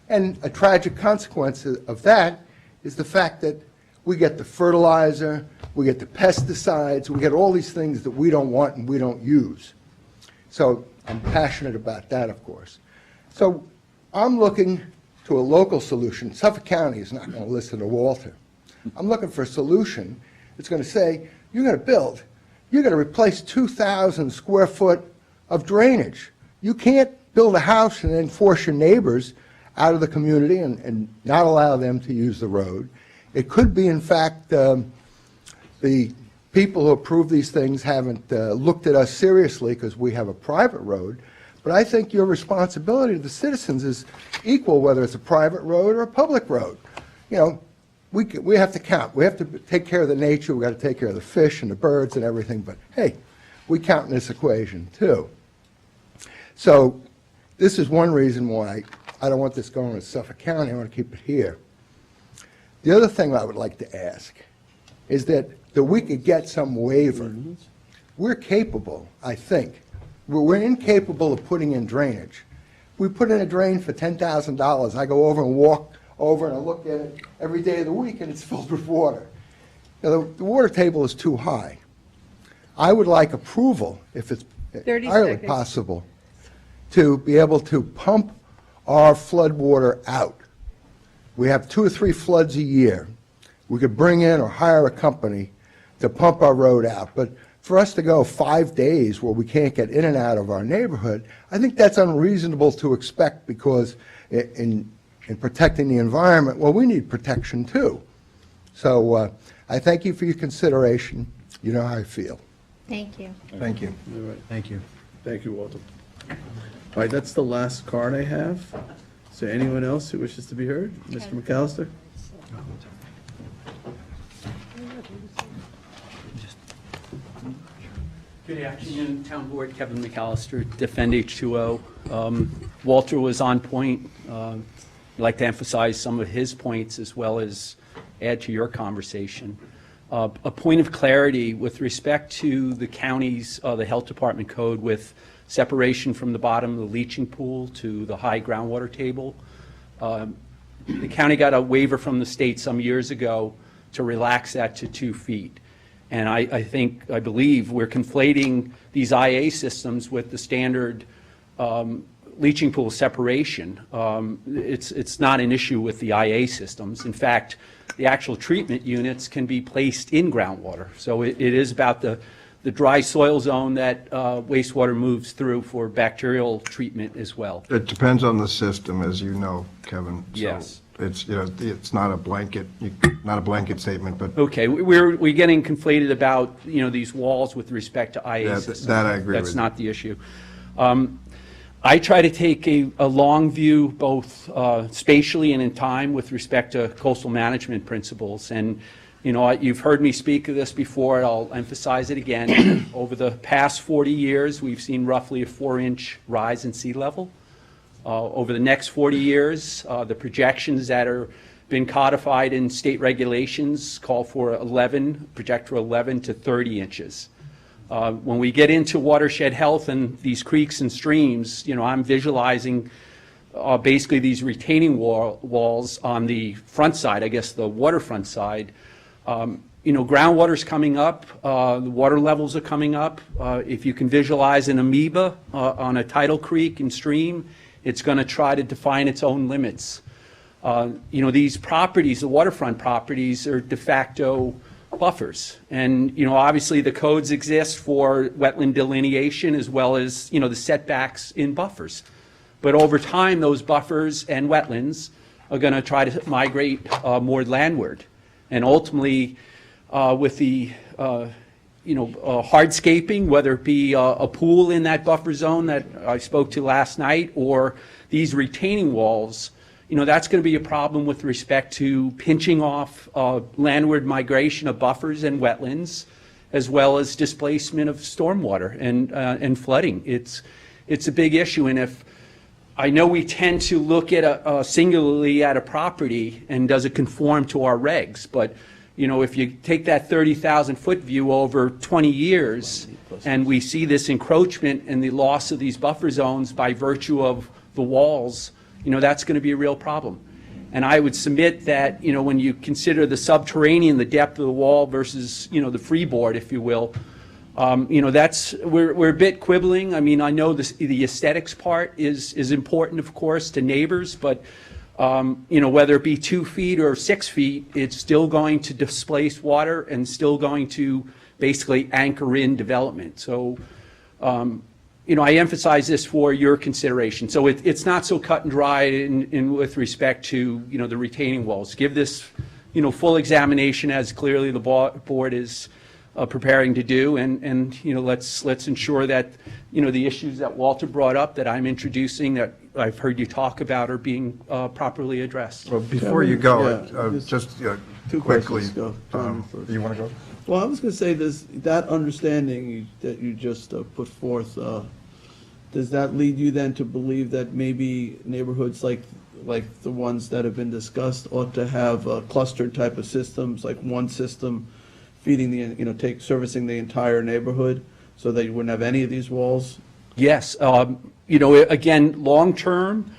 And a tragic consequence of that is the fact that we get the fertilizer, we get the pesticides, we get all these things that we don't want and we don't use. So I'm passionate about that, of course. So I'm looking to a local solution. Suffolk County is not going to listen to Walter. I'm looking for a solution that's going to say, you're going to build, you're going to replace 2,000 square foot of drainage. You can't build a house and then force your neighbors out of the community and not allow them to use the road. It could be, in fact, the people who approve these things haven't looked at us seriously because we have a private road. But I think your responsibility to the citizens is equal, whether it's a private road or a public road. You know, we have to count. We have to take care of the nature. We've got to take care of the fish and the birds and everything. But, hey, we count in this equation, too. So this is one reason why I don't want this going to Suffolk County. I want to keep it here. The other thing I would like to ask is that we could get some waiver. We're capable, I think. We're incapable of putting in drainage. We put in a drain for $10,000. I go over and walk over and I look at it every day of the week and it's filled with water. Now, the water table is too high. I would like approval, if it's 30 entirely seconds. possible, to be able to pump our flood water out. We have 2 or 3 floods a year. We could bring in or hire a company to pump our road out. But for us to go 5 days where we can't get in and out of our neighborhood, I think that's unreasonable to expect, because in protecting the environment, well, we need protection too. So I thank you for your consideration. You know how I feel. Thank you. Thank you. All right. Thank you. Thank you, Walter. All right, that's the last card I have. Is there anyone else who wishes to be heard? Mr. McAllister? Good afternoon, Town Board. Kevin McAllister, Defend H2O. Walter was on point. I'd like to emphasize some of his points as well as add to your conversation. A point of clarity with respect to the county's, the Health Department code with separation from the bottom of the leaching pool to the high groundwater table. The county got a waiver from the state some years ago to relax that to 2 feet. And I believe we're conflating these IA systems with the standard leaching pool separation. It's not an issue with the IA systems. In fact, the actual treatment units can be placed in groundwater. So it is about the dry soil zone that wastewater moves through for bacterial treatment as well. It depends on the system, as you know, Kevin. So Yes. It's, you know, it's not a blanket statement, but. Okay, we're getting conflated about, you know, these walls with respect to IA Yeah, systems. that I agree with. That's not the issue. I try to take a long view, both spatially and in time, with respect to coastal management principles. And, you know, you've heard me speak of this before. I'll emphasize it again. Over the past 40 years, we've seen roughly a 4-inch rise in sea level. Over the next 40 years, the projections that are been codified in state regulations call for project for 11 to 30 inches. When we get into watershed health and these creeks and streams, you know, I'm visualizing basically these retaining walls on the front side, I guess the waterfront side. You know, groundwater's coming up, the water levels are coming up. If you can visualize an amoeba on a tidal creek and stream, it's going to try to define its own limits. You know, these properties, the waterfront properties, are de facto buffers. And, obviously the codes exist for wetland delineation as well as, the setbacks in buffers. But over time, those buffers and wetlands are going to try to migrate more landward. And ultimately, with the, hardscaping, whether it be a pool in that buffer zone that I spoke to last night, or these retaining walls, that's going to be a problem with respect to pinching off landward migration of buffers and wetlands, as well as displacement of stormwater and flooding. It's a big issue, and if I know we tend to look at singularly at a property and does it conform to our regs, but if you take that 30,000-foot view over 20 years and we see this encroachment and the loss of these buffer zones by virtue of the walls, that's going to be a real problem. And I would submit that, when you consider the subterranean, the depth of the wall versus, the freeboard, if you will, we're a bit quibbling. I mean, I know the aesthetics part is important, of course, to neighbors, but whether it be 2 feet or 6 feet, it's still going to displace water and still going to basically anchor in development. So, I emphasize this for your consideration. So it's not so cut and dry in with respect to, the retaining walls. Give this, full examination as clearly the board is preparing to do, and let's ensure that, the issues that Walter brought up that I'm introducing that I've heard you talk about are being properly addressed. Well, before you go, just two quickly, questions. Go. you want to go? Well, I was going to say, that understanding that you just put forth, does that lead you then to believe that maybe neighborhoods like the ones that have been discussed ought to have clustered type of systems, like one system feeding servicing the entire neighborhood, so that you wouldn't have any of these walls? Yes, again, long term,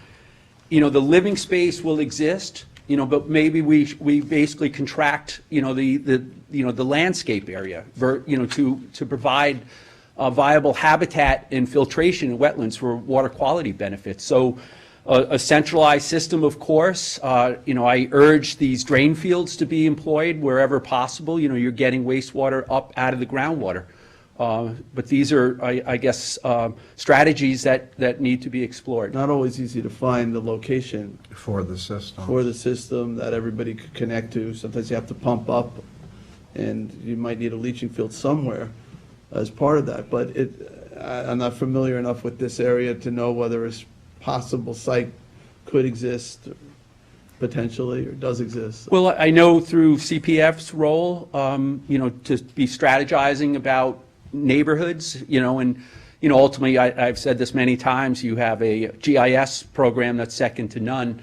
the living space will exist, but maybe we basically contract, the landscape area, to provide viable habitat and filtration in wetlands for water quality benefits. So a centralized system, of course. I urge these drain fields to be employed wherever possible. You're getting wastewater up out of the groundwater. But these are, I guess, strategies that need to be explored. Not always easy to find the location For the system. for the system that everybody could connect to. Sometimes you have to pump up, and you might need a leaching field somewhere as part of that. But I'm not familiar enough with this area to know whether a possible site could exist potentially, or does exist. Well, I know through CPF's role, to be strategizing about neighborhoods, and, ultimately, I've said this many times, you have a GIS program that's second to none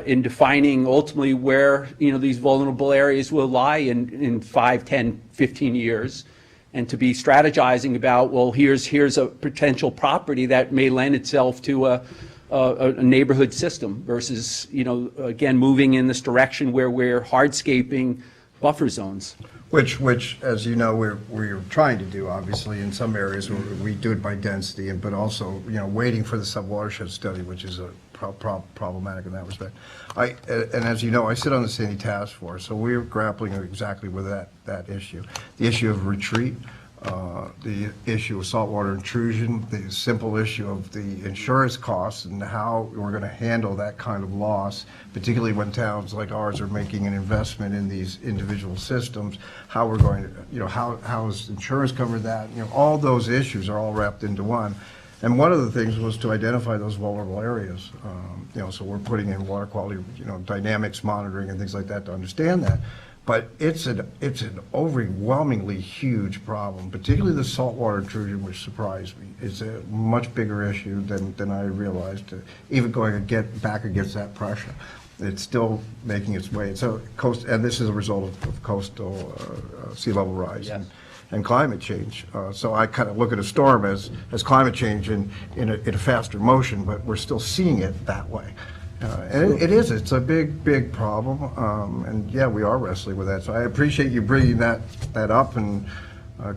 in defining ultimately where, these vulnerable areas will lie in 5, 10, 15 years, and to be strategizing about, well, here's a potential property that may lend itself to a neighborhood system versus, again, moving in this direction where we're hardscaping buffer zones. Which, as you know, we're trying to do, obviously, in some areas where we do it by density, but also, waiting for the sub-watershed study, which is a problematic in that respect. And as you know, I sit on the city task force, so we're grappling exactly with that issue. The issue of retreat, the issue of saltwater intrusion, the simple issue of the insurance costs and how we're going to handle that kind of loss, particularly when towns like ours are making an investment in these individual systems, how we're going to, how is insurance covered that? All those issues are all wrapped into one. And one of the things was to identify those vulnerable areas. So we're putting in water quality, dynamics monitoring and things like that to understand that. But it's an overwhelmingly huge problem, particularly the saltwater intrusion, which surprised me. It's a much bigger issue than I realized. Even going back against that pressure, it's still making its way. So and this is a result of coastal sea level rise. Yes. And climate change. So I kind of look at a storm as climate change in a faster motion, but we're still seeing it that way. And it's a big problem. And yeah, we are wrestling with that. So I appreciate you bringing that up and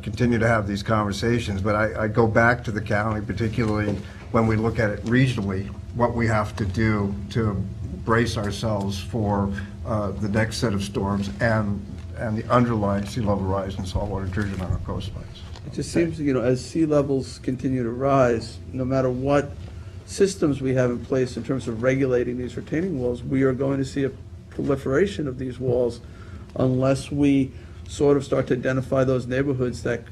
continue to have these conversations. But I go back to the county, particularly when we look at it regionally, what we have to do to brace ourselves for the next set of storms and and the underlying sea level rise and saltwater intrusion on our coastlines. It just seems, as sea levels continue to rise, no matter what systems we have in place in terms of regulating these retaining walls, we are going to see a proliferation of these walls unless we sort of start to identify those neighborhoods that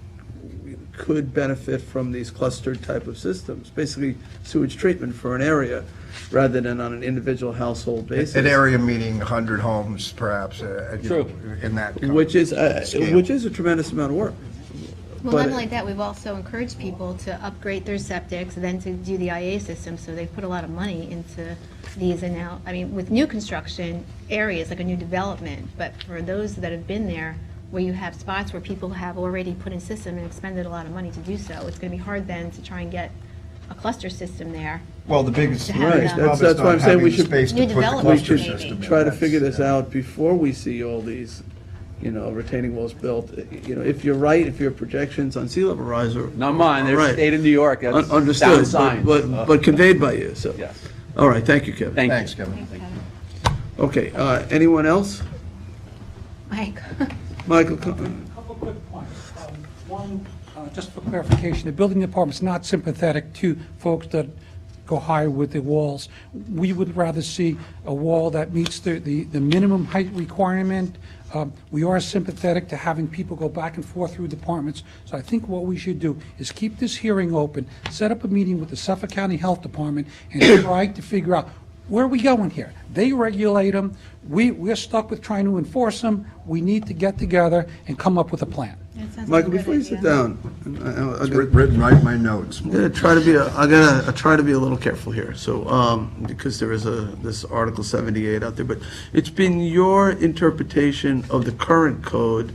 could benefit from these clustered type of systems, basically sewage treatment for an area rather than on an individual household basis. An area meaning 100 homes, perhaps, True. in that kind Which is scale. a tremendous amount of work. Well, But- not only that, we've also encouraged people to upgrade their septics, and then to do the IA system, so they've put a lot of money into these, and now, I mean, with new construction areas, like a new development, but for those that have been there, where you have spots where people have already put in system and expended a lot of money to do so, it's gonna be hard then to try and get a cluster system there. Well, the biggest To have Right, them. that's why I'm saying we should, space to New put the development, cluster maybe. system in. try to figure this out before we see all these, retaining walls built. If you're right, if your projections on sea level rise are. Not mine, they're right, state of New York, that's sound Understood, science. but conveyed by you, so. Yes. All right, thank you, Kevin. Thank you. Thanks, Kevin. Okay, anyone else? Mike? Michael, Couple quick points. One, just for clarification, the building department's not sympathetic to folks that go higher with the walls. We would rather see a wall that meets the minimum height requirement. We are sympathetic to having people go back and forth through departments. So I think what we should do is keep this hearing open, set up a meeting with the Suffolk County Health Department, and try to figure out where are we going here? They regulate them. We're stuck with trying to enforce them. We need to get together and come up with a plan. Michael, before you sit down, It's written right in my notes. I'm gonna try to be a little careful here. So, because there is this Article 78 out there, but it's been your interpretation of the current code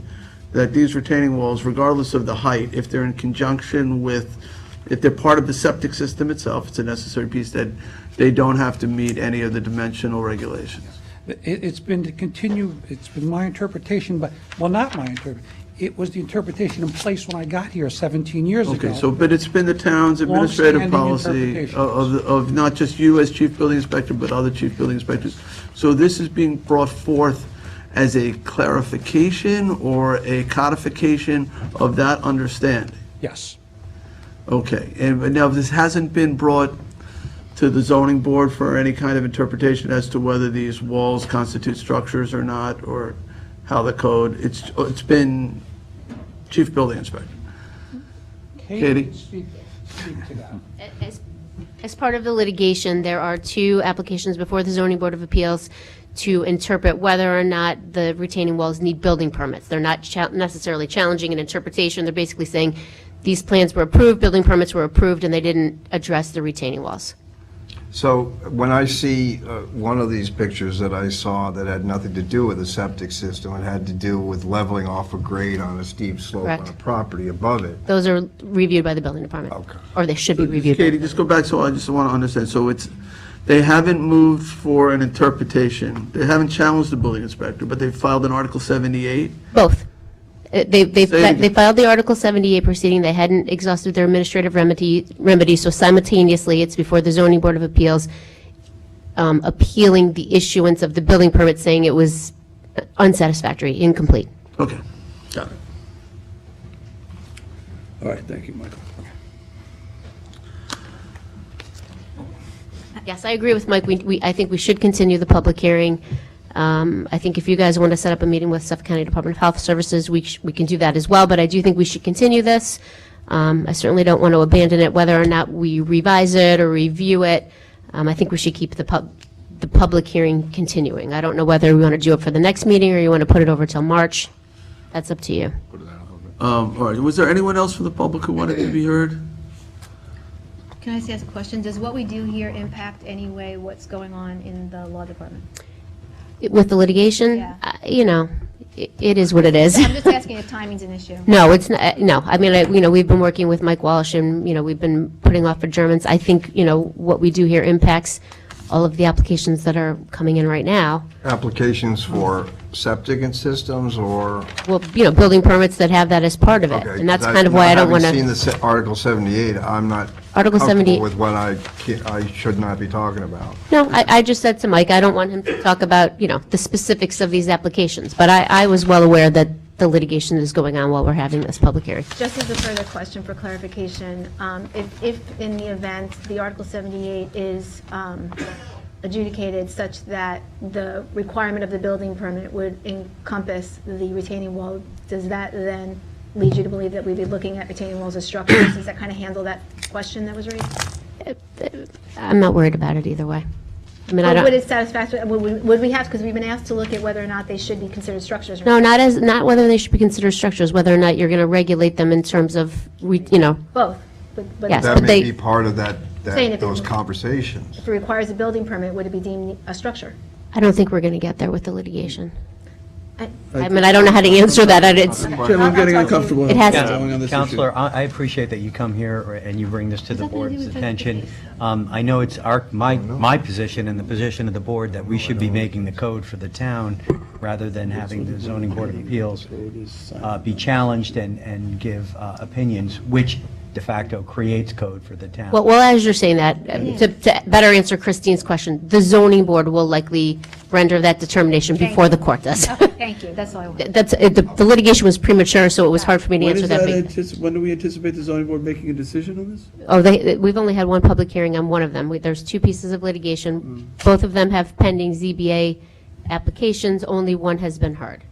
that these retaining walls, regardless of the height, if they're in conjunction with, if they're part of the septic system itself, it's a necessary piece, that they don't have to meet any of the dimensional regulations. It's been to continue, it's been my interpretation, but, well, not my interpretation. It was the interpretation in place when I got here 17 years ago. Okay, so, but it's been the town's administrative Long-standing policy interpretation. of not just you as chief building inspector, but other chief building inspectors. So this is being brought forth as a clarification or a codification of that understanding? Yes. Okay, and now this hasn't been brought to the zoning board for any kind of interpretation as to whether these walls constitute structures or not, or how the code, it's been chief building inspector. Katie? Speak to that. As part of the litigation, there are two applications before the zoning board of appeals to interpret whether or not the retaining walls need building permits. They're not necessarily challenging an interpretation. They're basically saying these plans were approved, building permits were approved, and they didn't address the retaining walls. So when I see one of these pictures that I saw that had nothing to do with the septic system, it had to do with leveling off a grade on a steep slope on Correct. a property above it. Those are reviewed by the building department. Okay. Or they should be reviewed. Katie, just go back, so I just want to understand. So they haven't moved for an interpretation. They haven't challenged the building inspector, but they filed an Article 78? Both. They Say it again. filed the Article 78 proceeding. They hadn't exhausted their administrative remedy, so simultaneously, it's before the zoning board of appeals, appealing the issuance of the building permit, saying it was unsatisfactory, incomplete. Okay, got it. All right, thank you, Michael. Yes, I agree with Mike. I think we should continue the public hearing. I think if you guys want to set up a meeting with Suffolk County Department of Health Services, we can do that as well, but I do think we should continue this. I certainly don't want to abandon it, whether or not we revise it or review it. I think we should keep the public hearing continuing. I don't know whether we want to do it for the next meeting or you want to put it over till March. That's up to you. All right, was there anyone else from the public who wanted to be heard? Can I just ask a question? Does what we do here impact any way what's going on in the law department? With the litigation, Yeah. it is what it is. I'm just asking if timing's an issue. No, it's not, no. I mean, we've been working with Mike Walsh and, we've been putting off adjournments. I think, what we do here impacts all of the applications that are coming in right now. Applications for septic and systems or? Well, building permits that have that as part of it. Okay, And that's 'cause kind of why I don't want Having seen to. the Article 78, I'm not Article 78. comfortable with what I should not be talking about. No, I just said to Mike, I don't want him to talk about, the specifics of these applications, but I was well aware that the litigation is going on while we're having this public hearing. Just as a further question for clarification, if in the event the Article 78 is adjudicated such that the requirement of the building permit would encompass the retaining wall, does that then lead you to believe that we'd be looking at retaining walls as structures? Does that kind of handle that question that was raised? I'm not worried about it either way. I mean, I Or don't. would it satisfactory, would we have, because we've been asked to look at whether or not they should be considered structures or No, not whether they should be considered structures, whether or not you're going to regulate them in terms of, both. But Yes, That but may they- be part of Saying if those it- conversations. If it requires a building permit, would it be deemed a structure? I don't think we're going to get there with the litigation. I mean, I don't know how to answer that. Jim, I'm getting uncomfortable. It has going to. on this issue. Counselor, I appreciate that you come here and you bring this to the board's attention. I know it's my position and the position of the board that we should be making the code for the town rather than having the zoning board of appeals be challenged and give opinions, which de facto creates code for the town. Well, as you're saying that, to better answer Christine's question, the zoning board will likely render that determination before the court does. Thank you, that's all I want. The litigation was premature, so it was hard for me to When answer is that. that, when do we anticipate the zoning board making a decision on this? Oh, we've only had one public hearing on one of them. There's two pieces of litigation. Both of them have pending ZBA applications. Only one has been heard.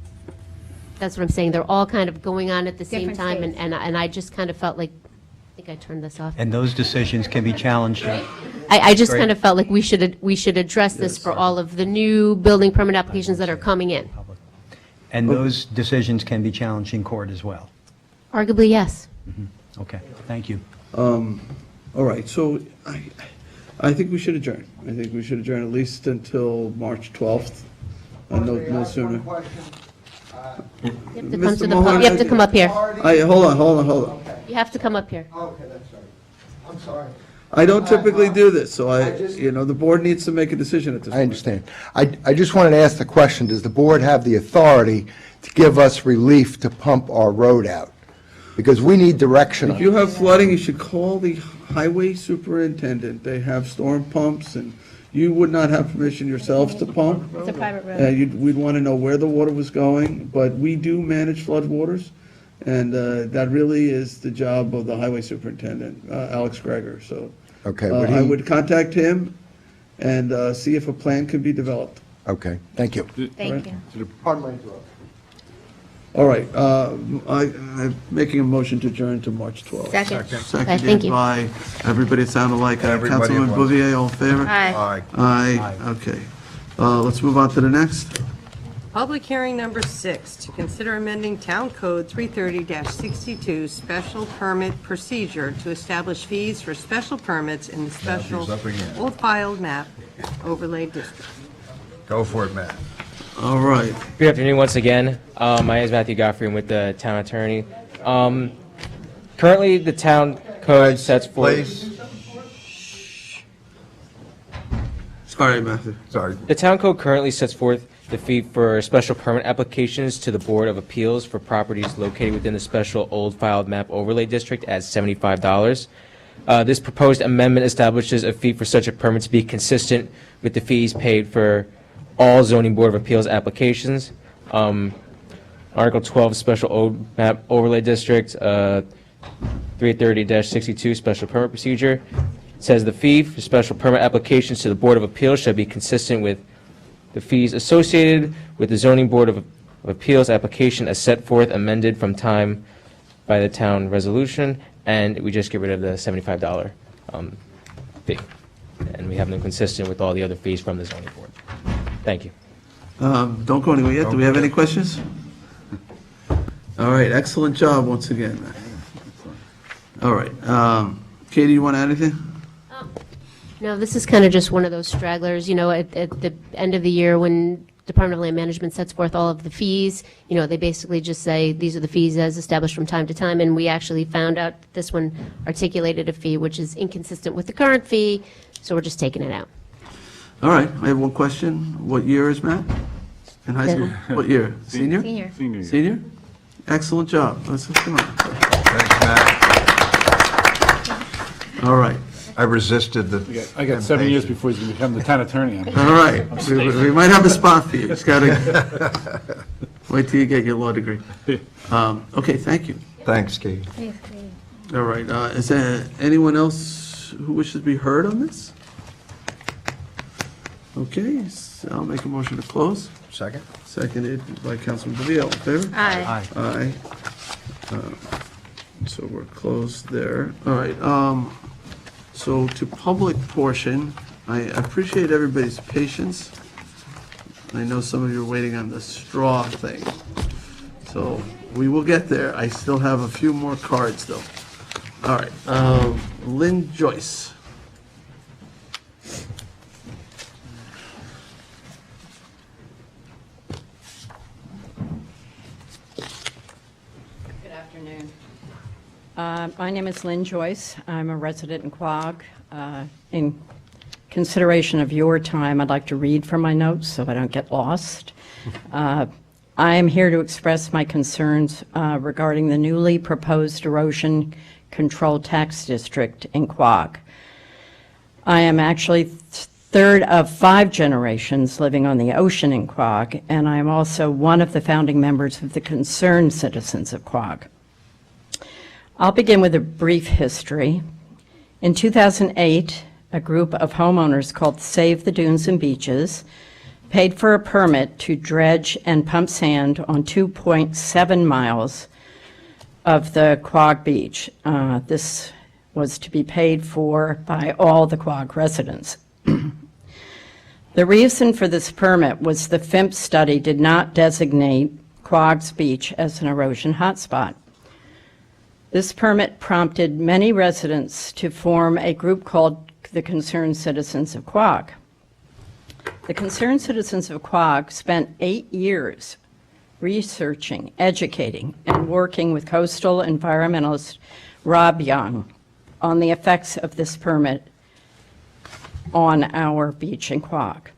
That's what I'm saying. They're all kind of going on at the same Different time, states. and I just kind of felt like, I think I turned this off. And those decisions can be challenged. I just Great. kind of felt like we should address this for all of the new building permit applications that are coming in. And those decisions can be challenged in court as well. Arguably, yes. Okay, thank you. All right, so I think we should adjourn. I think we should adjourn at least until March 12th. No sooner. You have to come Mr. to the Mahoney, you have to come up here. Hold on. You have to come up here. Okay, that's right. I'm sorry. I don't typically do this, so the board needs to make a decision at this point. I understand. I just wanted to ask the question, does the board have the authority to give us relief to pump our road out? Because we need direction on If you it. have flooding, you should call the highway superintendent. They have storm pumps, and you would not have permission yourselves to pump. It's a private road. We'd want to know where the water was going, but we do manage flood waters, and that really is the job of the highway superintendent, Alex Greger, so. Okay, I would contact him and see if a plan can be developed. Okay, thank you. Thank you. Pardon my interruption. All right, I'm making a motion to adjourn to March 12th. Second. Okay, Seconded thank you. by everybody, it sounded like Everybody Councilman at once. Bouvier, all in favor? Aye. Aye, okay. Let's move on to the next. Public hearing number 6, to consider amending Town Code 330-62 special permit procedure to establish fees for special permits in the special up again. old filed map overlay district. Go for it, Matt. All right. Good afternoon once again. My name is Matthew Godfrey. I'm with the town attorney. Currently, the town code sets forth. Please. Sorry, Matthew. Sorry. The town code currently sets forth the fee for special permit applications to the Board of Appeals for properties located within the special old filed map overlay district at $75. This proposed amendment establishes a fee for such a permit to be consistent with the fees paid for all zoning Board of Appeals applications. Article 12, Special Old Map Overlay District, 330-62 Special Permit Procedure, says the fee for special permit applications to the Board of Appeals shall be consistent with the fees associated with the zoning Board of Appeals application as set forth amended from time by the town resolution, and we just get rid of the $75 fee. And we have them consistent with all the other fees from the zoning board. Thank you. Don't go anywhere yet. Do we have any questions? All right, excellent job once again. All right. Katie, you want to add anything? No, this is kind of just one of those stragglers, at the end of the year when Department of Land Management sets forth all of the fees, they basically just say, these are the fees as established from time to time, and we actually found out that this one articulated a fee which is inconsistent with the current fee, so we're just taking it out. All right, I have one question. What year is Matt in high school? What year? Senior? Senior. Senior. Senior? Excellent job. Come on. Thanks, Matt. All right. I resisted the. I got 7 years before he's going to become the town attorney. All right. We might have a spot for you. Just got to wait till you get your law degree. Okay, thank you. Thanks, Katie. All right. Is there anyone else who wishes to be heard on this? Okay, so I'll make a motion to close. Second? Seconded by Councilman Bavio. In favor? Aye. Aye. So we're closed there. All right, so to public portion, I appreciate everybody's patience. I know some of you are waiting on the straw thing. So we will get there. I still have a few more cards, though. All right, Lynn Joyce. Good afternoon. My name is Lynn Joyce. I'm a resident in Quogue. In consideration of your time, I'd like to read from my notes so I don't get lost. I am here to express my concerns regarding the newly proposed erosion control tax district in Quogue. I am actually third of 5 generations living on the ocean in Quogue, and I am also one of the founding members of the Concerned Citizens of Quogue. I'll begin with a brief history. In 2008, a group of homeowners called Save the Dunes and Beaches paid for a permit to dredge and pump sand on 2.7 miles of the Quogue Beach. This was to be paid for by all the Quogue residents. The reason for this permit was the FIMP study did not designate Quogue's beach as an erosion hotspot. This permit prompted many residents to form a group called the Concerned Citizens of Quogue. The Concerned Citizens of Quogue spent 8 years researching, educating, and working with coastal environmentalist Rob Young on the effects of this permit on our beach in Quogue.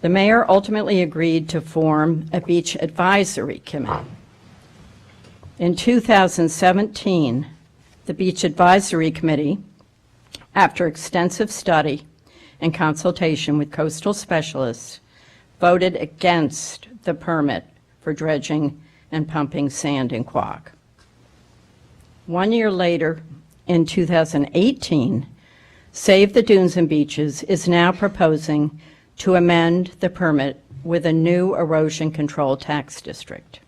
The mayor ultimately agreed to form a beach advisory committee. In 2017, the Beach Advisory Committee, after extensive study and consultation with coastal specialists, voted against the permit for dredging and pumping sand in Quogue. 1 year later, in 2018, Save the Dunes and Beaches is now proposing to amend the permit with a new erosion control tax district.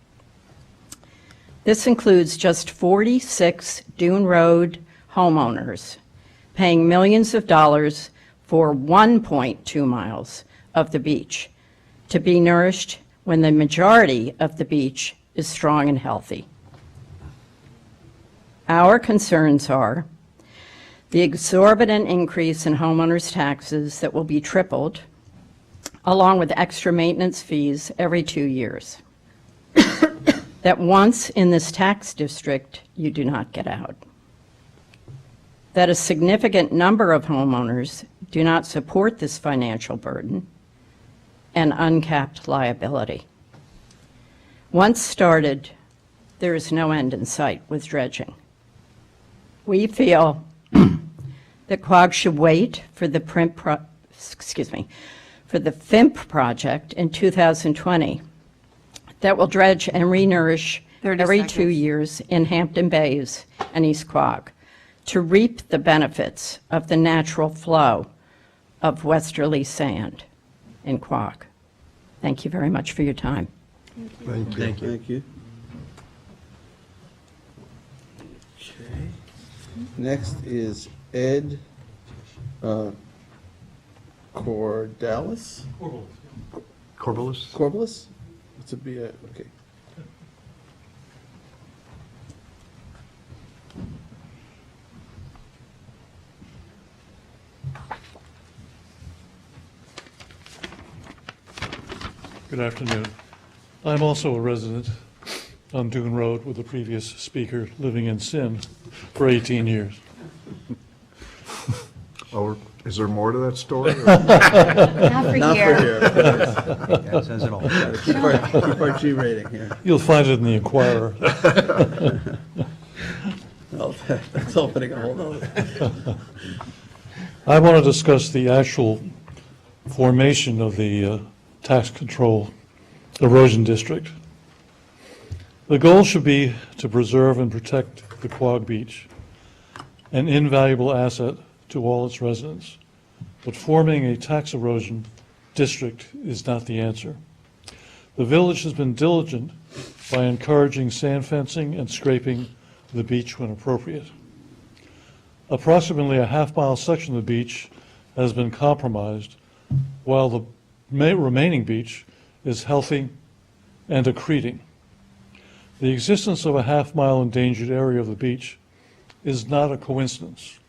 This includes just 46 Dune Road homeowners paying millions of dollars for 1.2 miles of the beach to be nourished when the majority of the beach is strong and healthy. Our concerns are the exorbitant increase in homeowners' taxes that will be tripled, along with extra maintenance fees every 2 years. That once in this tax district, you do not get out. That a significant number of homeowners do not support this financial burden and uncapped liability. Once started, there is no end in sight with dredging. We feel that Quogue should wait for the FIMP project in 2020 that will dredge and re-nourish every 2 years in Hampton Bays and East Quogue to reap the benefits of the natural flow of westerly sand in Quogue. Thank you very much for your time. Thank you. Thank you. Okay. Next is Ed Cordalis? Corbelis? Corbelis? It's a B, okay. Good afternoon. I'm also a resident on Dune Road with the previous speaker, living in Sin for 18 years. Oh, is there more to that story? Not for here. That says it all. Keep our G rating here. You'll find it in the Inquirer. Well, That's opening a whole nother. I want to discuss the actual formation of the tax control erosion district. The goal should be to preserve and protect the Quogue Beach, an invaluable asset to all its residents. But forming a tax erosion district is not the answer. The village has been diligent by encouraging sand fencing and scraping the beach when appropriate. Approximately a half-mile section of the beach has been compromised, while the remaining beach is healthy and accreting. The existence of a half-mile endangered area of the beach is not a coincidence,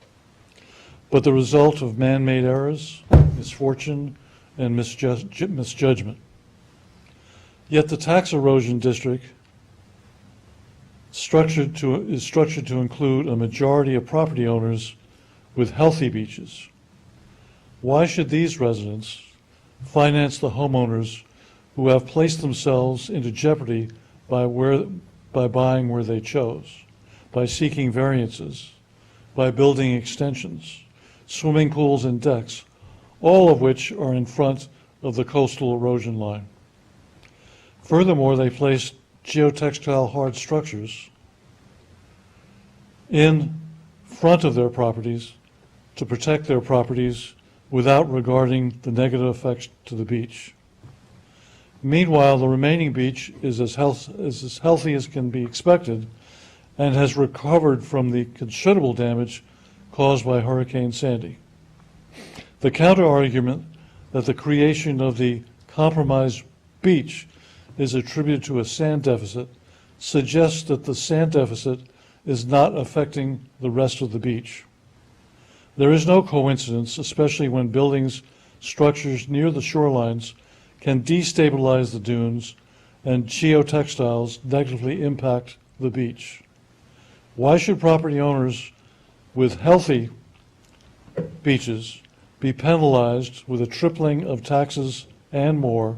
but the result of man-made errors, misfortune, and misjudgment. Yet the tax erosion district is structured to include a majority of property owners with healthy beaches. Why should these residents finance the homeowners who have placed themselves into jeopardy by buying where they chose, by seeking variances, by building extensions, swimming pools and decks, all of which are in front of the coastal erosion line? Furthermore, they placed geotextile hard structures in front of their properties to protect their properties without regarding the negative effects to the beach. Meanwhile, the remaining beach is as healthy as can be expected and has recovered from the considerable damage caused by Hurricane Sandy. The counter-argument that the creation of the compromised beach is attributed to a sand deficit suggests that the sand deficit is not affecting the rest of the beach. There is no coincidence, especially when buildings, structures near the shorelines can destabilize the dunes and geotextiles negatively impact the beach. Why should property owners with healthy beaches be penalized with a tripling of taxes and more,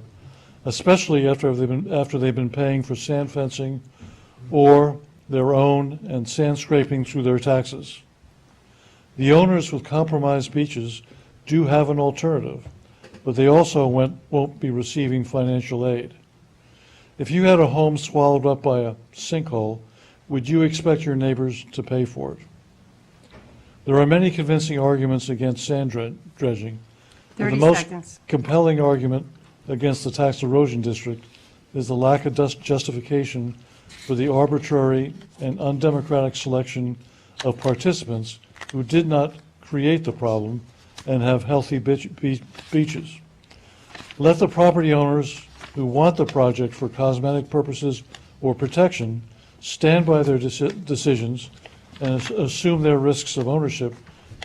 especially after they've been paying for sand fencing or their own and sand scraping through their taxes? The owners with compromised beaches do have an alternative, but they also won't be receiving financial aid. If you had a home swallowed up by a sinkhole, would you expect your neighbors to pay for it? There are many convincing arguments against sand dredging. 30 The most seconds. compelling argument against the tax erosion district is the lack of justification for the arbitrary and undemocratic selection of participants who did not create the problem and have healthy beaches. Let the property owners who want the project for cosmetic purposes or protection stand by their decisions and assume their risks of ownership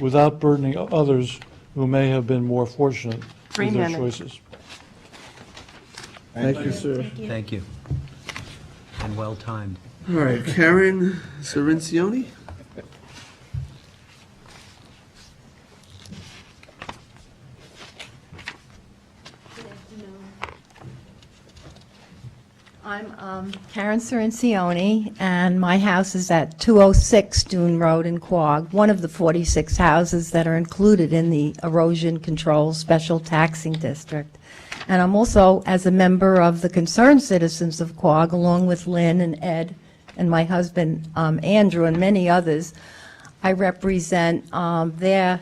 without burdening others who may have been more fortunate with their choices. Thank you, sir. Thank you. And well timed. All right, Karen Cirincione? I'm Karen Cirincione, and my house is at 206 Dune Road in Quogue, one of the 46 houses that are included in the Erosion Control Special Taxing District. And I'm also, as a member of the Concerned Citizens of Quogue, along with Lynn and Ed and my husband Andrew and many others, I represent their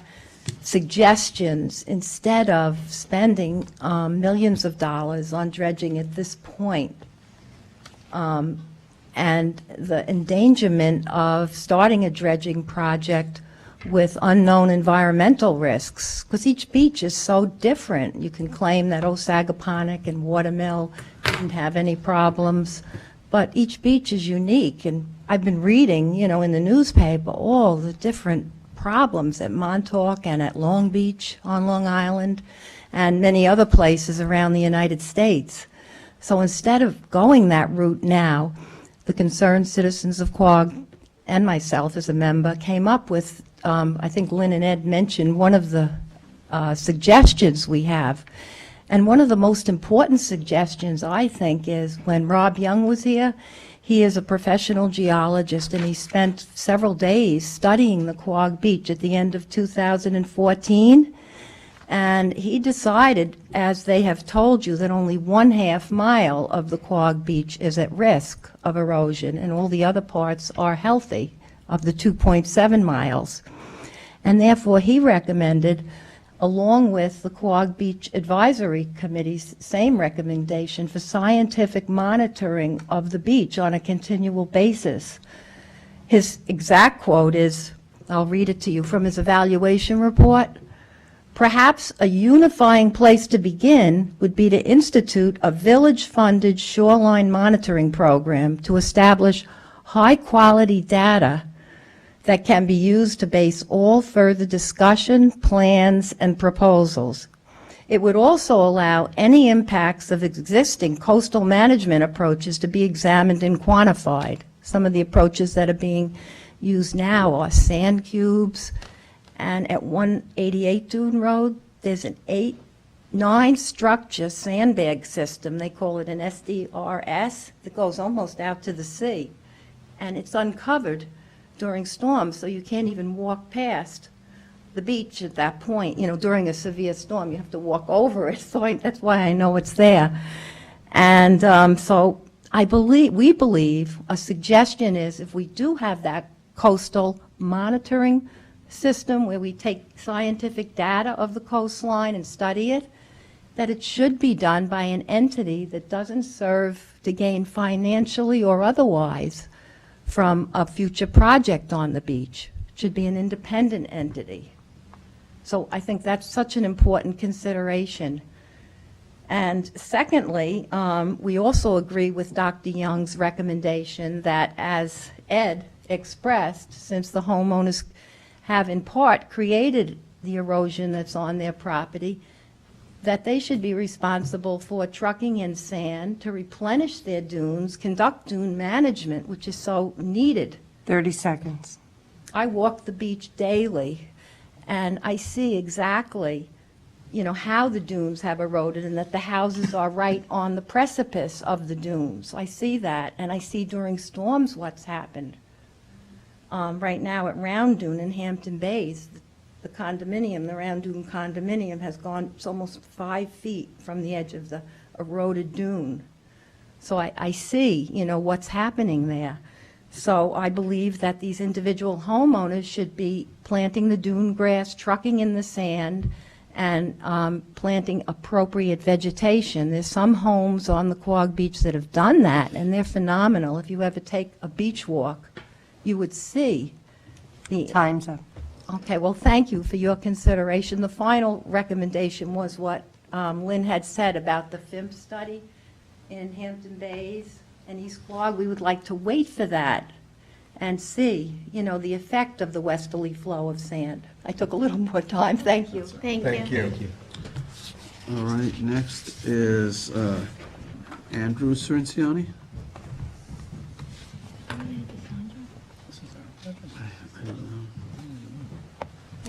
suggestions instead of spending millions of dollars on dredging at this point. And the endangerment of starting a dredging project with unknown environmental risks, because each beach is so different. You can claim that Osagaponic and Watermill didn't have any problems, but each beach is unique. And I've been reading, you know, in the newspaper, all the different problems at Montauk and at Long Beach on Long Island and many other places around the United States. So instead of going that route now, the Concerned Citizens of Quogue and myself as a member came up with, I think Lynn and Ed mentioned, one of the suggestions we have. And one of the most important suggestions, I think, is when Rob Young was here, He is a professional geologist, and he spent several days studying the Quogue Beach at the end of 2014. And he decided, as they have told you, that only 1/2 mile of the Quogue Beach is at risk of erosion, and all the other parts are healthy of the 2.7 miles. And therefore, he recommended, along with the Quogue Beach Advisory Committee's same recommendation, for scientific monitoring of the beach on a continual basis. His exact quote is, I'll read it to you from his evaluation report, "Perhaps a unifying place to begin would be to institute a village-funded shoreline monitoring program to establish high-quality data that can be used to base all further discussion, plans, and proposals. It would also allow any impacts of existing coastal management approaches to be examined and quantified." Some of the approaches that are being used now are sand cubes, and at 188 Dune Road, there's an 9-structure sandbag system. They call it an SDRS that goes almost out to the sea, and it's uncovered during storms, so you can't even walk past the beach at that point. You know, during a severe storm, you have to walk over it, so that's why I know it's there. And so we believe a suggestion is, if we do have that coastal monitoring system where we take scientific data of the coastline and study it, that it should be done by an entity that doesn't serve to gain financially or otherwise from a future project on the beach. It should be an independent entity. So I think that's such an important consideration. And secondly, we also agree with Dr. Young's recommendation that, as Ed expressed, since the homeowners have in part created the erosion that's on their property, that they should be responsible for trucking in sand to replenish their dunes, conduct dune management, which is so needed. 30 seconds. I walk the beach daily, and I see exactly, how the dunes have eroded, and that the houses are right on the precipice of the dunes. I see that, and I see during storms what's happened. Right now at Round Dune in Hampton Bays, the condominium, the Round Dune condominium, has gone, it's almost 5 feet from the edge of the eroded dune. So I see, what's happening there. So I believe that these individual homeowners should be planting the dune grass, trucking in the sand, and planting appropriate vegetation. There's some homes on the Quogue Beach that have done that, and they're phenomenal. If you ever take a beach walk, you would see the... Time's up. Okay, well, thank you for your consideration. The final recommendation was what Lynn had said about the FIMP study in Hampton Bays and East Quogue. We would like to wait for that and see, the effect of the westerly flow of sand. I took a little more time. Thank you. Thank you. All right, next is Andrew Cirinciani.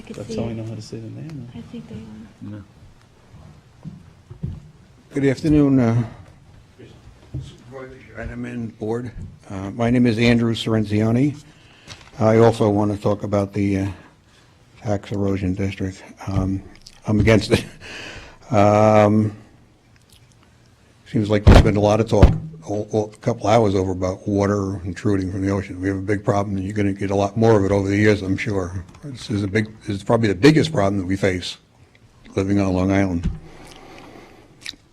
That's how I know how to say the name. I think they are. No. Good afternoon, Gentlemen, Board. My name is Andrew Cirinciani. I also want to talk about the tax erosion district. I'm against it. Seems like there's been a lot of talk, a couple hours over about water intruding from the ocean. We have a big problem, and you're going to get a lot more of it over the years, I'm sure. This is probably the biggest problem that we face living on Long Island.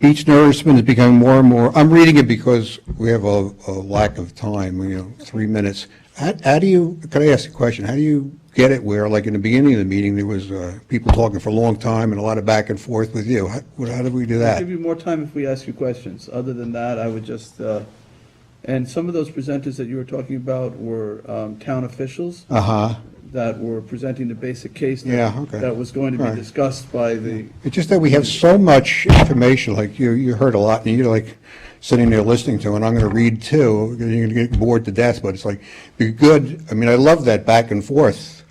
Beach nourishment is becoming more and more, I'm reading it because we have a lack of time, 3 minutes. How do you, can I ask a question? How do you get it where, like in the beginning of the meeting, there was people talking for a long time and a lot of back and forth with you? How did we do I'll that? give you more time if we ask you questions. Other than that, I would just, and some of those presenters that you were talking about were town officials that were presenting the basic case that was going to be discussed by the... It's just that we have so much information, like you heard a lot, and you're like sitting there listening to, and I'm going to read too, you're going to get bored to death, but it's like, be good. I mean, I love that back and forth.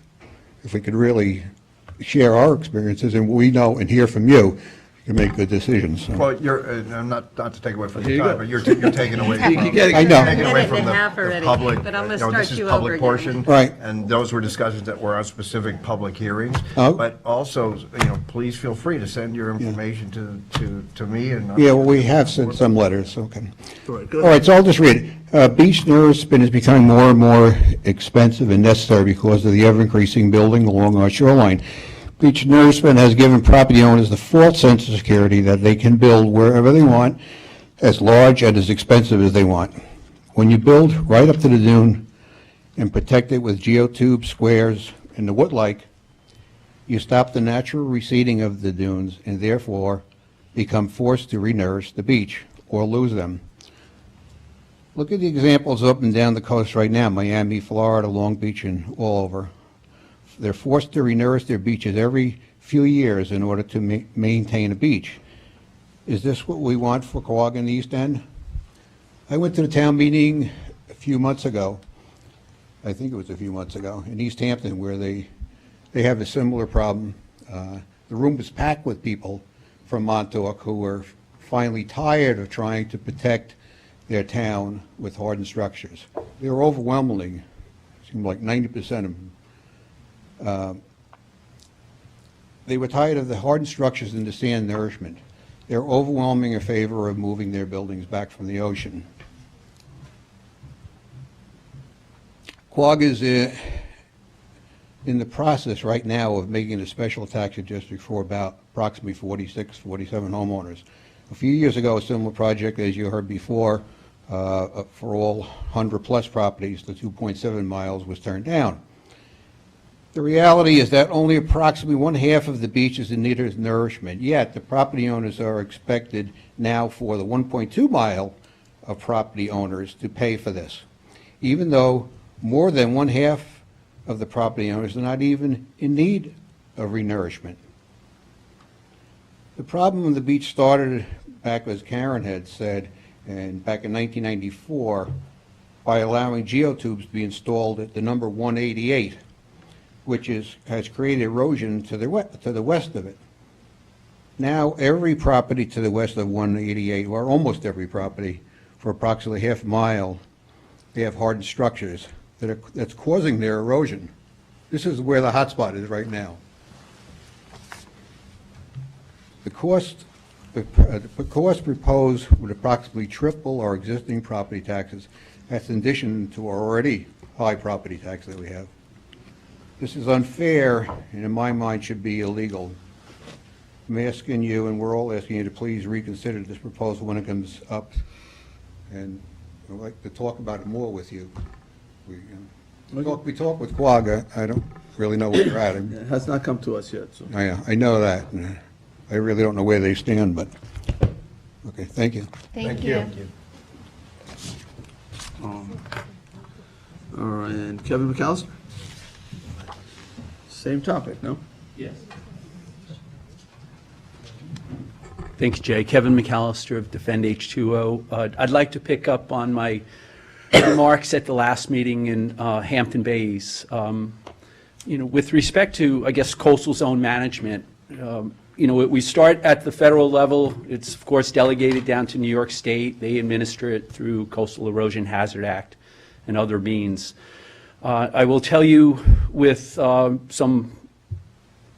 If we could really share our experiences and what we know and hear from you, to make good decisions. So. Well, you're, I'm not to take away from Here your you time, go. but you're taking away from, You get it. I know. taking away from Minute and a half the already, public, but I'm gonna you know, start this is you over public again. portion. Right. And those were discussions that were on specific public hearings. Oh. But also, please feel free to send your information to me and. Yeah, well, we have sent some letters, okay. All right, All go right, so I'll just read it. Beach nourishment is becoming more and more expensive and necessary because of the ever-increasing building along our shoreline. Beach nourishment has given property owners the false sense of security that they can build wherever they want, as large and as expensive as they want. When you build right up to the dune and protect it with geotubes, squares, and the wood-like, you stop the natural receding of the dunes and therefore become forced to renourish the beach or lose them. Look at the examples up and down the coast right now, Miami, Florida, Long Beach, and all over. They're forced to renourish their beaches every few years in order to maintain a beach. Is this what we want for Quogue and the East End? I went to the town meeting a few months ago, I think it was a few months ago, in East Hampton, where they have a similar problem. The room was packed with people from Montauk who were finally tired of trying to protect their town with hardened structures. They were overwhelmingly, it seemed like 90% of them. They were tired of the hardened structures and the sand nourishment. They're overwhelming in favor of moving their buildings back from the ocean. Quogue is in the process right now of making a special tax district for about approximately 46, 47 homeowners. A few years ago, a similar project, as you heard before, for all 100-plus properties, the 2.7 miles was turned down. The reality is that only approximately one-half of the beach is in need of nourishment, yet the property owners are expected now for the 1.2 mile of property owners to pay for this, even though more than one-half of the property owners are not even in need of renourishment. The problem on the beach started back, as Karen had said, and back in 1994, by allowing geotubes to be installed at the number 188, which has created erosion to the west of it. Now, every property to the west of 188, or almost every property, for approximately half a mile, they have hardened structures that's causing their erosion. This is where the hot spot is right now. The cost proposed would approximately triple our existing property taxes. That's in addition to our already high property tax that we have. This is unfair, and in my mind should be illegal. I'm asking you, and we're all asking you, to please reconsider this proposal when it comes up, and I'd like to talk about it more with you. We talk with Quogue. I don't really know where they're at. It has not come to us yet, so. I know that. And I really don't know where they stand, but, okay, thank you. Thank you. All right, and Kevin McAllister? Same topic, no? Yes. Thanks, Jay. Kevin McAllister of Defend H2O. I'd like to pick up on my remarks at the last meeting in Hampton Bays. With respect to, I guess, coastal zone management, we start at the federal level. It's, of course, delegated down to New York State. They administer it through Coastal Erosion Hazard Act and other means. I will tell you with some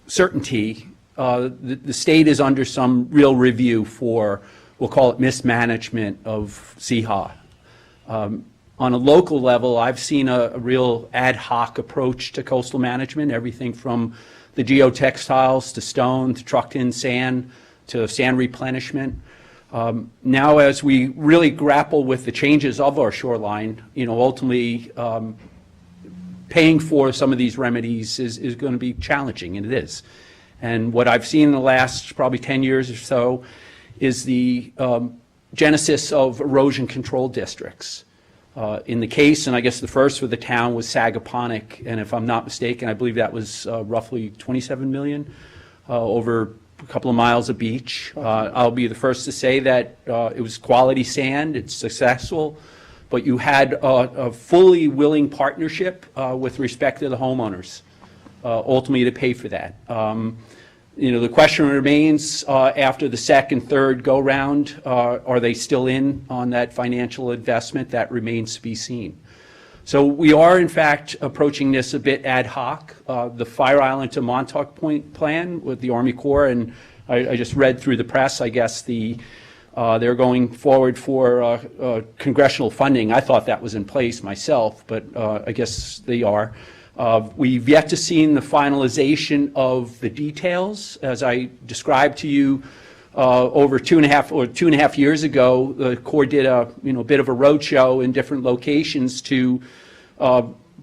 certainty, the state is under some real review for, we'll call it, mismanagement of CEHA. On a local level, I've seen a real ad hoc approach to coastal management, everything from the geotextiles to stone to trucked-in sand to sand replenishment. Now, as we really grapple with the changes of our shoreline, ultimately paying for some of these remedies is going to be challenging, and it is. And what I've seen in the last probably 10 years or so is the genesis of erosion control districts. In the case, and I guess the first for the town was Sagaponack, and if I'm not mistaken, I believe that was roughly 27 million over a couple of miles of beach. I'll be the first to say that it was quality sand, it's successful, but you had a fully willing partnership with respect to the homeowners, ultimately to pay for that. The question remains, after the second, third go-round, are they still in on that financial investment? That remains to be seen. So we are, in fact, approaching this a bit ad hoc. The Fire Island to Montauk Point plan with the Army Corps, and I just read through the press, I guess they're going forward for congressional funding. I thought that was in place myself, but I guess they are. We've yet to see the finalization of the details. As I described to you over 2.5 years ago, the Corps did a bit of a roadshow in different locations to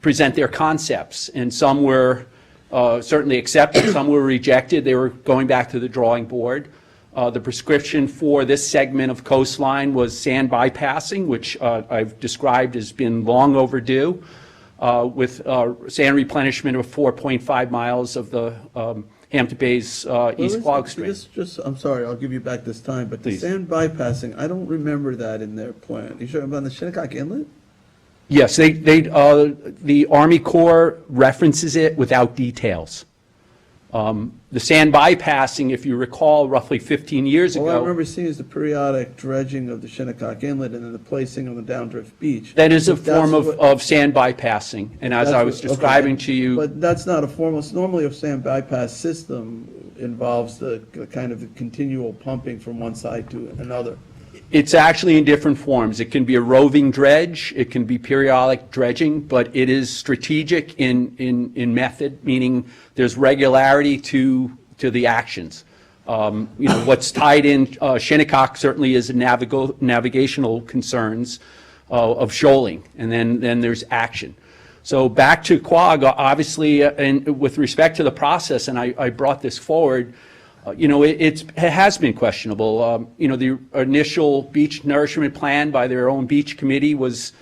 present their concepts, and some were certainly accepted, some were rejected. They were going back to the drawing board. The prescription for this segment of coastline was sand bypassing, which I've described as been long overdue, with sand replenishment of 4.5 miles of the Hampton Bay's East Quogue Stream. I'm sorry, I'll give you back this time, but the sand bypassing, I don't remember that in their plan. You sure about the Shinnecock Inlet? Yes, the Army Corps references it without details. The sand bypassing, if you recall, roughly 15 years ago. All I remember seeing is the periodic dredging of the Shinnecock Inlet and then the placing on the downdrift beach. That is a form of sand bypassing, and as I was describing to you. But that's not a formal, normally a sand bypass system involves the kind of the continual pumping from one side to another. It's actually in different forms. It can be a roving dredge, it can be periodic dredging, but it is strategic in method, meaning there's regularity to the actions. What's tied in Shinnecock certainly is navigational concerns of shoaling, and then there's action. So back to Quogue, obviously, and with respect to the process, and I brought this forward, it has been questionable. The initial beach nourishment plan by their own beach committee was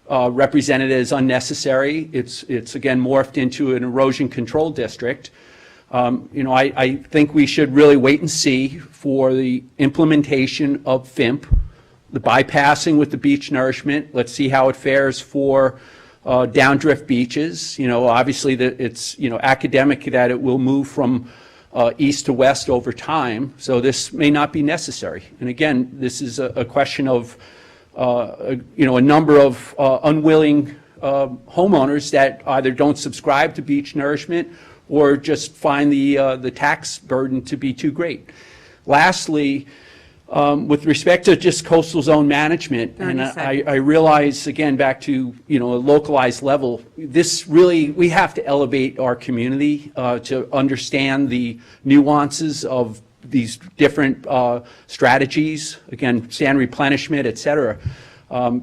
represented as unnecessary. It's again morphed into an erosion control district. I think we should really wait and see for the implementation of FIMP, the bypassing with the beach nourishment. Let's see how it fares for downdrift beaches. Obviously it's academic that it will move from east to west over time, so this may not be necessary. And again, this is a question of a number of unwilling homeowners that either don't subscribe to beach nourishment or just find the tax burden to be too great. Lastly, with respect to just coastal zone management, and I realize, again, back to a localized level, this really, we have to elevate our community to understand the nuances of these different strategies, again, sand replenishment, et cetera.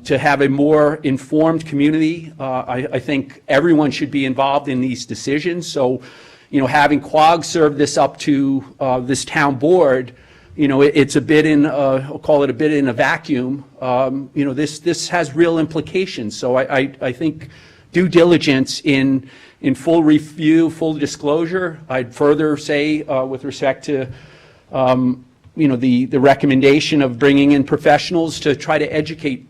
To have a more informed community, I think everyone should be involved in these decisions. So, having Quogue serve this up to this town board, it's a bit in, I'll call it a bit in a vacuum. This has real implications. So I think due diligence in full review, full disclosure. I'd further say with respect to the recommendation of bringing in professionals to try to educate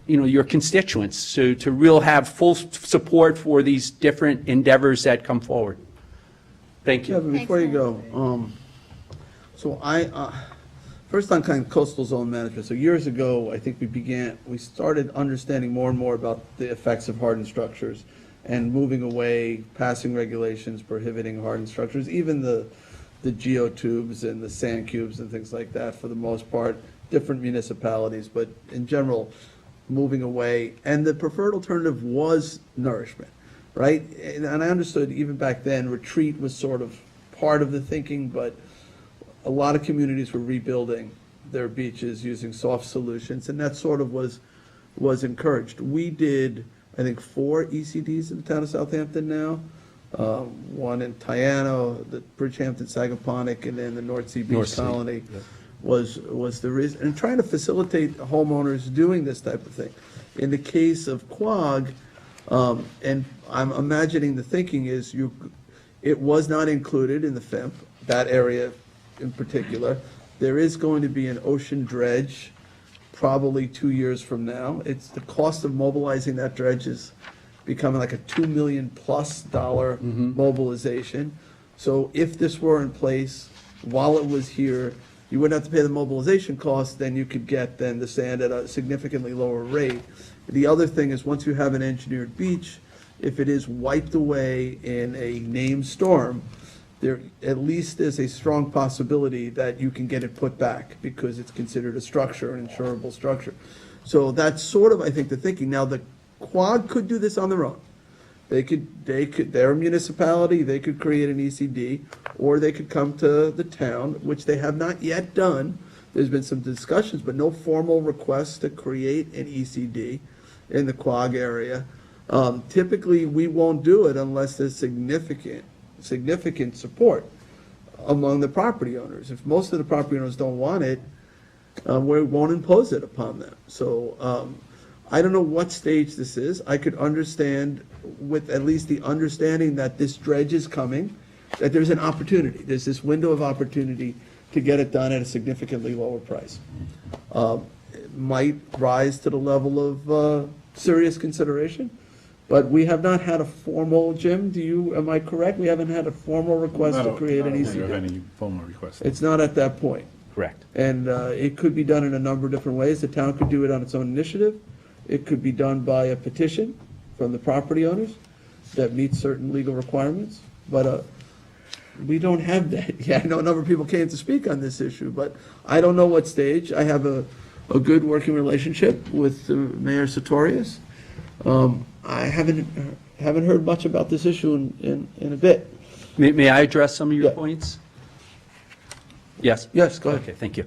your constituents to real have full support for these different endeavors that come forward. Thank you. Kevin, before you go, so first on kind of coastal zone management. So years ago, I think we started understanding more and more about the effects of hardened structures and moving away, passing regulations prohibiting hardened structures, even the geotubes and the sand cubes and things like that, for the most part, different municipalities, but in general, moving away. And the preferred alternative was nourishment, right? And I understood even back then, retreat was sort of part of the thinking, but a lot of communities were rebuilding their beaches using soft solutions, and that sort of was encouraged. We did, I think, 4 ECDs in the town of Southampton now. One in Tiano, the Bridgehampton, Sagaponack, and then the North Sea Beach Colony was the reason. And trying to facilitate homeowners doing this type of thing. In the case of Quogue, and I'm imagining the thinking is it was not included in the FIMP, that area in particular. There is going to be an ocean dredge probably 2 years from now. It's the cost of mobilizing that dredge is becoming like a $2 million+ mobilization. So if this were in place while it was here, you wouldn't have to pay the mobilization cost, then you could get then the sand at a significantly lower rate. The other thing is, once you have an engineered beach, if it is wiped away in a named storm, there at least is a strong possibility that you can get it put back because it's considered a structure, an insurable structure. So that's sort of, I think, the thinking. Now, the Quad could do this on their own. They're a municipality, they could create an ECD, or they could come to the town, which they have not yet done. There's been some discussions, but no formal request to create an ECD in the Quag area. Typically, we won't do it unless there's significant support among the property owners. If most of the property owners don't want it, we won't impose it upon them. So I don't know what stage this is. I could understand, with at least the understanding that this dredge is coming, that there's an opportunity. There's this window of opportunity to get it done at a significantly lower price. It might rise to the level of serious consideration, but we have not had a formal, Jim, am I correct? We haven't had a formal request to create an ECD. Not aware of any formal request. It's not at that point. Correct. And it could be done in a number of different ways. The town could do it on its own initiative. It could be done by a petition from the property owners that meets certain legal requirements. But we don't have that. Yeah, I know a number of people came to speak on this issue, but I don't know what stage. I have a good working relationship with Mayor Sartorius. I haven't heard much about this issue in a bit. May I address some of your points? Yes? Yes, go ahead. Okay, thank you.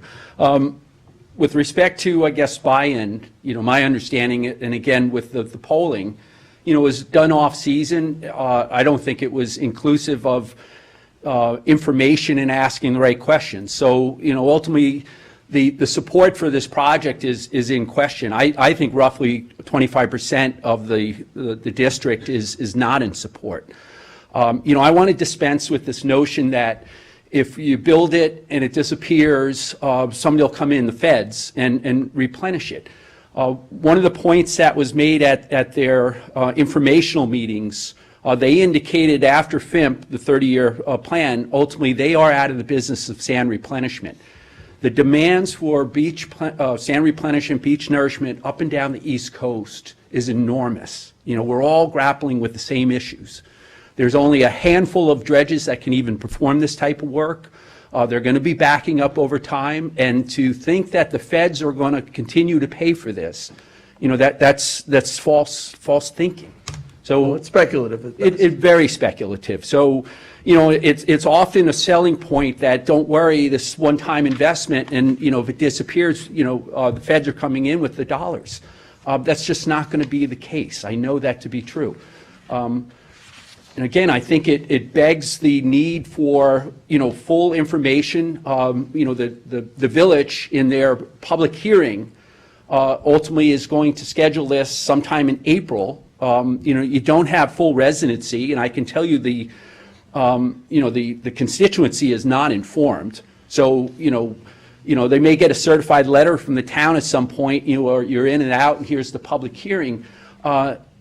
With respect to, I guess, buy-in, my understanding, and again, with the polling, was done off-season. I don't think it was inclusive of information and asking the right questions. So, ultimately, the support for this project is in question. I think roughly 25% of the district is not in support. I want to dispense with this notion that if you build it and it disappears, somebody will come in, the feds, and replenish it. One of the points that was made at their informational meetings, they indicated after FIMP, the 30-year plan, ultimately they are out of the business of sand replenishment. The demands for sand replenishment, beach nourishment up and down the East Coast is enormous. We're all grappling with the same issues. There's only a handful of dredges that can even perform this type of work. They're going to be backing up over time, and to think that the feds are going to continue to pay for this, that's false thinking. So it's speculative. It's very speculative. So, it's often a selling point that don't worry, this one-time investment, and if it disappears, the feds are coming in with the dollars. That's just not going to be the case. I know that to be true. And again, I think it begs the need for, full information. The village in their public hearing ultimately is going to schedule this sometime in April. You don't have full residency, and I can tell you the constituency is not informed. So, they may get a certified letter from the town at some point, or you're in and out, and here's the public hearing.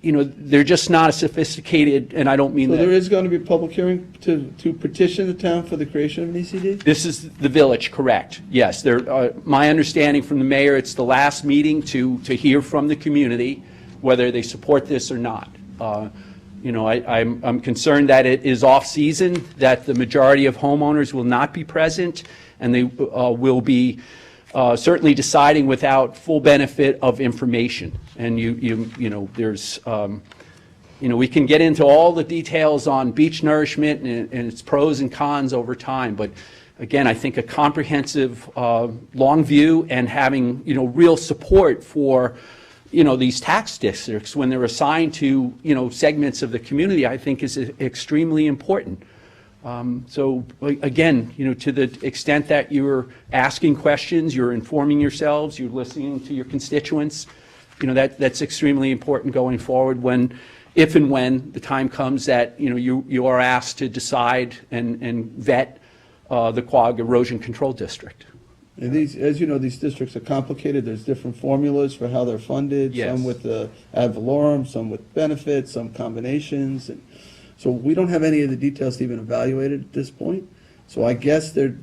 They're just not as sophisticated, and I don't mean that. So there is going to be a public hearing to petition the town for the creation of an ECD? This is the village, correct. Yes, my understanding from the mayor, it's the last meeting to hear from the community whether they support this or not. I'm concerned that it is off-season, that the majority of homeowners will not be present, and they will be certainly deciding without full benefit of information. And there's, we can get into all the details on beach nourishment and its pros and cons over time, but again, I think a comprehensive, long view and having, real support for, these tax districts when they're assigned to, segments of the community, I think is extremely important. So again, to the extent that you're asking questions, you're informing yourselves, you're listening to your constituents, that's extremely important going forward if and when the time comes that, you are asked to decide and vet the Quag Erosion Control District. And as you know, these districts are complicated. There's different formulas for how they're funded. Yes. Some with the ad valorem, some with benefits, some combinations. And So we don't have any of the details to even evaluate it at this point. So I guess they're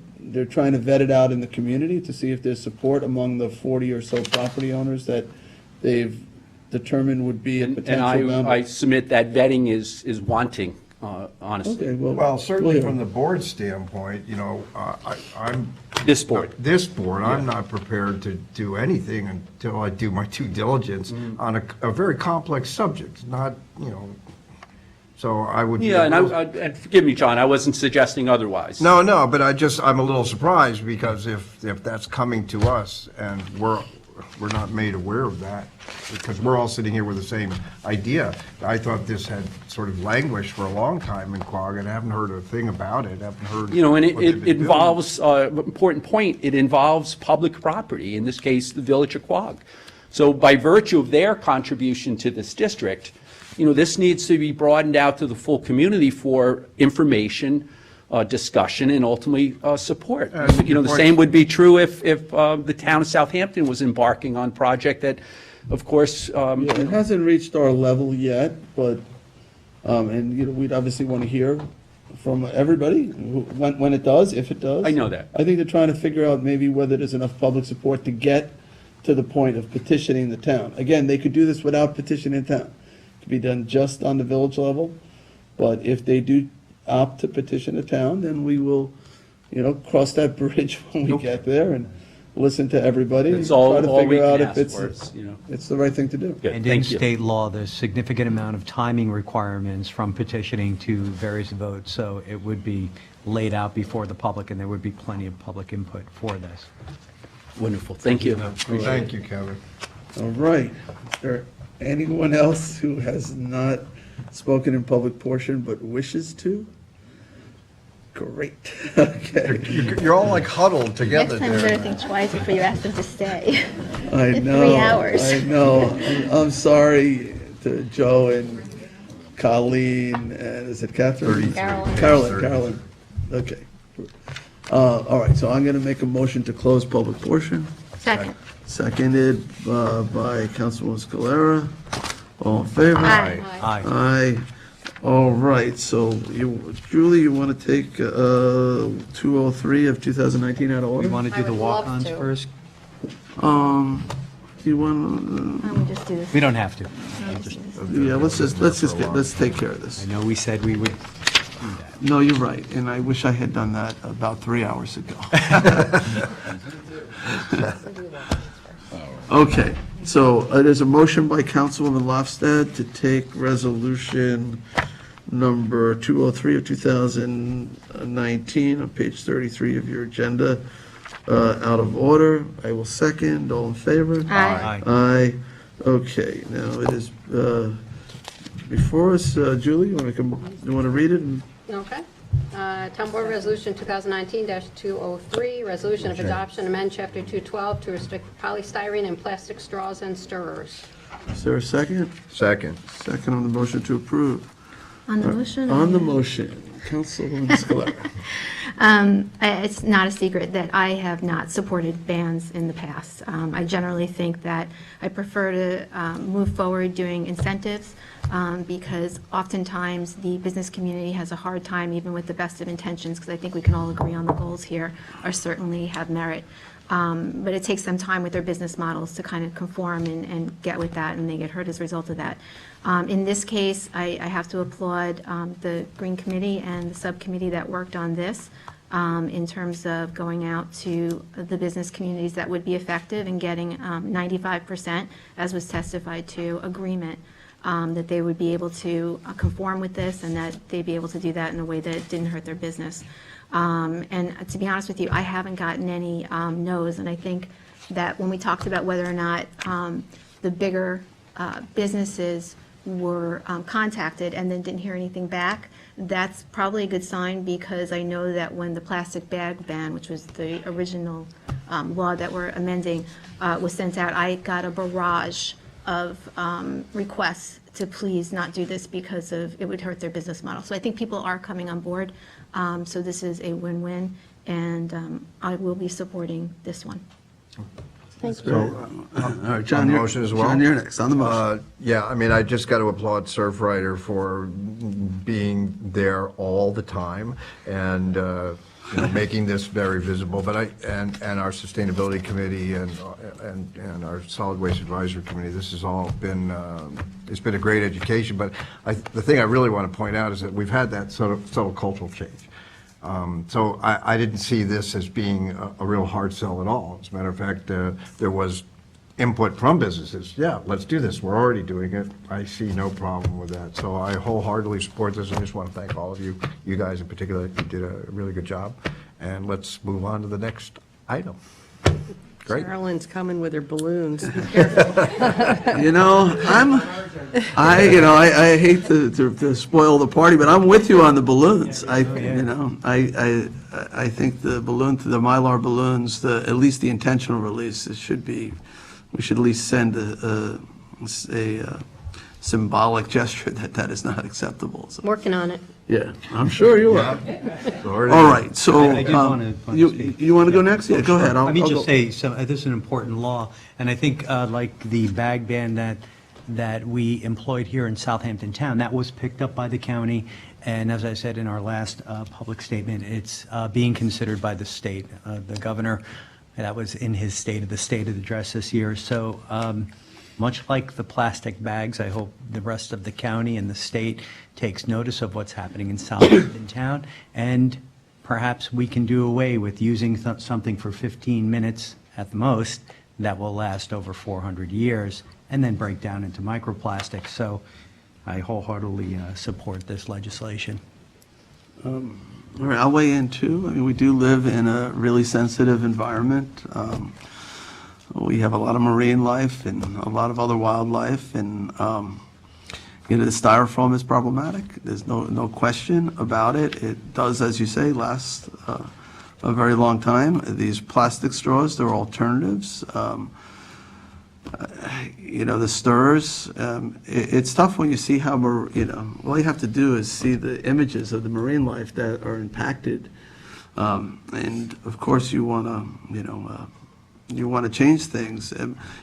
trying to vet it out in the community to see if there's support among the 40 or so property owners that they've determined would be a And potential I member. submit that vetting is wanting, honestly. Okay, Well, certainly we'll from hear. the board's standpoint, you know, I'm. This board. This board, I'm Yeah. not prepared to do anything until I do my due diligence on a very complex subject, not, you know, so I would. be Yeah, and opposed- and forgive me, John, I wasn't suggesting otherwise. No, but I'm a little surprised because if that's coming to us and we're not made aware of that, because we're all sitting here with the same idea. I thought this had sort of languished for a long time in Quogue, and I haven't heard a thing about it, haven't heard. You know, and what they've it been doing. involves, important point, it involves public property, in this case, the village of Quogue. So by virtue of their contribution to this district, you know, this needs to be broadened out to the full community for information, discussion, and ultimately support. You know, the same would be true if the town of Southampton was embarking on a project that, of course. Yeah, it hasn't reached our level yet, but, and, you know, we'd obviously want to hear from everybody when it does, if it does. I know that. I think they're trying to figure out maybe whether there's enough public support to get to the point of petitioning the town. Again, they could do this without petitioning the town. It could be done just on the village level, but if they do opt to petition the town, then we will, you know, cross that bridge when we get there and listen to everybody. That's and try to all we figure out can if ask for, it's, you know. it's the right thing to do. Good, And in thank you. state law, there's significant amount of timing requirements from petitioning to various votes, so it would be laid out before the public, and there would be plenty of public input for this. Wonderful, thank you. Thank you, Kevin. All right. Is there anyone else who has not spoken in public portion but wishes to? Great. Okay. You're all like huddled together Next time you better there. think twice before you ask them to stay. I It's know. 3 hours. I know. I'm sorry to Joe and Colleen, and is it Catherine? Carolyn. Okay. All right, so I'm going to make a motion to close public portion. Second. Seconded by Councilwoman Scalera. All in favor? Aye. Aye. Aye. All right, so Julie, you want to take 203 of 2019 out of order? You want to do the walk-ons first? Do you want, Why don't we just do this? We don't have to. yeah, let's take care of this. I know we said we would. No, you're right, and I wish I had done that about 3 hours ago. Okay, so there's a motion by Councilwoman Lofstad to take resolution number 203 of 2019 on page 33 of your agenda out of order. I will second. All in favor? Aye. Aye. Okay, now it is before us. Julie, you want to read it? Okay. Town Board Resolution 2019-203, resolution of adoption, amend Chapter 212 to restrict polystyrene and plastic straws and stirrers. Is there a second? Second. Second on the motion to approve. On the motion? On the motion, Councilwoman Scalera. It's not a secret that I have not supported bans in the past. I generally think that I prefer to move forward doing incentives because oftentimes the business community has a hard time, even with the best of intentions, because I think we can all agree on the goals here are certainly have merit. But it takes them time with their business models to kind of conform and get with that, and they get hurt as a result of that. In this case, I have to applaud the Green Committee and the subcommittee that worked on this in terms of going out to the business communities that would be effective and getting 95%, as was testified to, agreement that they would be able to conform with this and that they'd be able to do that in a way that didn't hurt their business. And to be honest with you, I haven't gotten any no's, and I think that when we talked about whether or not the bigger businesses were contacted and then didn't hear anything back, that's probably a good sign, because I know that when the plastic bag ban, which was the original law that we're amending, was sent out, I got a barrage of requests to please not do this because of it would hurt their business model. So I think people are coming on board. So this is a win-win, and I will be supporting this one. Thank you. All right, John, On the you're, motion as well? John, you're next, on the motion. Yeah, I mean, I just got to applaud Surfrider for being there all the time and, making this very visible. But and our Sustainability Committee and our Solid Waste Advisory Committee, this has all been, it's been a great education. But the thing I really want to point out is that we've had that subtle cultural change. So I didn't see this as being a real hard sell at all. As a matter of fact, there was input from businesses. Yeah, let's do this. We're already doing it. I see no problem with that. So I wholeheartedly support this. I just want to thank all of you. You guys in particular, you did a really good job. And let's move on to the next item. Great. Carolyn's coming with her balloons. You know, I hate to spoil the party, but I'm with you on the balloons. I think the Mylar balloons, at least the intentional release, we should at least send a symbolic gesture that is not acceptable. So, Working on it. yeah, I'm sure you are. All right, so I did wanna you want to go next? Yeah, go ahead. Let me I'll just go. say, this is an important law, and I think like the bag ban that we employed here in Southampton Town, that was picked up by the county, and as I said in our last public statement, it's being considered by the state. The governor, that was in his State of the Address this year. So much like the plastic bags, I hope the rest of the county and the state takes notice of what's happening in Southampton Town, and perhaps we can do away with using something for 15 minutes at the most that will last over 400 years and then break down into microplastics. So I wholeheartedly support this legislation. All right, I'll weigh in too. I mean, we do live in a really sensitive environment. We have a lot of marine life and a lot of other wildlife, and the styrofoam is problematic. There's no question about it. It does, as you say, last a very long time. These plastic straws, they're alternatives. The stirrers, it's tough when you see how, all you have to do is see the images of the marine life that are impacted. And of course you want to change things.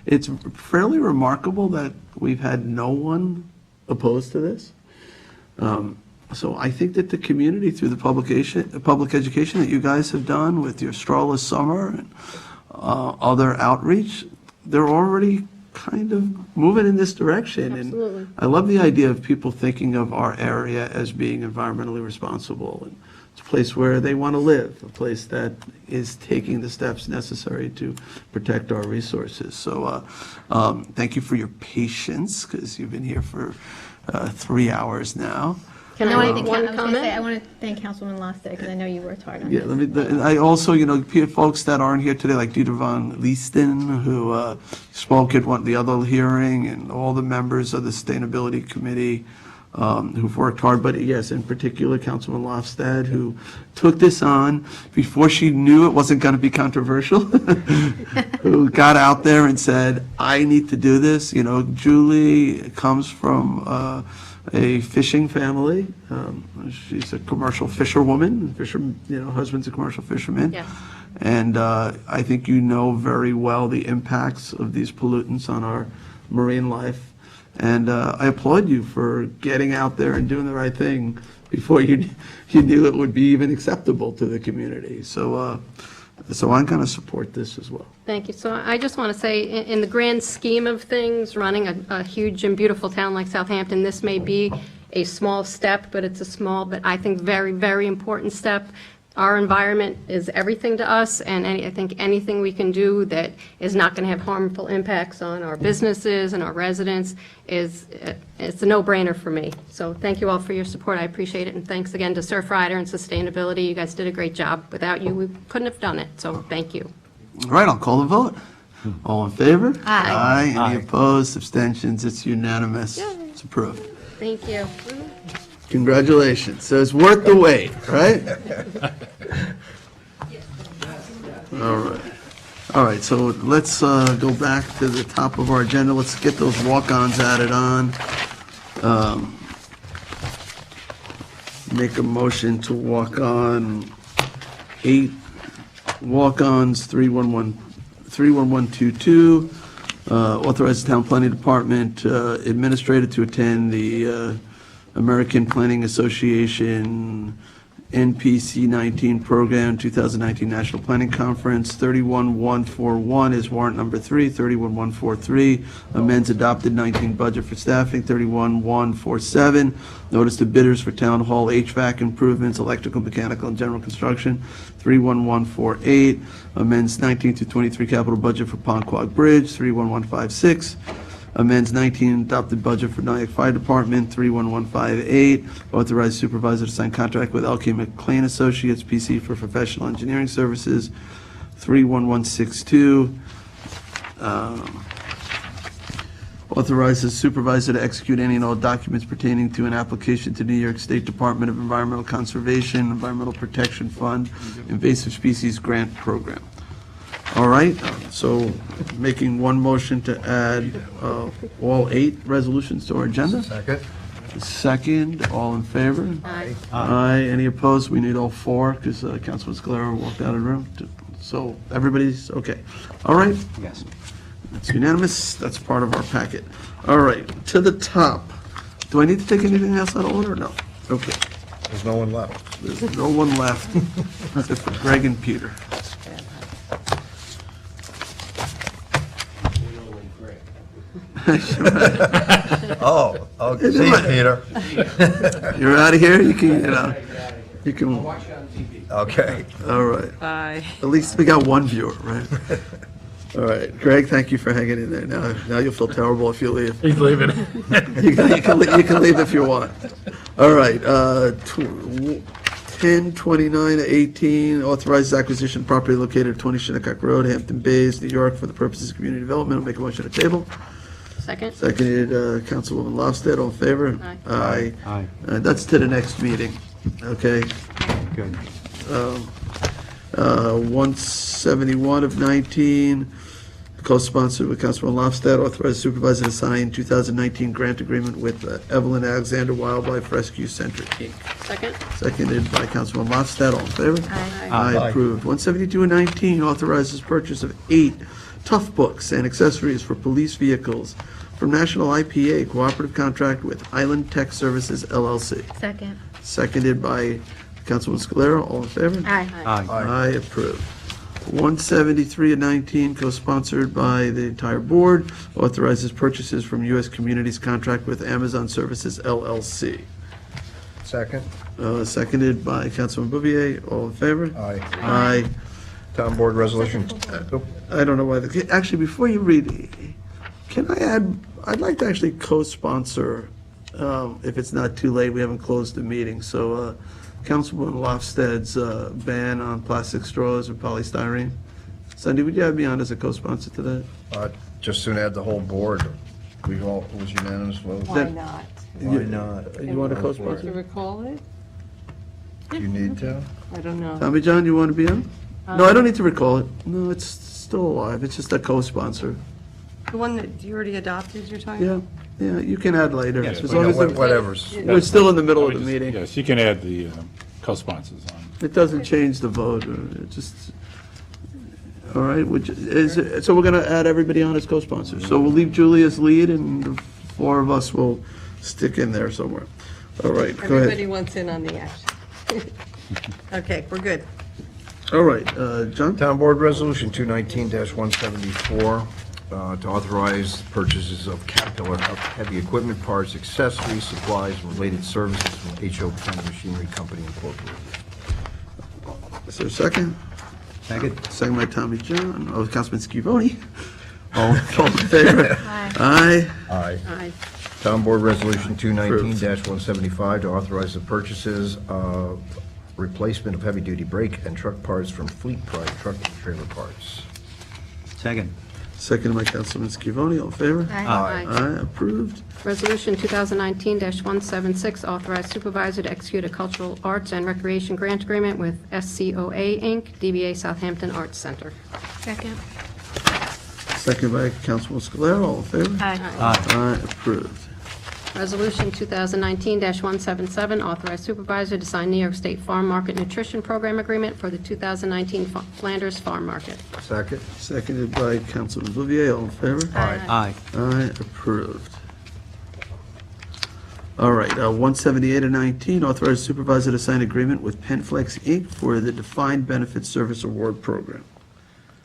It's fairly remarkable that we've had no one opposed to this. So I think that the community, through the public education that you guys have done with your Strawless Summer and other outreach, they're already kind of moving in this direction. Absolutely. And I love the idea of people thinking of our area as being environmentally responsible. And it's a place where they want to live, a place that is taking the steps necessary to protect our resources. So thank you for your patience, because you've been here for 3 hours now. Can No, I think make one I was gonna comment? say, I want to thank Councilman Lustig, because I know you worked hard on Yeah, this. I also, folks that aren't here today, like Dieter von Leesten, who spoke at the other hearing, and all the members of the Sustainability Committee who've worked hard, but yes, in particular, Councilman Lofstad, who took this on before she knew it wasn't going to be controversial, who got out there and said, I need to do this. Julie comes from a fishing family. She's a commercial fisherwoman. Husband's a commercial fisherman. Yes. And I think you know very well the impacts of these pollutants on our marine life. And I applaud you for getting out there and doing the right thing before you knew it would be even acceptable to the community. So I'm going to support this as well. Thank you. So I just want to say, in the grand scheme of things, running a huge and beautiful town like Southampton, this may be a small step, but it's a small, but I think very, very important step. Our environment is everything to us, and I think anything we can do that is not going to have harmful impacts on our businesses and our residents it's a no-brainer for me. So thank you all for your support. I appreciate it, and thanks again to Surfrider and Sustainability. You guys did a great job. Without you, we couldn't have done it. So thank you. All right, I'll call the vote. All in favor? Aye. Aye. Any opposed? Abstentions? It's unanimous. It's approved. Thank you. Congratulations. So it's worth the wait, right? All right. All right, so let's go back to the top of our agenda. Let's get those walk-ons added on. Make a motion to walk on 8 walk-ons, 311 31122, authorize the Town Planning Department Administrator to attend the American Planning Association NPC 19 Program 2019 National Planning Conference. 31141 is warrant number 3. 31143 amends adopted 19 budget for staffing. 31147 notice to bidders for Town Hall HVAC improvements, electrical, mechanical, and general construction. 31148 amends 19 to 23 capital budget for Ponquag Bridge. 31156 amends 19 adopted budget for Nyack Fire Department. 31158, authorize supervisor to sign contract with L.K. McLean Associates, PC, for professional engineering services. 31162, authorizes supervisor to execute any and all documents pertaining to an application to New York State Department of Environmental Conservation, Environmental Protection Fund, Invasive Species Grant Program. All right, so making one motion to add all 8 resolutions to our agenda. Second. Second, all in favor? Aye. Aye. Any opposed? We need all 4 because Councilman Scalera walked out of the room. So everybody's okay. All right. Yes. That's unanimous. That's part of our packet. All right, to the top. Do I need to take anything else out of order? No. Okay. There's no one left. There's no one left except for Greg and Peter. Oh, okay. See you, Peter. You're out of here? You can, you can. Okay. All right. Bye. At least we got one viewer, right? All right, Greg, thank you for hanging in there. Now you'll feel terrible if you leave. He's leaving. You can leave if you want. All right, 10/29/18, authorizes acquisition of property located at 20 Shinnecock Road, Hampton Bays, New York, for the purposes of community development. I'll make a motion to table. Second? Seconded, Councilwoman Lofstead, all in favor? Aye. Aye. That's to the next meeting, okay? Good. 171 of 19, co-sponsored with Councilman Lofstad, authorized supervisor to sign 2019 grant agreement with Evelyn Alexander Wildlife Rescue Center, Inc. Second? Seconded by Councilman Lofstad, all in favor? Aye. Aye, approved. 172 and 19, authorizes purchase of 8 Tough Books and accessories for police vehicles from National IPA cooperative contract with Island Tech Services, LLC. Second. Seconded by Councilman Scalera, all in favor? Aye. Aye, approved. 173 and 19, co-sponsored by the entire board, authorizes purchases from U.S. Communities contract with Amazon Services, LLC. Second. Seconded by Councilman Bouvier, all in favor? Aye. Aye. Town Board Resolution. I don't know why, actually, before you read, can I add, I'd like to actually co-sponsor, if it's not too late, we haven't closed the meeting, so Councilman Lofstad's ban on plastic straws and polystyrene. Cindy, would you have me on as a co-sponsor to that? Just soon add the whole board. We all, it was unanimous vote. Why not? Why not? You want to Do you co-sponsor? recall it? You need to? I don't know. Tommy John, you want to be on? No, I don't need to recall it. No, it's still alive. It's just a co-sponsor. The one that you already adopted, you're talking Yeah, about? yeah, you can add later. Yes, As long as Whatever's. we're still in the middle of the meeting. Yes, you can add the co-sponsors on. It doesn't change the vote, it just, all right, so we're going to add everybody on as co-sponsors. So we'll leave Julie as lead, and the 4 of us will stick in there somewhere. All right, go Everybody ahead. wants in on the action. Okay, we're good. All right, John? Town Board Resolution 219-174, to authorize purchases of Caterpillar heavy equipment, parts, accessories, supplies, and related services from H.O. County Machinery Company Incorporated. Is there a second? Second. Second by Tommy John. Oh, Councilman Schivoni. All in favor? Aye. Aye. Aye. Town Board Resolution 219-175, to authorize the purchases of replacement of heavy-duty brake and truck parts from Fleet Pride Truck and Trailer Parts. Second. Second by Councilman Schivoni. All in favor? Aye. Aye, approved. Resolution 2019-176, authorized supervisor to execute a cultural arts and recreation grant agreement with SCOA, Inc., DBA Southampton Arts Center. Second. Second by Councilman Scalera. All in favor? Aye. Aye, approved. Resolution 2019-177, authorize supervisor to sign New York State Farm Market Nutrition Program Agreement for the 2019 Flanders Farm Market. Second. Seconded by Councilman Bouvier. All in favor? Aye. Aye, approved. All right, 178 and 19, authorize supervisor to sign agreement with Penflex Inc. for the Defined Benefit Service Award Program.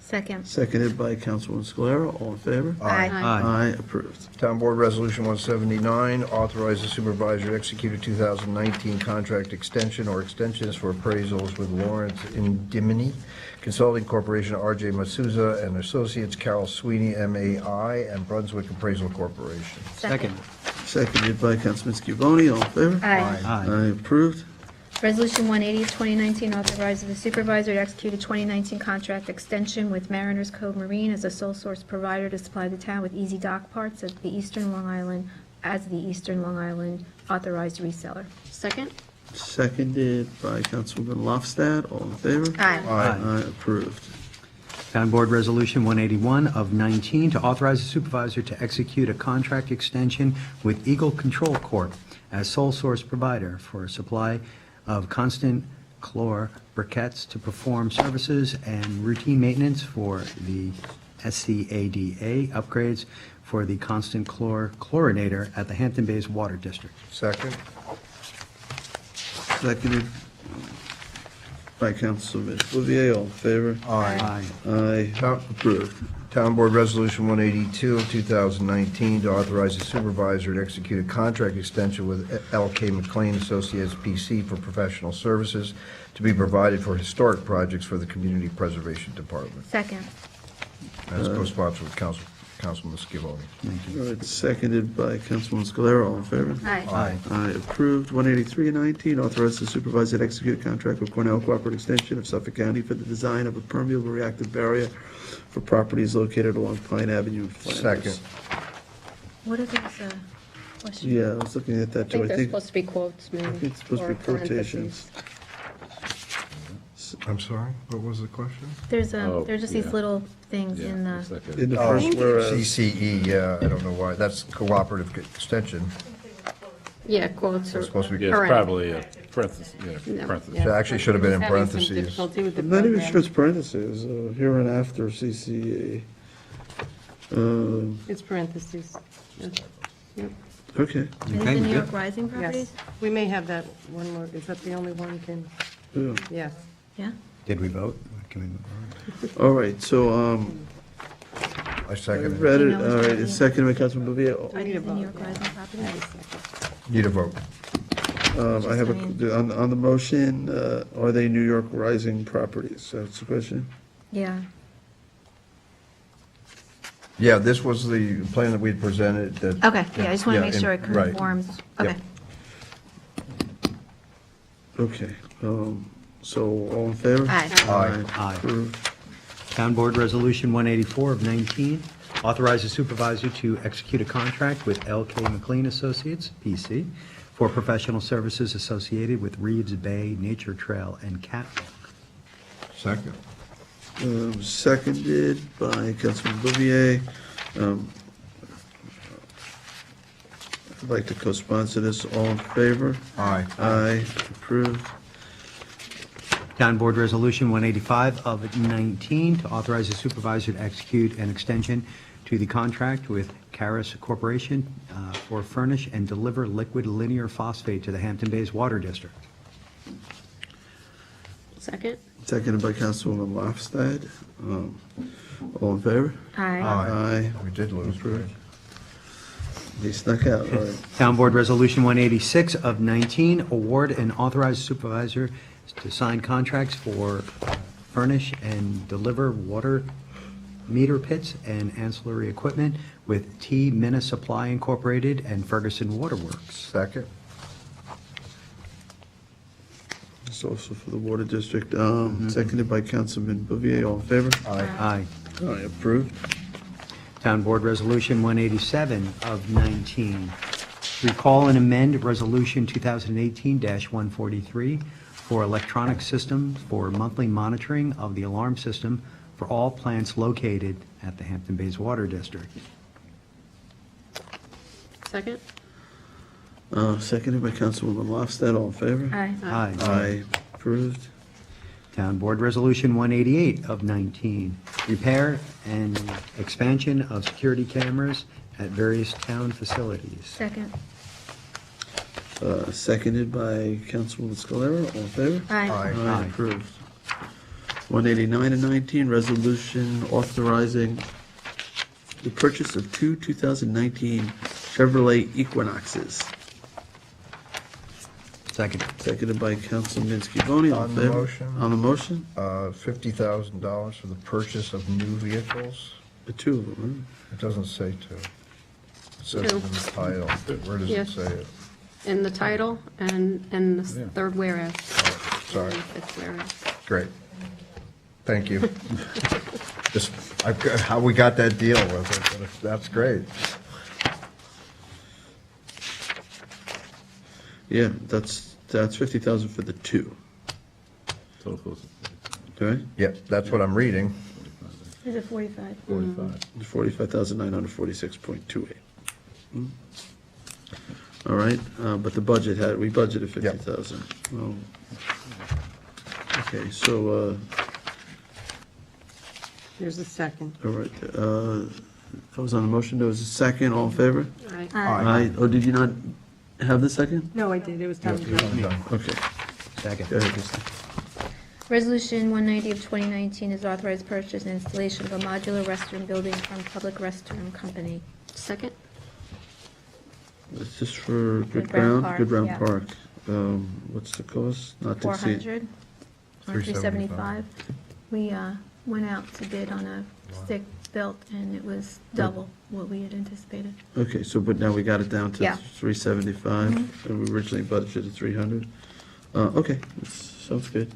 Second. Seconded by Councilwoman Scalera. All in favor? Aye. Aye, approved. Town Board Resolution 179, authorize the supervisor to execute a 2019 contract extension or extensions for appraisals with Lawrence Indemnity Consulting Corporation, R.J. Masuza and Associates, Carol Sweeney, MAI, and Brunswick Appraisal Corporation. Second. Seconded by Councilman Scavone. All in favor? Aye. Aye, approved. Resolution 180 of 2019 authorizes the supervisor to execute a 2019 contract extension with Mariners Cove Marine as a sole source provider to supply the town with easy dock parts as the Eastern Long Island authorized reseller. Second. Seconded by Councilwoman Lofstad. All in favor? Aye. Aye, approved. Town Board Resolution 181 of 19 to authorize the supervisor to execute a contract extension with Eagle Control Corp. as sole source provider for a supply of constant chlor briquettes to perform services and routine maintenance for the SCADA upgrades for the constant chlorinator at the Hampton Bays Water District. Second. Seconded by Councilman Bouvier. All in favor? Aye. Aye. Approved. Town Board Resolution 182 of 2019 to authorize the supervisor to execute a contract extension with L.K. McLean Associates P.C. for professional services to be provided for historic projects for the Community Preservation Department. Second. As co-sponsor with Councilman Scavone. All right, seconded by Councilwoman Scalera. All in favor? Aye. Aye, approved. 183 and 19, authorize the supervisor to execute a contract with Cornell Cooperative Extension of Suffolk County for the design of a permeable reactive barrier for properties located along Pine Avenue in Flanders. Second. What are those questions? Yeah, I was looking at that I too. think they're supposed to be quotes, maybe. I think it's supposed to or be quotations. I'm sorry, what was the question? There's Oh, there's just yeah. these little things in the. In the first whereas. CCE, yeah, I don't know why, that's cooperative extension. Yeah, quotes are. It's supposed to be, Yeah, it's Correct. probably a parenthesis, yeah, No. parenthesis. it actually should have been in Having some parentheses. difficulty with the I'm not even program. sure it's parentheses, here and after CCA. It's parentheses. Okay. Is it the New York Rising properties? Yes. We may have that one more, is that the only one can, Yeah. yes. Yeah? Did we vote? Can we move on? All right, so, I I second it. read You it, know which all right, one it's it is? seconded by Councilman Bouvier. I need a Is it the New vote. York Rising properties? Need a vote. I have on the motion, are they New York Rising properties? That's the question? Yeah. Yeah, this was the plan that we had presented that. Okay, yeah, I just want to Yeah, make sure it and- right. conforms. Yep. Okay. Okay, so all in favor? Aye. Aye. Aye. Approved. Town Board Resolution 184 of 19, authorize the supervisor to execute a contract with L.K. McLean Associates, P.C., for professional services associated with Reeves Bay Nature Trail and Catwalk. Second. Seconded by Councilman Bouvier. I'd like to co-sponsor this. All in favor? Aye. Aye, approved. Town Board Resolution 185 of 19, to authorize the supervisor to execute an extension to the contract with Caris Corporation for furnish and deliver liquid linear phosphate to the Hampton Bays Water District. Second. Seconded by Councilwoman Lofstad. All in favor? Aye. Aye. We did lose, right? He snuck out, all right. Town Board Resolution 186 of 19, award and authorize supervisor to sign contracts for furnish and deliver water meter pits and ancillary equipment with T. Minna Supply Incorporated and Ferguson Waterworks. Second. It's also for the Water District. Seconded by Councilman Bouvier. All in favor? Aye. Aye, approved. Town Board Resolution 187 of 19, recall and amend Resolution 2018-143 for electronic system for monthly monitoring of the alarm system for all plants located at the Hampton Bays Water District. Second. Seconded by Councilwoman Lofstad, all in favor? Aye. Aye. Aye, approved. Town Board Resolution 188 of 19, repair and expansion of security cameras at various town facilities. Second. Seconded by Councilwoman Scalera, all in favor? Aye. Aye, approved. 189 and 19, resolution authorizing the purchase of two 2019 Chevrolet Equinoxes. Second. Seconded by Councilman Scavone, all in On the favor? motion. On the motion? $50,000 for the purchase of new vehicles? The two of them, It doesn't say two. It says it Two. in the title. Where does it Yes. say it? In the title and the Yeah. third whereas. Sorry. And fifth whereas. Great. Thank you. Just, how we got that deal with it, but that's great. Yeah, that's 50,000 for the two, So close. okay? Yep, that's what I'm reading. Is it 45? 45,946.28. All right, but the budget we budgeted 50,000. Well, okay, so, There's a second. all right, I was on the motion, there was a second, all in favor? Aye. Aye. Oh, did you not have the second? No, I did, it was time to go. Okay. Second. Go ahead, Kristen. Resolution 190 of 2019 is authorized purchase and installation of a modular restroom building from Public Restroom Company. Second? It's just for Good Brown Ground, Park, Good Brown yeah. Park. What's the cost? Not to exceed. 400 or 375. We went out to bid on a stick built, and it was double what we had anticipated. Okay, so, but now we got it down to Yeah. 375, and we originally budgeted 300. Okay, sounds good.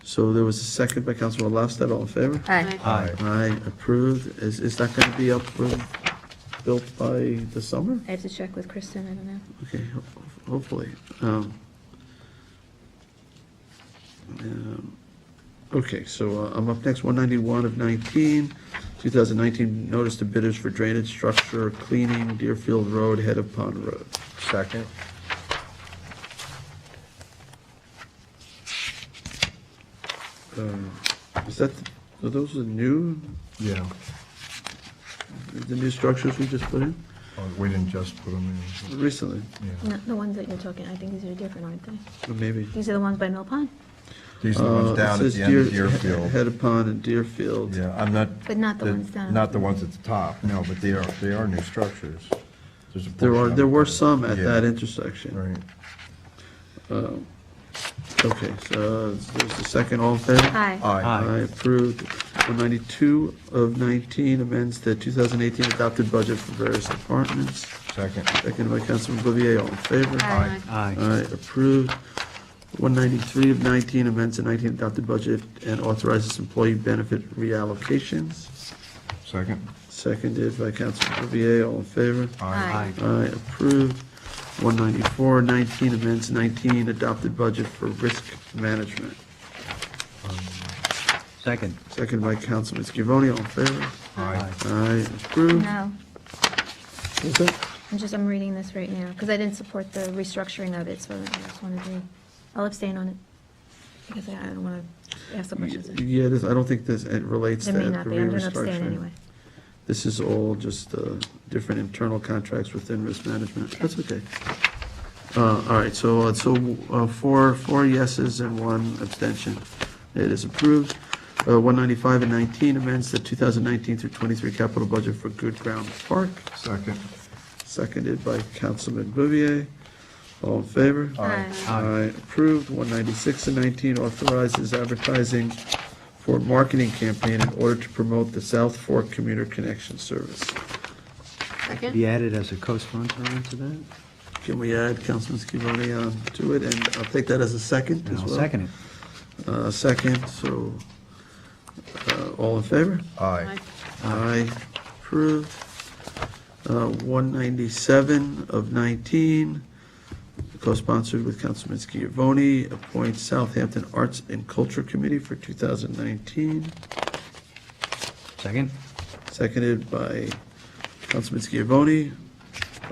So there was a second by Councilman Lofstad, all in favor? Aye. Aye. Aye, approved. Is that going to be up for, built by the summer? I have to check with Kristen, I don't know. Okay, hopefully. Okay, so I'm up next, 191 of 19, 2019 notice to bidders for drainage structure cleaning, Deerfield Road, head of Pond Road. Second. Is that, are those the new, Yeah. the new structures we just put in Oh, we didn't just put them in. recently? Yeah. No, the ones that you're talking, I think these are different, aren't they? Or maybe. These are the ones by Mill Pond? These are the ones It down at says the end of Deerfield. Head of Pond and Deerfield. Yeah, I'm not. But not the ones down. Not the ones at the top, no, but they are new structures. There's a There portion are, of there it were that- some at yeah, that intersection. Right. Okay, so there's the second, all in favor? Aye. Aye, approved. 192 of 19 amends the 2018 adopted budget for various departments. Second. Second by Councilman Bouvier, all in favor? Aye. Aye. Aye, approved. 193 of 19 amends the 19 adopted budget and authorizes employee benefit reallocations. Second. Seconded by Councilman Bouvier, all in favor? Aye. Aye, approved. 194, 19 amends 19 adopted budget for risk management. Second. Second by Councilman Scavone, all in favor? Aye. Aye, approved. No, What's that? I'm reading this right now, because I didn't support the restructuring of it, so I just wanted to, I'll abstain on it, because I don't want to ask the questions. Yeah, I don't think this, it relates to It may the not be, I'm going to abstain restructuring. anyway. This is all just different internal contracts within risk management. That's okay. All right, so four yeses and one abstention. It is approved. 195 and 19 amends the 2019 through 23 capital budget for Good Ground Park. Second. Seconded by Councilman Bouvier. All in favor? Aye. Aye, approved. 196 and 19 authorizes advertising for marketing campaign in order to promote the South Fork Commuter Connection Service. Second? Be added as a co-sponsor onto that? Can we add Councilman Scavone to it? And I'll take that as a second And as I'll well. second it. Second, so, all in favor? Aye. Aye, approved. 197 of 19, co-sponsored with Councilman Scavone, appoints Southampton Arts and Culture Committee for 2019. Second. Seconded by Councilman Scavone.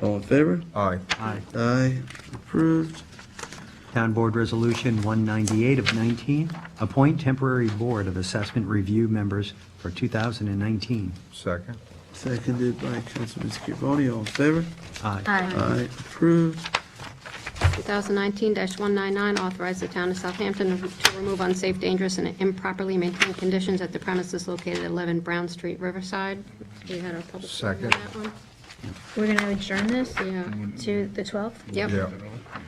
All in favor? Aye. Aye. Aye, approved. Town Board Resolution 198 of 19, appoint temporary Board of Assessment Review members for 2019. Second. Seconded by Councilman Scavone, all in favor? Aye. Aye, approved. 2019-199, authorize the town of Southampton to remove unsafe, dangerous, and improperly maintained conditions at the premises located at 11 Brown Street, Riverside. We had our public hearing on Second. that one. We're going to adjourn this Yeah, to the 12th? yep, Yeah.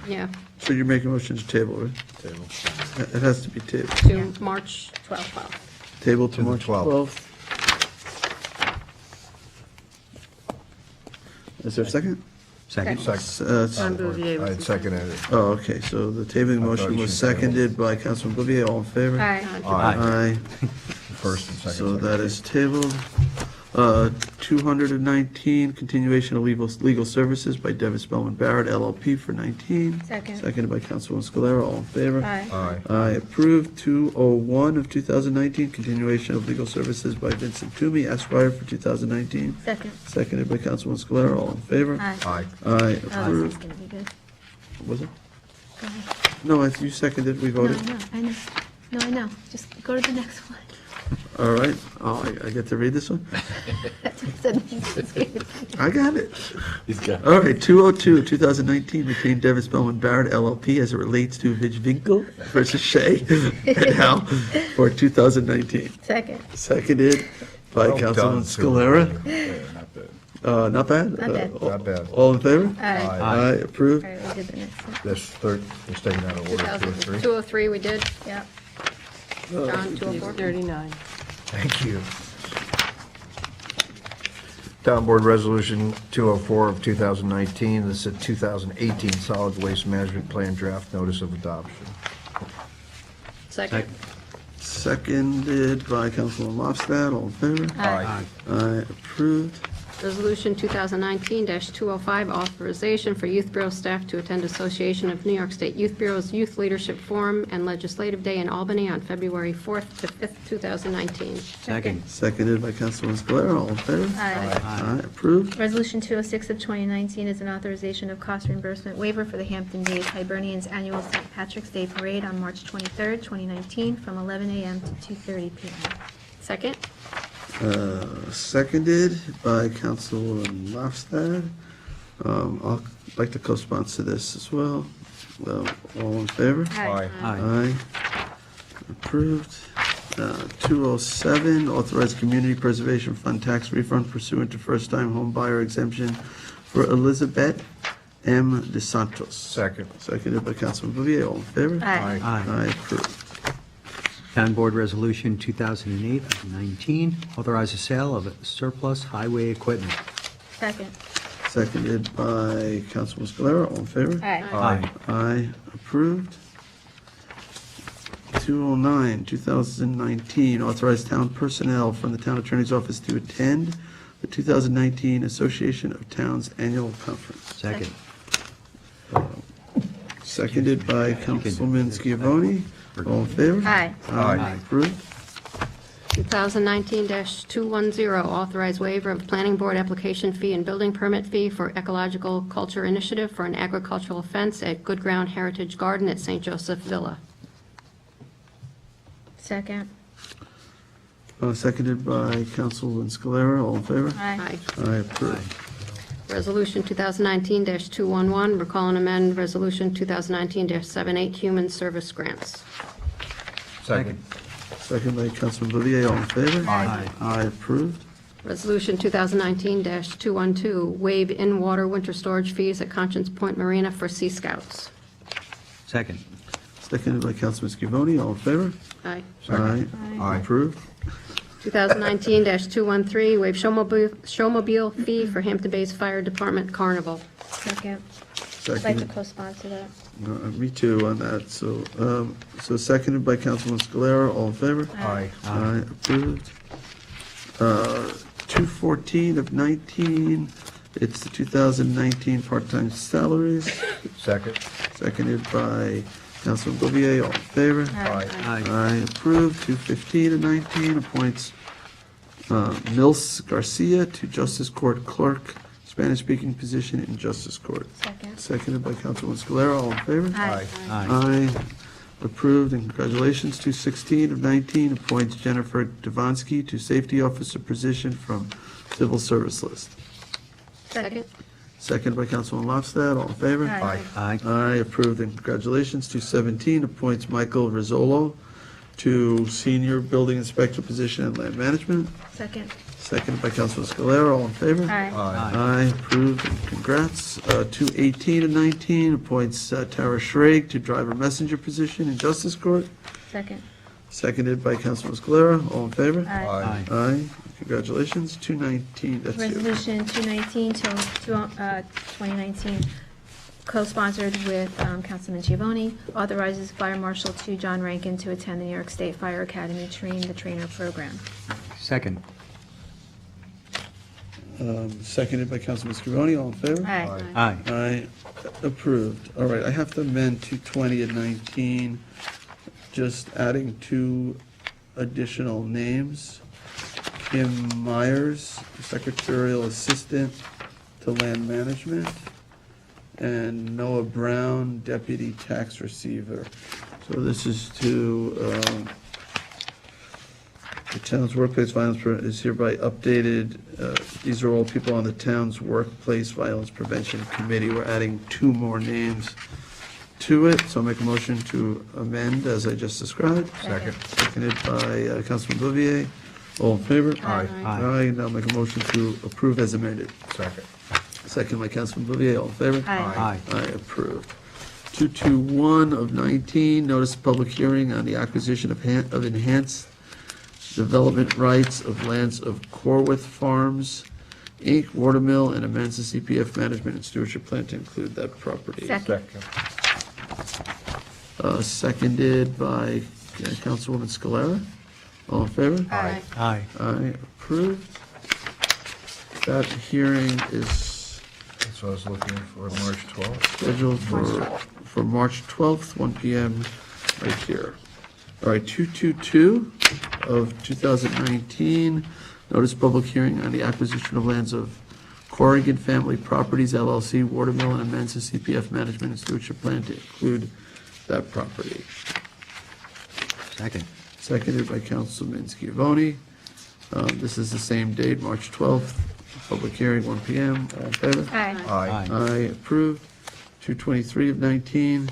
yeah, So you're making a motion to table, right? Table. It has to be tabled. to March 12th. Table to To the March 12th. 12th. Is there a second? Second. Second. Bouvier was I had seconded it. Oh, okay, so the tabling I thought motion you was should table. seconded by Councilman Bouvier, all in favor? Aye. Aye. First and second. So that is tabled. 219, continuation of legal services by Devis Spellman Barrett LLP for 19. Second. Seconded by Councilwoman Scalera, all in favor? Aye. Aye. Aye, approved. 201 of 2019, continuation of legal services by Vincent Toomey Esquire for 2019. Second. Seconded by Councilwoman Scalera, all in favor? Aye. Aye. Aye, Oh, this is approved. going to be good. Was it? Go ahead. No, you seconded, we No, voted. I know. No, I know. Just go to the next one. All right, oh, I get to read this one? That's what it said. I got it. He's got. All right, 202, 2019, retain Devis Spellman Barrett LLP as it relates to Vidvinkel versus Shea and Howe for 2019. Second. Seconded by Well Councilman done, Scalera. Not bad. Not bad? Not bad. Not bad. All in favor? Aye. Aye, approved. All right, we did the next one. This third, it's taken out of order, 203. 203 we did, Yep. John, 204. 39. Thank you. Town Board Resolution 204 of 2019, this is a 2018 Solid Waste Management Plan Draft Notice of Adoption. Second. Seconded by Councilman Lofstad, all in favor? Aye. Aye, approved. Resolution 2019-205, authorization for Youth Bureau staff to attend Association of New York State Youth Bureau's Youth Leadership Forum and Legislative Day in Albany on February 4th to 5th, 2019. Second. Seconded by Councilman Scalera, all in favor? Aye. Aye, approved. Resolution 206 of 2019 is an authorization of cost reimbursement waiver for the Hampton Days Hibernians Annual St. Patrick's Day Parade on March 23rd, 2019, from 11 a.m. to 2:30 p.m. Second. Seconded by Councilman Lofstad. I'd like to co-sponsor this as well. All in favor? Aye. Aye. Approved. 207, authorized community preservation fund tax refund pursuant to first-time home buyer exemption for Elizabeth M. DeSantos. Second. Seconded by Councilman Bouvier. All in favor? Aye. Aye, approved. Town Board Resolution 2008 of 19, authorize the sale of surplus highway equipment. Second. Seconded by Councilman Scalera. All in favor? Aye. Aye. Aye, approved. 209, 2019, authorized town personnel from the town attorney's office to attend the 2019 Association of Towns Annual Conference. Second. Seconded by Councilman Scavone. All in favor? Aye. Aye. Approved. 2019-210, authorized waiver of planning board application fee and building permit fee for ecological culture initiative for an agricultural fence at Good Ground Heritage Garden at St. Joseph Villa. Second. Seconded by Councilman Scalera. All in favor? Aye. Aye, approved. Resolution 2019-211, recall and amend Resolution 2019-78, human service grants. Second. Second by Councilman Bouvier. All in favor? Aye. Aye, approved. Resolution 2019-212, waive in-water winter storage fees at Conscience Point Marina for Sea Scouts. Second. Seconded by Councilman Scavone. All in favor? Aye. Aye. Aye. Approved. 2019-213, waive showmobile fee for Hampton Bays Fire Department Carnival. Second. I'd like to Seconded. co-sponsor that. Me too on that. So, so seconded by Councilman Scalera. All in favor? Aye. Aye, approved. 214 of 19, it's the 2019 part-time salaries. Second. Seconded by Councilman Bouvier. All in favor? Aye. Aye, approved. 215 of 19 appoints Mills Garcia to Justice Court Clerk, Spanish-speaking position in Justice Court. Second. Seconded by Councilwoman Scalera. All in favor? Aye. Aye. Approved, and congratulations. 216 of 19 appoints Jennifer Devonsky to Safety Officer position from Civil Service List. Second. Seconded by Councilwoman Lofstad. All in favor? Aye. Aye. Aye, approved, and congratulations. 217 appoints Michael Rizzolo to Senior Building Inspector position in Land Management. Second. Seconded by Councilman Scalera. All in favor? Aye. Aye, approved, and congrats. 218 and 19 appoints Tara Schrag to Driver Messenger position in Justice Court. Second. Seconded by Councilman Scalera. All in favor? Aye. Aye, congratulations. 219, that's you. Resolution 219 to 2019, co-sponsored with Councilman Giovanni, authorizes Fire Marshal 2 John Rankin to attend the New York State Fire Academy Train the Trainer program. Second. Seconded by Councilman Scrivoni. All in favor? Aye. Aye. Aye, approved. All right, I have to amend 220 and 19, just adding 2 additional names. Kim Myers, Secretarial Assistant to Land Management, and Noah Brown, Deputy Tax Receiver. So this is to, the town's workplace violence is hereby updated. These are all people on the town's workplace violence prevention committee. We're adding 2 more names to it, so I'll make a motion to amend as I just described. Second. Seconded by Councilman Bouvier. All in favor? Aye. Aye. Now make a motion to approve as amended. Second. Second by Councilman Bouvier. All in favor? Aye. Aye, approved. 221 of 19, notice of public hearing on the acquisition of enhanced development rights of lands of Corwith Farms, Inc., Watermill, and amends the CPF management and stewardship plan to include that property. Second. Seconded by Councilwoman Scalera. All in favor? Aye. Aye. Aye, approved. That hearing is That's what I was looking for, March 12th. scheduled for March 12th, 1 PM, right here. All right, 222 of 2019, notice public hearing on the acquisition of lands of Corrigan Family Properties LLC, Watermill, and amends the CPF management and stewardship plan to include that property. Second. Seconded by Councilman Schiavone. This is the same date, March 12th, public hearing, 1 PM. All in favor? Aye. Aye. Aye, approved. 223 of 19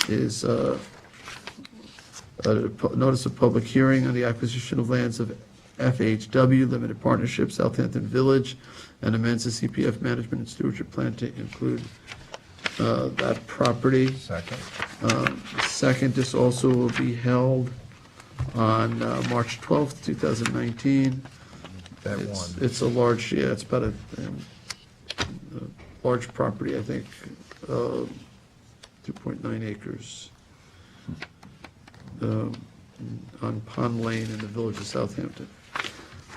is a notice of public hearing on the acquisition of lands of FHW Limited Partnership, Southampton Village, and amends the CPF management and stewardship plan to include that property. Second. Second, this also will be held on March 12th, 2019. That It's- one. It's a large, yeah, it's about a large property, I think, 2.9 acres on Pond Lane in the village of Southampton.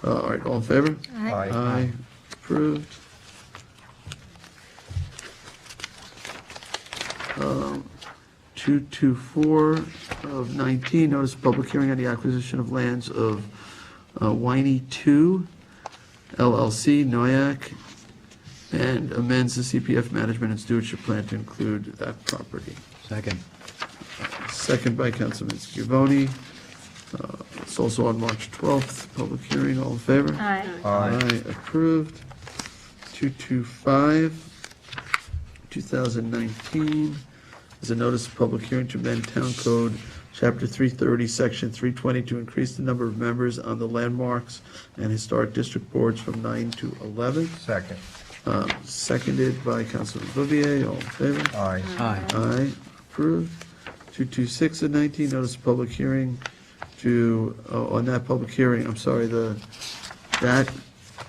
All right, all in favor? Aye. Aye, approved. 224 of 19, notice of public hearing on the acquisition of lands of Winey 2 LLC, Noyak, and amends the CPF management and stewardship plan to include that property. Second. Second by Councilman Schiavone. It's also on March 12th, public hearing, all in favor? Aye. Aye, approved. 225, 2019, is a notice of public hearing to amend Town Code, Chapter 330, Section 320, to increase the number of members on the landmarks and historic district boards from 9 to 11. Second. Seconded by Councilman Bouvier, all in favor? Aye. Aye. Aye, approved. 226 of 19, notice of public hearing to, on that public hearing, I'm sorry, that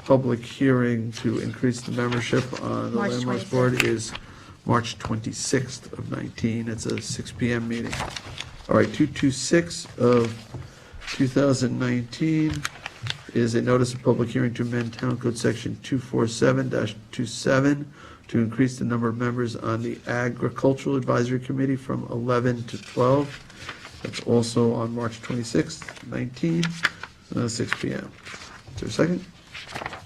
public hearing to increase the membership on the March Landmarks 26th. Board is March 26th of 19. It's a 6 PM meeting. All right, 226 of 2019 is a notice of public hearing to amend Town Code Section 247-27 to increase the number of members on the Agricultural Advisory Committee from 11 to 12. That's also on March 26th, 19, 6 PM. Is there a second?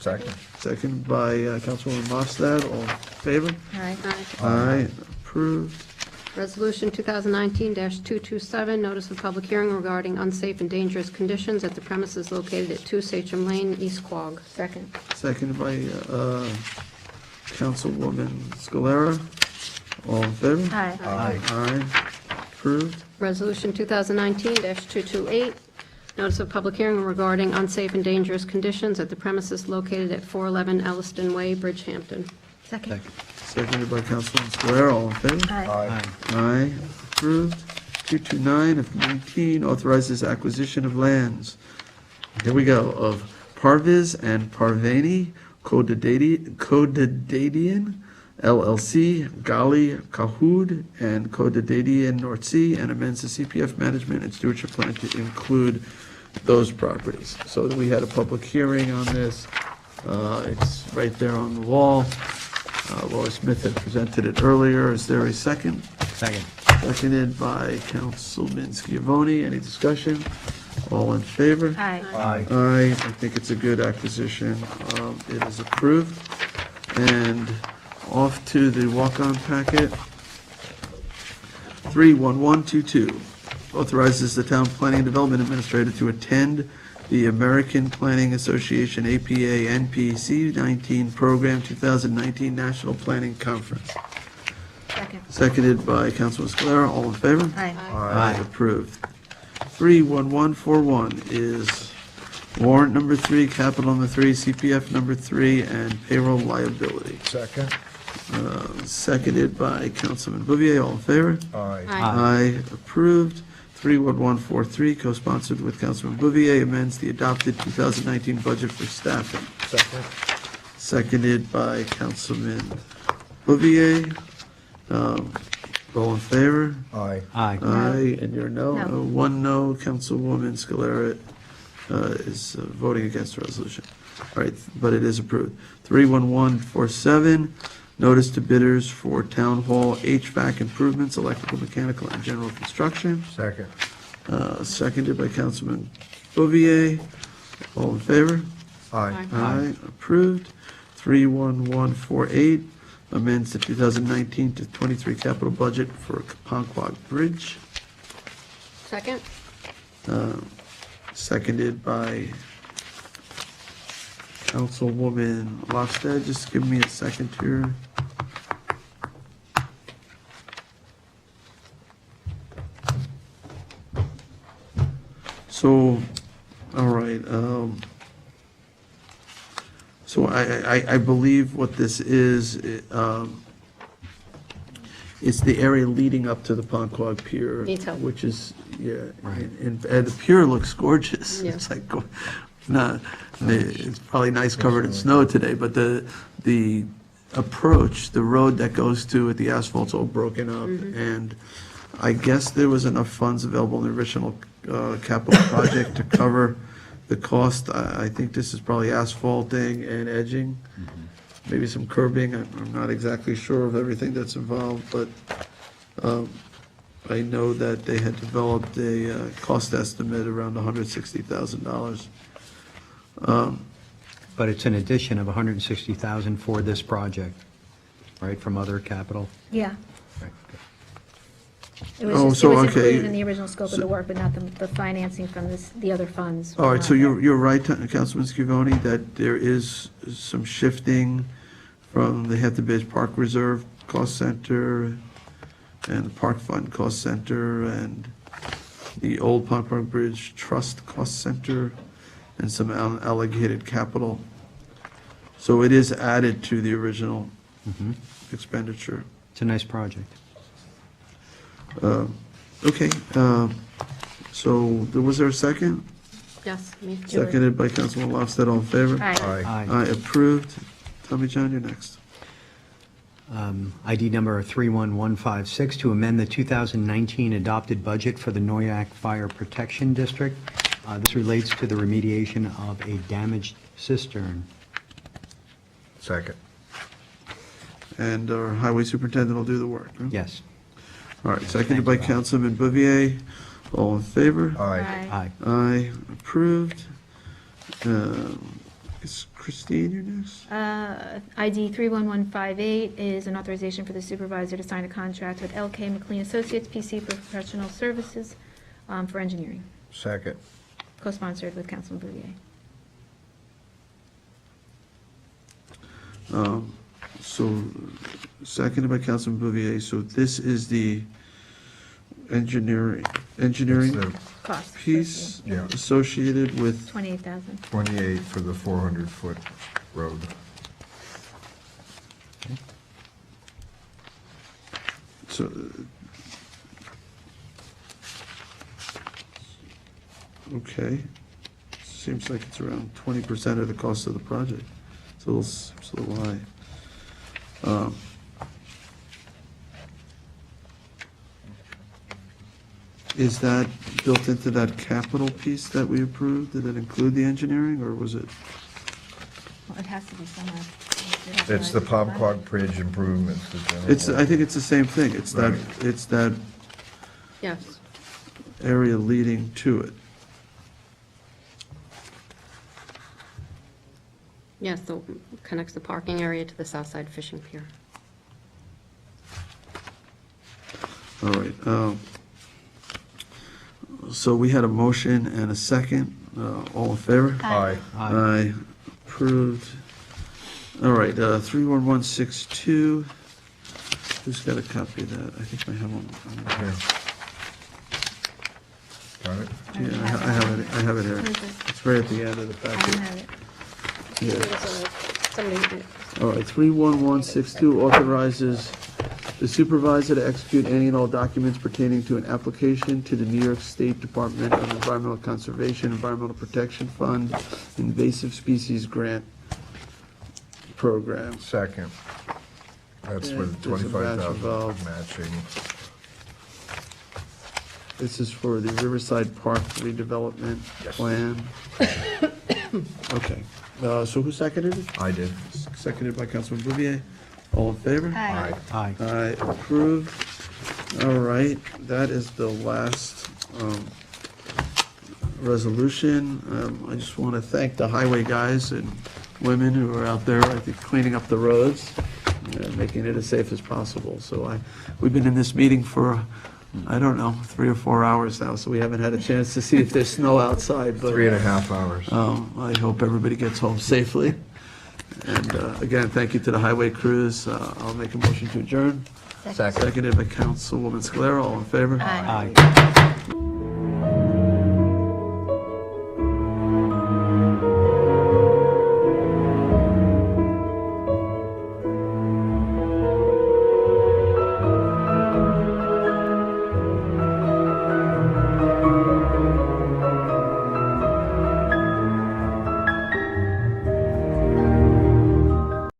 Second. Second by Councilwoman Mostad. All in favor? Aye. Aye. Approved. Resolution 2019-227, notice of public hearing regarding unsafe and dangerous conditions at the premises located at 2 Sachem Lane, East Quogue. Second. Seconded by Councilwoman Scalera. All in favor? Aye. Aye. Approved. Resolution 2019-228, notice of public hearing regarding unsafe and dangerous conditions at the premises located at 411 Elliston Way, Bridgehampton. Second. Seconded by Councilwoman Scalera. All in favor? Aye. Aye. Approved. 229 of 19 authorizes acquisition of lands. Here we go, of Parviz and Parvani Kodadadian LLC, Gali Kahood, and Kodadadian North Sea, and amends the CPF management and stewardship plan to include those properties. So we had a public hearing on this. It's right there on the wall. Laura Smith had presented it earlier. Is there a second? Second. Seconded by Councilman Schiavone. Any discussion? All in favor? Aye. Aye. Aye. I think it's a good acquisition. It is approved. And off to the walk-on packet. 31122 authorizes the Town Planning and Development Administrator to attend the American Planning Association APA NPC 19 Program 2019 National Planning Conference. Second. Seconded by Councilman Scalera. All in favor? Aye. Aye. Approved. 31141 is warrant number 3, capital number 3, CPF number 3, and payroll liability. Second. Seconded by Councilman Bouvier. All in favor? Aye. Aye. Approved. 31143, co-sponsored with Councilman Bouvier, amends the adopted 2019 budget for staffing. Second. Seconded by Councilman Bouvier. All in favor? Aye. Aye. Aye, and you're no? No. One no. Councilwoman Scalera is voting against the resolution. All right, but it is approved. 31147, notice to bidders for Town Hall HVAC improvements, electrical, mechanical, and general construction. Second. Seconded by Councilman Bouvier. All in favor? Aye. Aye, approved. 31148, amends the 2019 to 23 capital budget for Ponquag Bridge. Second. Seconded by Councilwoman Lofstad. Just give me a second here. So, all right, so I believe what this is, it's the area leading up to the Ponquag Pier. Me too. Which is, yeah, and the pier looks gorgeous. Yeah. It's like, not, it's probably nice covered in snow today, but the approach, the road that goes to it, the asphalt's all broken up, and I guess there was enough funds available in the original capital project to cover the cost. I think this is probably asphalting and edging, maybe some curbing. I'm not exactly sure of everything that's involved, but I know that they had developed a cost estimate around $160,000. But it's an addition of $160,000 for this project, right, from other capital? Yeah. Right, good. It was Oh, just, so, it was okay. included in the original scope of the work, but not the financing from the other funds. All right, were so not you're right, Councilman Scavone, that there is some shifting from the Hampton Bays Park Reserve Cost Center and the Park Fund Cost Center and the old Ponquag Bridge Trust Cost Center and some allocated capital. So it is added to the original expenditure. It's a nice project. Okay, so was there a second? Yes, me. Seconded by Councilman Lofstad. All in favor? Aye. Aye, approved. Tommy John, you're next. ID number 31156, to amend the 2019 adopted budget for the Noyak Fire Protection District. This relates to the remediation of a damaged cistern. Second. And our highway superintendent will do the work, huh? Yes. All right, seconded by Councilman Bouvier. All in favor? Aye. Aye. Aye, approved. Is Christine, you're next? ID 31158 is an authorization for the supervisor to sign a contract with LK McLean Associates, PC Professional Services, for engineering, Second. co-sponsored with Councilman Bouvier. So, seconded by Councilman Bouvier, so this is the engineering It's the Cost. piece Yeah. associated with, 28,000. 28 for the 400-foot road. so, okay. Seems like it's around 20% of the cost of the project. It's a little high. Is that built into that capital piece that we approved? Did it include the engineering, or was it? Well, it has to be somewhere. It's the Pomquag Bridge improvements. the general- It's, I think it's the same thing. It's that Yes. area leading to it. Yes, the, connects the parking area to the south side fishing pier. All right. So we had a motion and a second. All in favor? Aye. Aye. Approved. All right, 31162. Who's got a copy of that? I think I have one. Got it? Yeah, I have it here. It's right at the end of the I don't packet. have it. Yeah. All right, 31162 authorizes the supervisor to execute any and all documents pertaining to an application to the New York State Department of Environmental Conservation, Environmental Protection Fund, Invasive Species Grant Program. Second. That's Yeah, with there's a match 25,000 involved. matching. This is for the Riverside Park redevelopment plan. Okay, so who seconded it? I did. Seconded by Councilman Bouvier. All in favor? Aye. Aye. Aye, approved. All right, that is the last resolution. I just want to thank the highway guys and women who are out there, I think, cleaning up the roads, making it as safe as possible. So we've been in this meeting for, I don't know, 3 or 4 hours now, so we haven't had a chance to see if there's snow outside, but 3.5 hours. I hope everybody gets home safely. And again, thank you to the highway crews. I'll make a motion to adjourn. Second. Seconded by Councilwoman Scalera. All in favor? Aye. Aye.